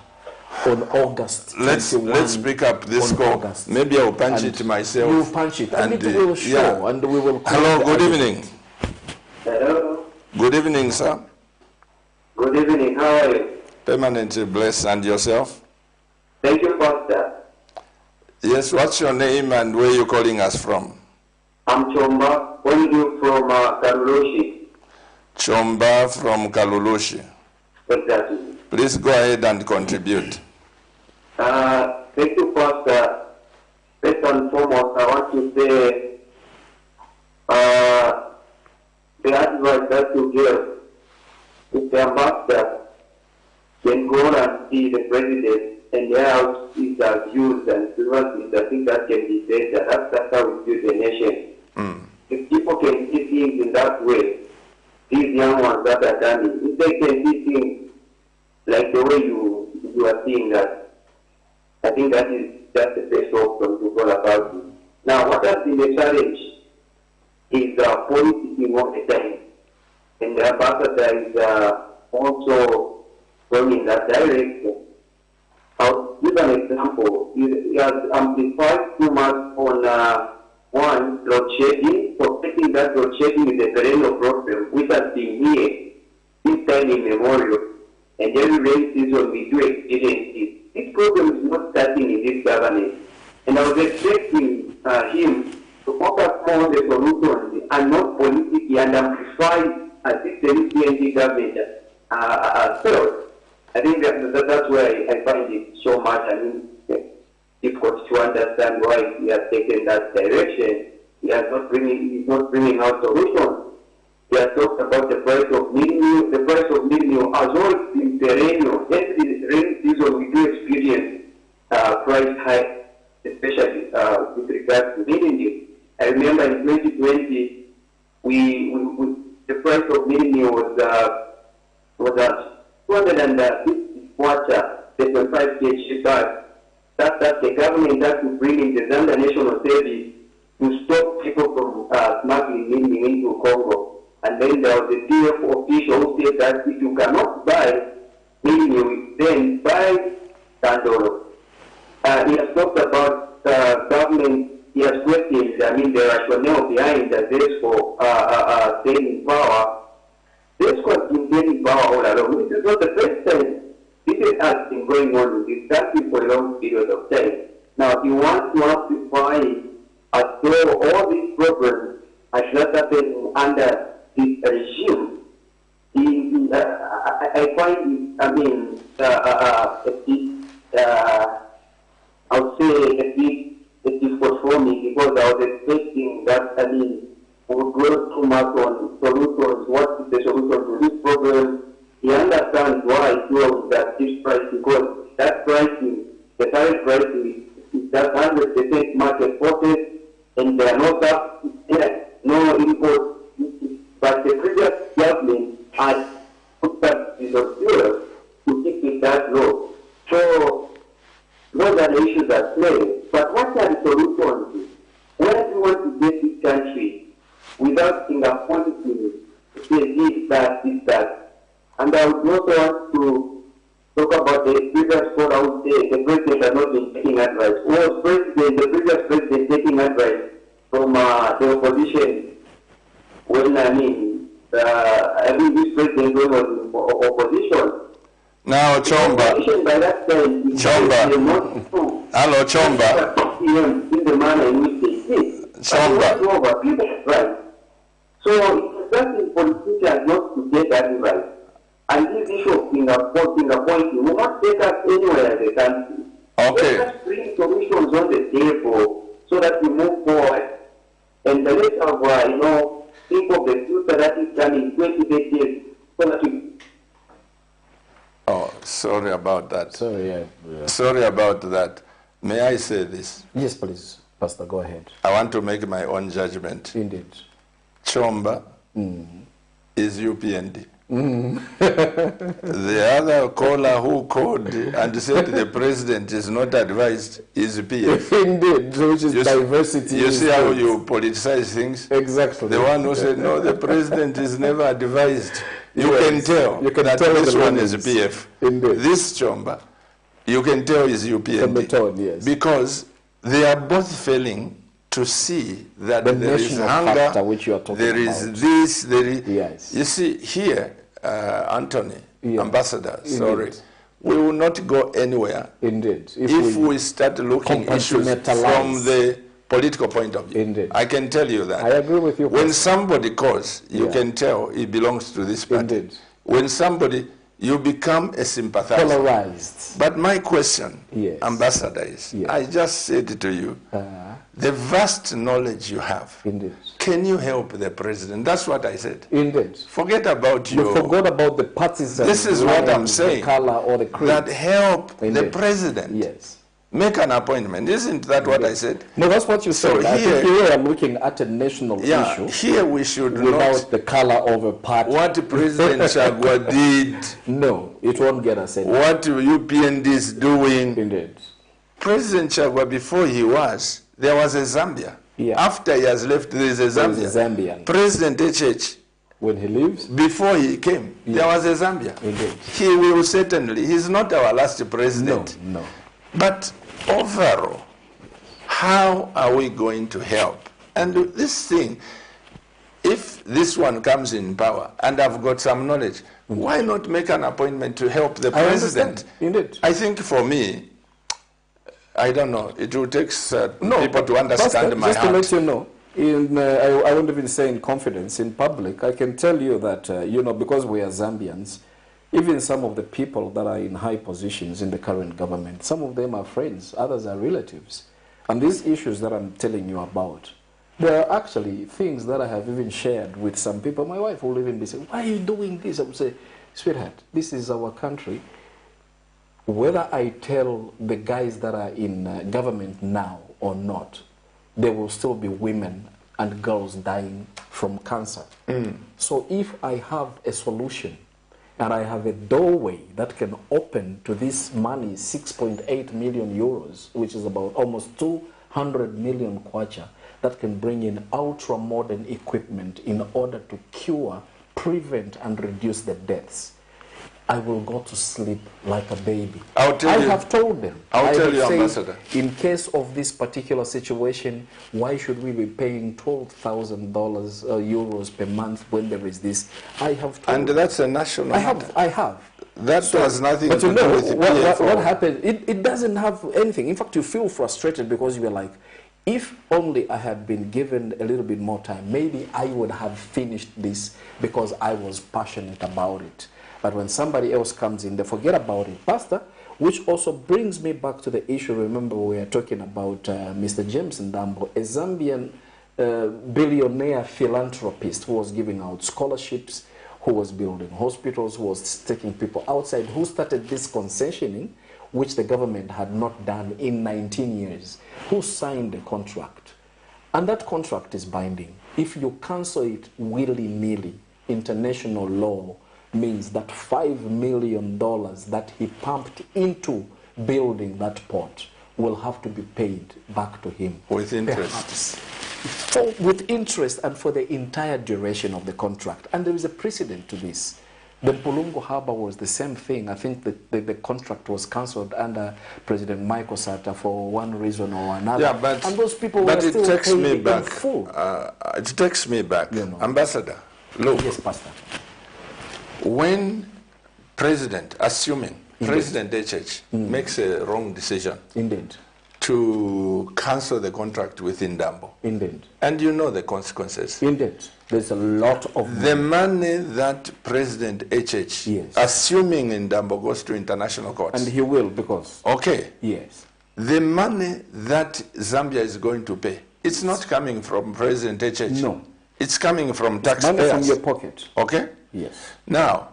on August 21? Let's pick up this call. August. Maybe I'll punch it myself. You punch it, and it will show, and we will... Hello, good evening. Hello. Good evening, sir. Good evening. How are you? Permanently blessed. And yourself? Thank you, Pastor. Yes, what's your name and where are you calling us from? I'm Chomba, calling you from Karulushi. Chomba from Kalulushi. Exactly. Please go ahead and contribute. Thank you, Pastor. First and foremost, I want to say the advice that you give is the ambassador can go and see the president and hear out his views and grievances. I think that can be better. That's how we build the nation. If people can see things in that way, these young ones that are done it, if they can see things like the way you are seeing that, I think that is just the best option to go about it. Now, what has been the challenge is politicking all the time. And the ambassador is also going in that direction. I'll give an example. He has amplified too much on one, load shedding. So taking that load shedding is a perennial problem, which has been here this time immemorial. And every rain season we do experience it. This problem is not starting in this government. And I was expecting him to focus more on the solutions and not politically and amplify this PNG government failed. I think that's where I find it so much. I mean, difficult to understand why he has taken that direction. He's not bringing out solutions. He has talked about the price of milk. The price of milk has always been perennial. Every rainy season we do experience price hike, especially with regards to milk. I remember in 2020, the price of milk was at 250 kwacha, 75 kg bag. That's the government that will bring in the Zambia National Service to stop people from smuggling milk into Congo. And then there was a DF official who said that if you cannot buy milk, then buy Sandolo. He has talked about government. He has questioned, the rationale behind the desk for staying in power. This has been gaining power all along. This is not the first time. This has been going on with this country for a long period of time. Now, if you want to amplify as though all these problems are not happening under this regime, I find it, I would say a bit difficult for me, because I was expecting that, we would go too much on solutions. What is the solution to this problem? He understands why he feels that this price, because that pricing, the current pricing is just 100% market forces, and there are no imports. But the previous government had put subsidies on fuel to keep it that low. So those are the issues at play. But what are the solutions? Where do you want to get this country without Singapore policy to say this, that? And I would also want to talk about the previous call. I would say the president has not been taking advice. Was the previous president taking advice from the opposition? When this president was in opposition. Now, Chomba. Hello, Chomba. In the manner in which they did. Chomba. Right. So it's just in politicians not to get advice. And this issue of Singapore will not take us anywhere in the country. Okay. Let us bring solutions on the table so that we move forward. And the rest of, think of the future that is coming 28 years so that we... Oh, sorry about that. Sorry, yeah. Sorry about that. May I say this? Yes, please, Pastor, go ahead. I want to make my own judgment. Indeed. Chomba is UPND. The other caller who called and said the president is not advised is PF. Indeed, which is diversity. You see how you politicize things? Exactly. The one who said, no, the president is never advised. You Yes. can tell You can that tell this the one is leanings. PF. Indeed. This Chomba, you can tell is UPND. From the tone, yes. Because they are both failing to see that The there is national hunger, factor which you are talking there is about. this, there is... Yes. You see, here, Anthony, Yeah. Ambassador, Indeed. sorry, we will not go anywhere Indeed. if we start looking issues compartmentalize. from the political point of view. Indeed. I can tell you that. I agree with you. When somebody calls, you Yeah. can tell he belongs to this party. Indeed. When somebody, you become a sympathizer. Polarized. But my question, Yes. Ambassador, is, Yes. I just said to you, the vast knowledge you have, Indeed. can you help the president? That's what I said. Indeed. Forget about You your... forgot about the partisan This is what I'm lines, saying. The color or the creed. That help the Indeed. president. Yes. Make an appointment. Isn't that what I said? No, that's what you So said. I here- think you are looking at a national Yeah, issue here we should without not... the color of a party. What President Chagwa did, No, it won't get us anywhere. what UPND is doing. Indeed. President Chagwa, before he was, there was a Zambia. Yeah. After he has left, there is a There Zambia. is a Zambian. President HH, When he leaves, before he came, there was a Zambia. Indeed. He will certainly, he's not our last president. no. But overall, how are we going to help? And this thing, if this one comes in power and I've got some knowledge, why not make an appointment to help the I president? understand. Indeed. I think for me, I don't know, it will take people but to understand Pastor, my just heart. to let you know, I won't even say in confidence, in public, I can tell you that, because we are Zambians, even some of the people that are in high positions in the current government, some of them are friends, others are relatives. And these issues that I'm telling you about, there are actually things that I have even shared with some people. My wife will even be saying, why are you doing this? I would say, sweetheart, this is our country. Whether I tell the guys that are in government now or not, there will still be women and girls dying from cancer. So if I have a solution and I have a doorway that can open to this money, 6.8 million euros, which is about almost 200 million kwacha, that can bring in ultra-modern equipment in order to cure, prevent, and reduce the deaths, I will go to sleep like a baby. I'll tell you- have told them. I'll tell have you, said, Ambassador. in case of this particular situation, why should we be paying $12,000 euros per month when there is this? I have told And them. that's a national matter. I have. That has nothing But to you do know, with the what PFO. happened, it doesn't have anything. In fact, you feel frustrated because you are like, if only I had been given a little bit more time, maybe I would have finished this because I was passionate about it. But when somebody else comes in, they forget about it. Pastor, which also brings me back to the issue, remember we are talking about Mr. James Ndambo, a Zambian billionaire philanthropist who was giving out scholarships, who was building hospitals, who was taking people outside, who started this concessioning, which the government had not done in 19 years, who signed the contract. And that contract is binding. If you cancel it willy-nilly, international law means that $5 million that he pumped into building that port will have to be paid back to him. With interest. Perhaps. With interest and for the entire duration of the contract. And there is a precedent to this. The Mpulungu Harbour was the same thing. I think the contract was cancelled under President Michael Sata for one reason or another. Yeah, but, and those people but were it still takes paying me in back. full. It takes me back. You know. Ambassador, look, Yes, Pastor. when President, assuming President HH makes a wrong decision Indeed. to cancel the contract with Ndambo, Indeed. and you know the consequences. Indeed. There's a lot of The money that President HH, Yes. assuming Ndambo goes to international courts, and he will because, okay, yes. the money that Zambia is going to pay, it's not coming from President HH. No. It's coming from Money taxpayers. from your pocket. Okay? Yes. Now,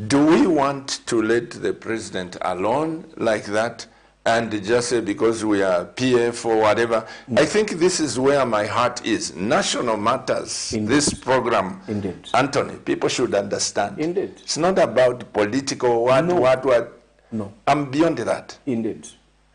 do we want to let the president alone like that and just say because we are PF or whatever. I think this is where my heart is. National matters. Indeed. This program, Indeed. Anthony, people should understand. Indeed. It's not about political what. No. I'm beyond that. Indeed.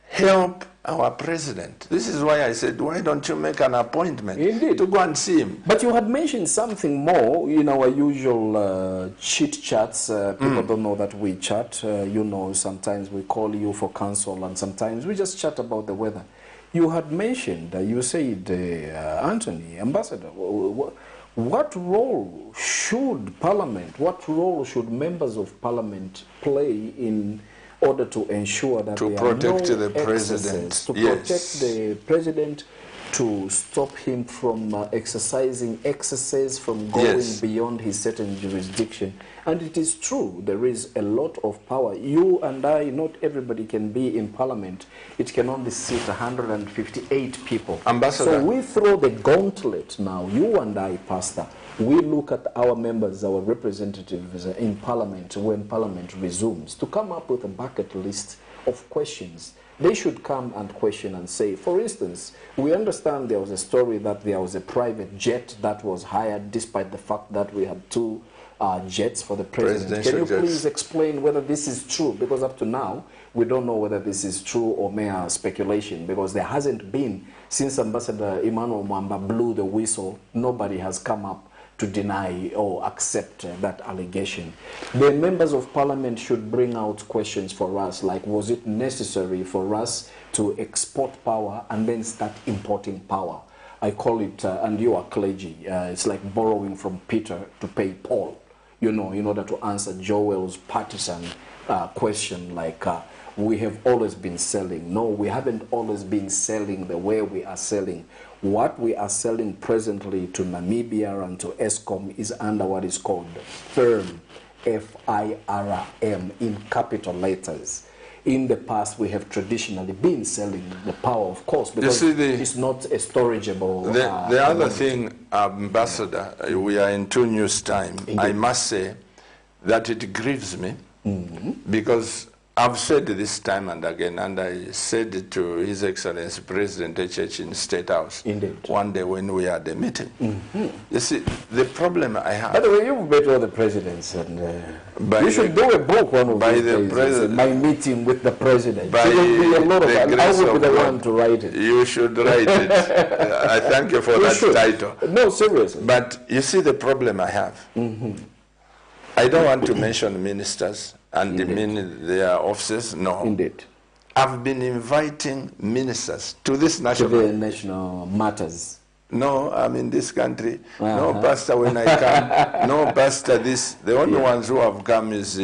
Help our president. This is why I said, why don't you make an appointment Indeed. to go and see him? But you had mentioned something more in our usual chit chats. People don't know that we chat. You know, sometimes we call you for counsel and sometimes we just chat about the weather. You had mentioned, you said, Anthony, Ambassador, what role should Parliament, what role should members of Parliament play in order to ensure that to there protect are no the president, excesses, to yes. protect the president, to stop him from exercising excesses, from going Yes. beyond his certain jurisdiction. And it is true, there is a lot of power. You and I, not everybody can be in Parliament. It can only sit 158 people. Ambassador. So we throw the gauntlet now, you and I, Pastor. We look at our members, our representatives in Parliament, when Parliament resumes, to come up with a bucket list of questions. They should come and question and say, for instance, we understand there was a story that there was a private jet that was hired despite the fact that we had two jets for the president. Can you please explain whether this is true? Because up to now, we don't know whether this is true or mere speculation, because there hasn't been, since Ambassador Emmanuel Mwamba blew the whistle, nobody has come up to deny or accept that allegation. The members of Parliament should bring out questions for us, like was it necessary for us to export power and then start importing power? I call it, and you are clergy, it's like borrowing from Peter to pay Paul, you know, in order to answer Joel's partisan question, like we have always been selling. No, we haven't always been selling the way we are selling. What we are selling presently to Namibia and to ESCOM is under what is called FIRM, F-I-R-M, in capital letters. In the past, we have traditionally been selling the power, of course, because it's not a storageable. The other thing, Ambassador, we are into news time. Indeed. I must say that it grieves me because I've said this time and again, and I said it to His Excellency President HH in State House. Indeed. One day when we had a meeting. You see, the problem I have. By the way, you've met all the presidents, and you should do a book one of these days. My meeting with the president. By be a lot of the I will be the God, one to write it. You should write it. I thank you for that title. No, seriously. But you see the problem I have. I don't want to mention ministers and demean their offices. No. Indeed. I've been inviting ministers to this national... To the national matters. No, I'm in this country. No, Pastor, when I come. No, Pastor, this. The only ones who have come is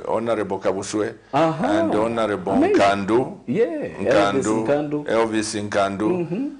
Honorable Kabuswe and Honorable Nkandu. Yeah, Elvis Nkandu.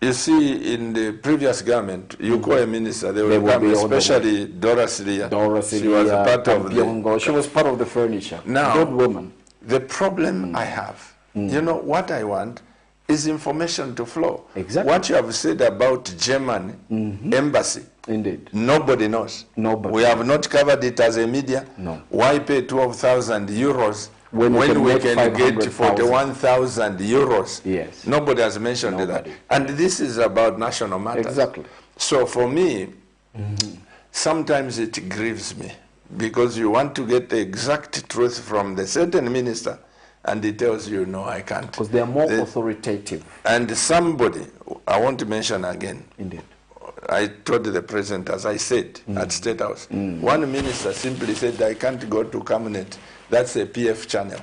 You see, in the previous government, you call a minister, they will come, especially Doris Lia. She was a part of the... She was part of the furniture. Now, good woman. The problem I have, you know, what I want is information to flow. Exactly. What you have said about German embassy, indeed, nobody knows. Nobody. We have not covered it as a media. No. Why pay 12,000 euros when we can get 41,000 euros? Yes. Nobody has mentioned that. And this is about national matters. Exactly. So for me, sometimes it grieves me because you want to get the exact truth from the certain minister and he tells you, no, I can't. Because they are more authoritative. And somebody, I want to mention again. Indeed. I told the president, as I said, at State House, one minister simply said, I can't go to cabinet. That's a PF channel.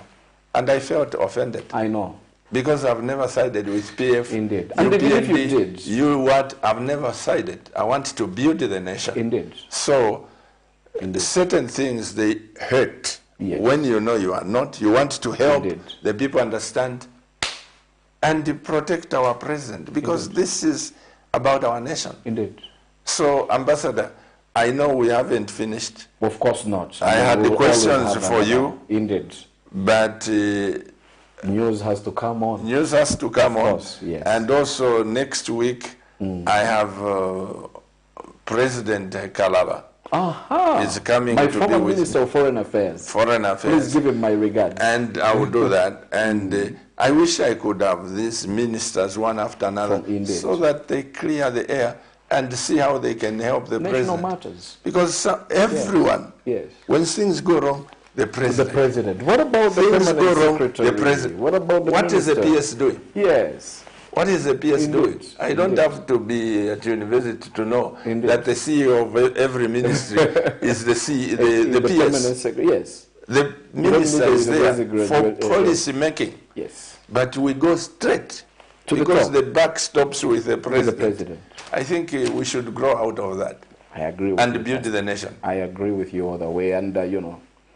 And I felt offended. I know. Because I've never sided with PF. Indeed. And even if you did. You what? I've never sided. I want to build the nation. Indeed. So, certain things, they hurt. Yes. When you know you are not, you want to help the people understand and protect our president. Because this is about our nation. Indeed. So, Ambassador, I know we haven't finished. Of course not. I had the questions for you. Indeed. But news has to come on. News has to come on. Of course, yes. And also next week, I have President Kalaba. Aha. Is coming my to be former with Minister of Foreign Affairs. Foreign Affairs. Please give him my regards. And I will do that. And I wish I could have these ministers one after another so that they clear the air and see how they can help the National president. matters. Because everyone, Yes. when things go wrong, the president. The president. What about the Things permanent go wrong, secretary? the president. What about the What is minister? the PS doing? Yes. What is the PS Indeed. doing? I don't Indeed. have to be at university to know Indeed. that the CEO of every ministry is the The PS. permanent secretary. Yes. The minister is there for graduate, policy making. Yes. But we go straight To the because top. the buck stops with the With president. the president. I think we should grow out of that I agree with you. and build the nation. I agree with you all the way. And,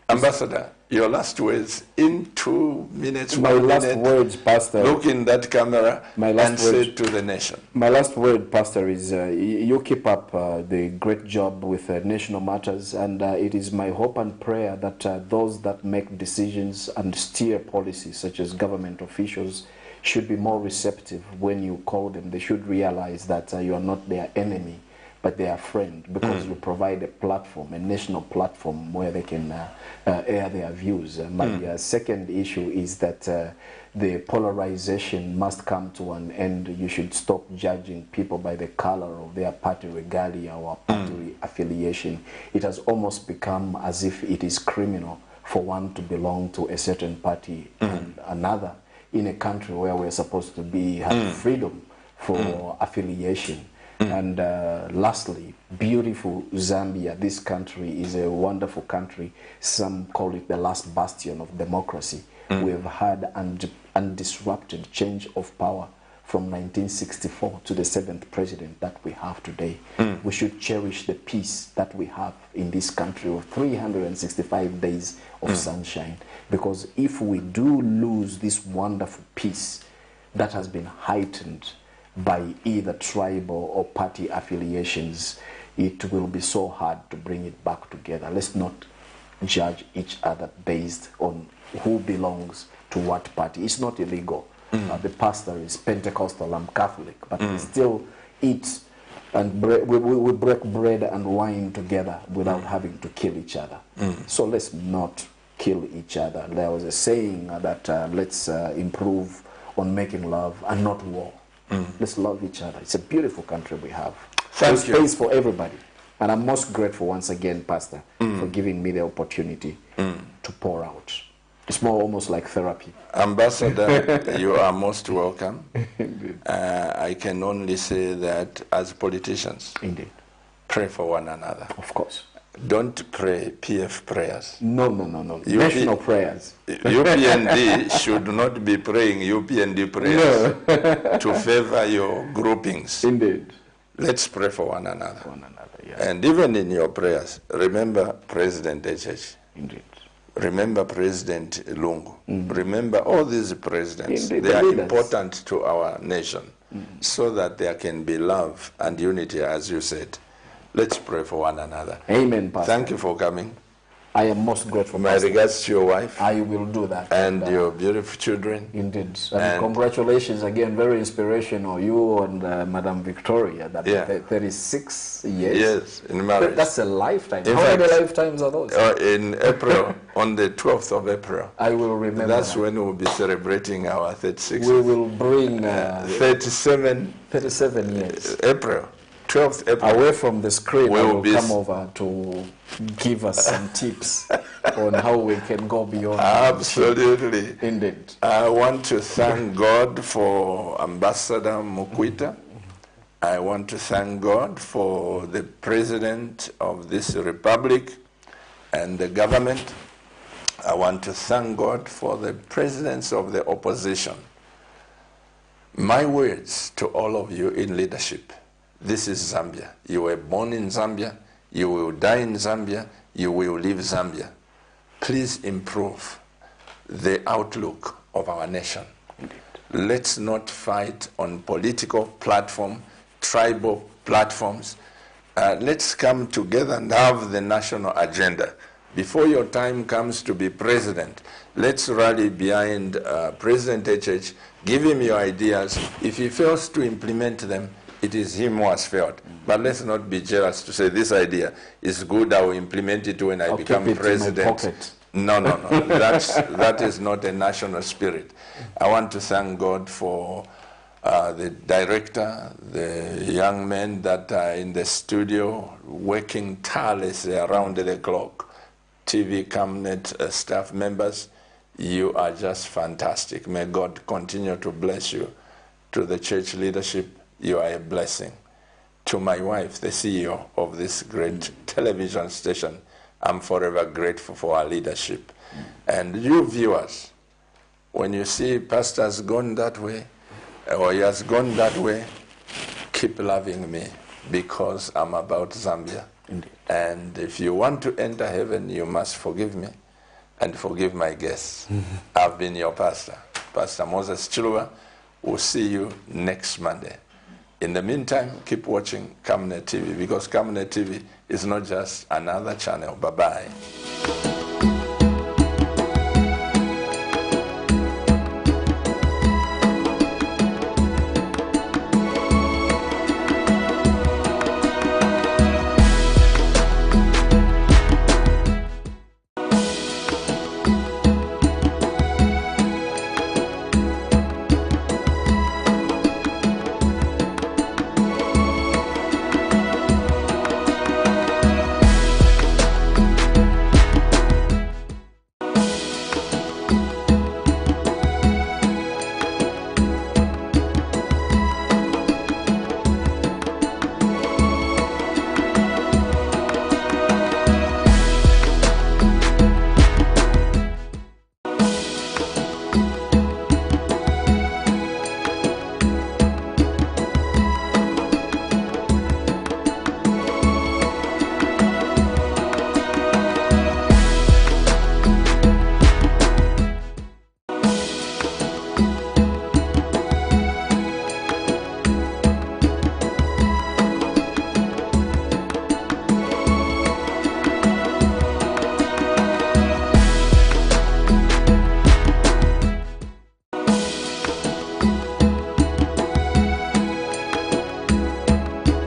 Ambassador, your last words in 2 minutes, my 1 last minute. words, Pastor. Look in that camera My last and say words. to the nation. My last word, Pastor, is you keep up the great job with national matters, and it is my hope and prayer that those that make decisions and steer policies, such as government officials, should be more receptive when you call them. They should realize that you are not their enemy, but their friend, because you provide a platform, a national platform where they can air their views. My second issue is that the polarization must come to an end. You should stop judging people by the color of their party regalia or party affiliation. It has almost become as if it is criminal for one to belong to a certain party and another in a country where we're supposed to be have freedom for affiliation. And lastly, beautiful Zambia. This country is a wonderful country. Some call it the last bastion of democracy. We have had undisrupted change of power from 1964 to the 7th president that we have today. We should cherish the peace that we have in this country of 365 days of sunshine. Because if we do lose this wonderful peace that has been heightened by either tribal or party affiliations, it will be so hard to bring it back together. Let's not judge each other based on who belongs to what party. It's not illegal. The pastor is Pentecostal, I'm Catholic, but we still eat and we break bread and wine together without having to kill each other. So let's not kill each other. There was a saying that let's improve on making love and not war. Let's love each other. It's a beautiful country we have. There's space for everybody. And I'm most grateful once again, Pastor, for giving me the opportunity to pour out. It's more almost like therapy. Ambassador, you are most welcome. I can only say that as politicians, Indeed. pray for one another. Of course. Don't pray PF prayers. No. National prayers. UPND should not be praying UPND prayers to favor your groupings. Indeed. Let's pray for one another. Yes. And even in your prayers, remember President HH. Indeed. Remember President Lungu. Remember all these presidents. Indeed, they are leaders. important to our nation so that there can be love and unity, as you said. Let's pray for one another. Amen, Pastor. Thank you for coming. I am most grateful. My Pastor. regards to your wife I will do that. and your beautiful children. Indeed. And congratulations again, very inspirational. You and Madam Victoria, that 36 years. Yes, in marriage. That's a lifetime. In How fact, many lifetimes are those? In April, on the 12th of April. I will remember. That's that. when we'll be celebrating our 36th. We will bring 37 years. April. 12th April. Away from the screen, I We'll will be come over to give us some tips on how we can go beyond. Absolutely. Indeed. I want to thank God for Ambassador MUKWITA. I want to thank God for the President of this Republic and the government. I want to thank God for the presidents of the opposition. My words to all of you in leadership. This is Zambia. You were born in Zambia. You will die in Zambia. You will leave Zambia. Please improve the outlook of our nation. Indeed. Let's not fight on political platform, tribal platforms. Let's come together and have the national agenda. Before your time comes to be president, let's rally behind President HH, give him your ideas. If he fails to implement them, It is him who has failed. But let's not be jealous to say this idea is good, I will implement it when I become president. No. That is not a national spirit. I want to thank God for the director, the young men that are in the studio working tirelessly around the clock, TV cabinet staff members. You are just fantastic. May God continue to bless you. To the church leadership, you are a blessing. To my wife, the CEO of this great television station, I'm forever grateful for our leadership. And you viewers, when you see pastor's gone that way, or he has gone that way, keep loving me, because I'm about Zambia. Indeed. And if you want to enter heaven, you must forgive me and forgive my guests. I've been your pastor, Pastor Moses Chiluba. We'll see you next Monday. In the meantime, keep watching Cabinet TV, because Cabinet TV is not just another channel. Bye-bye.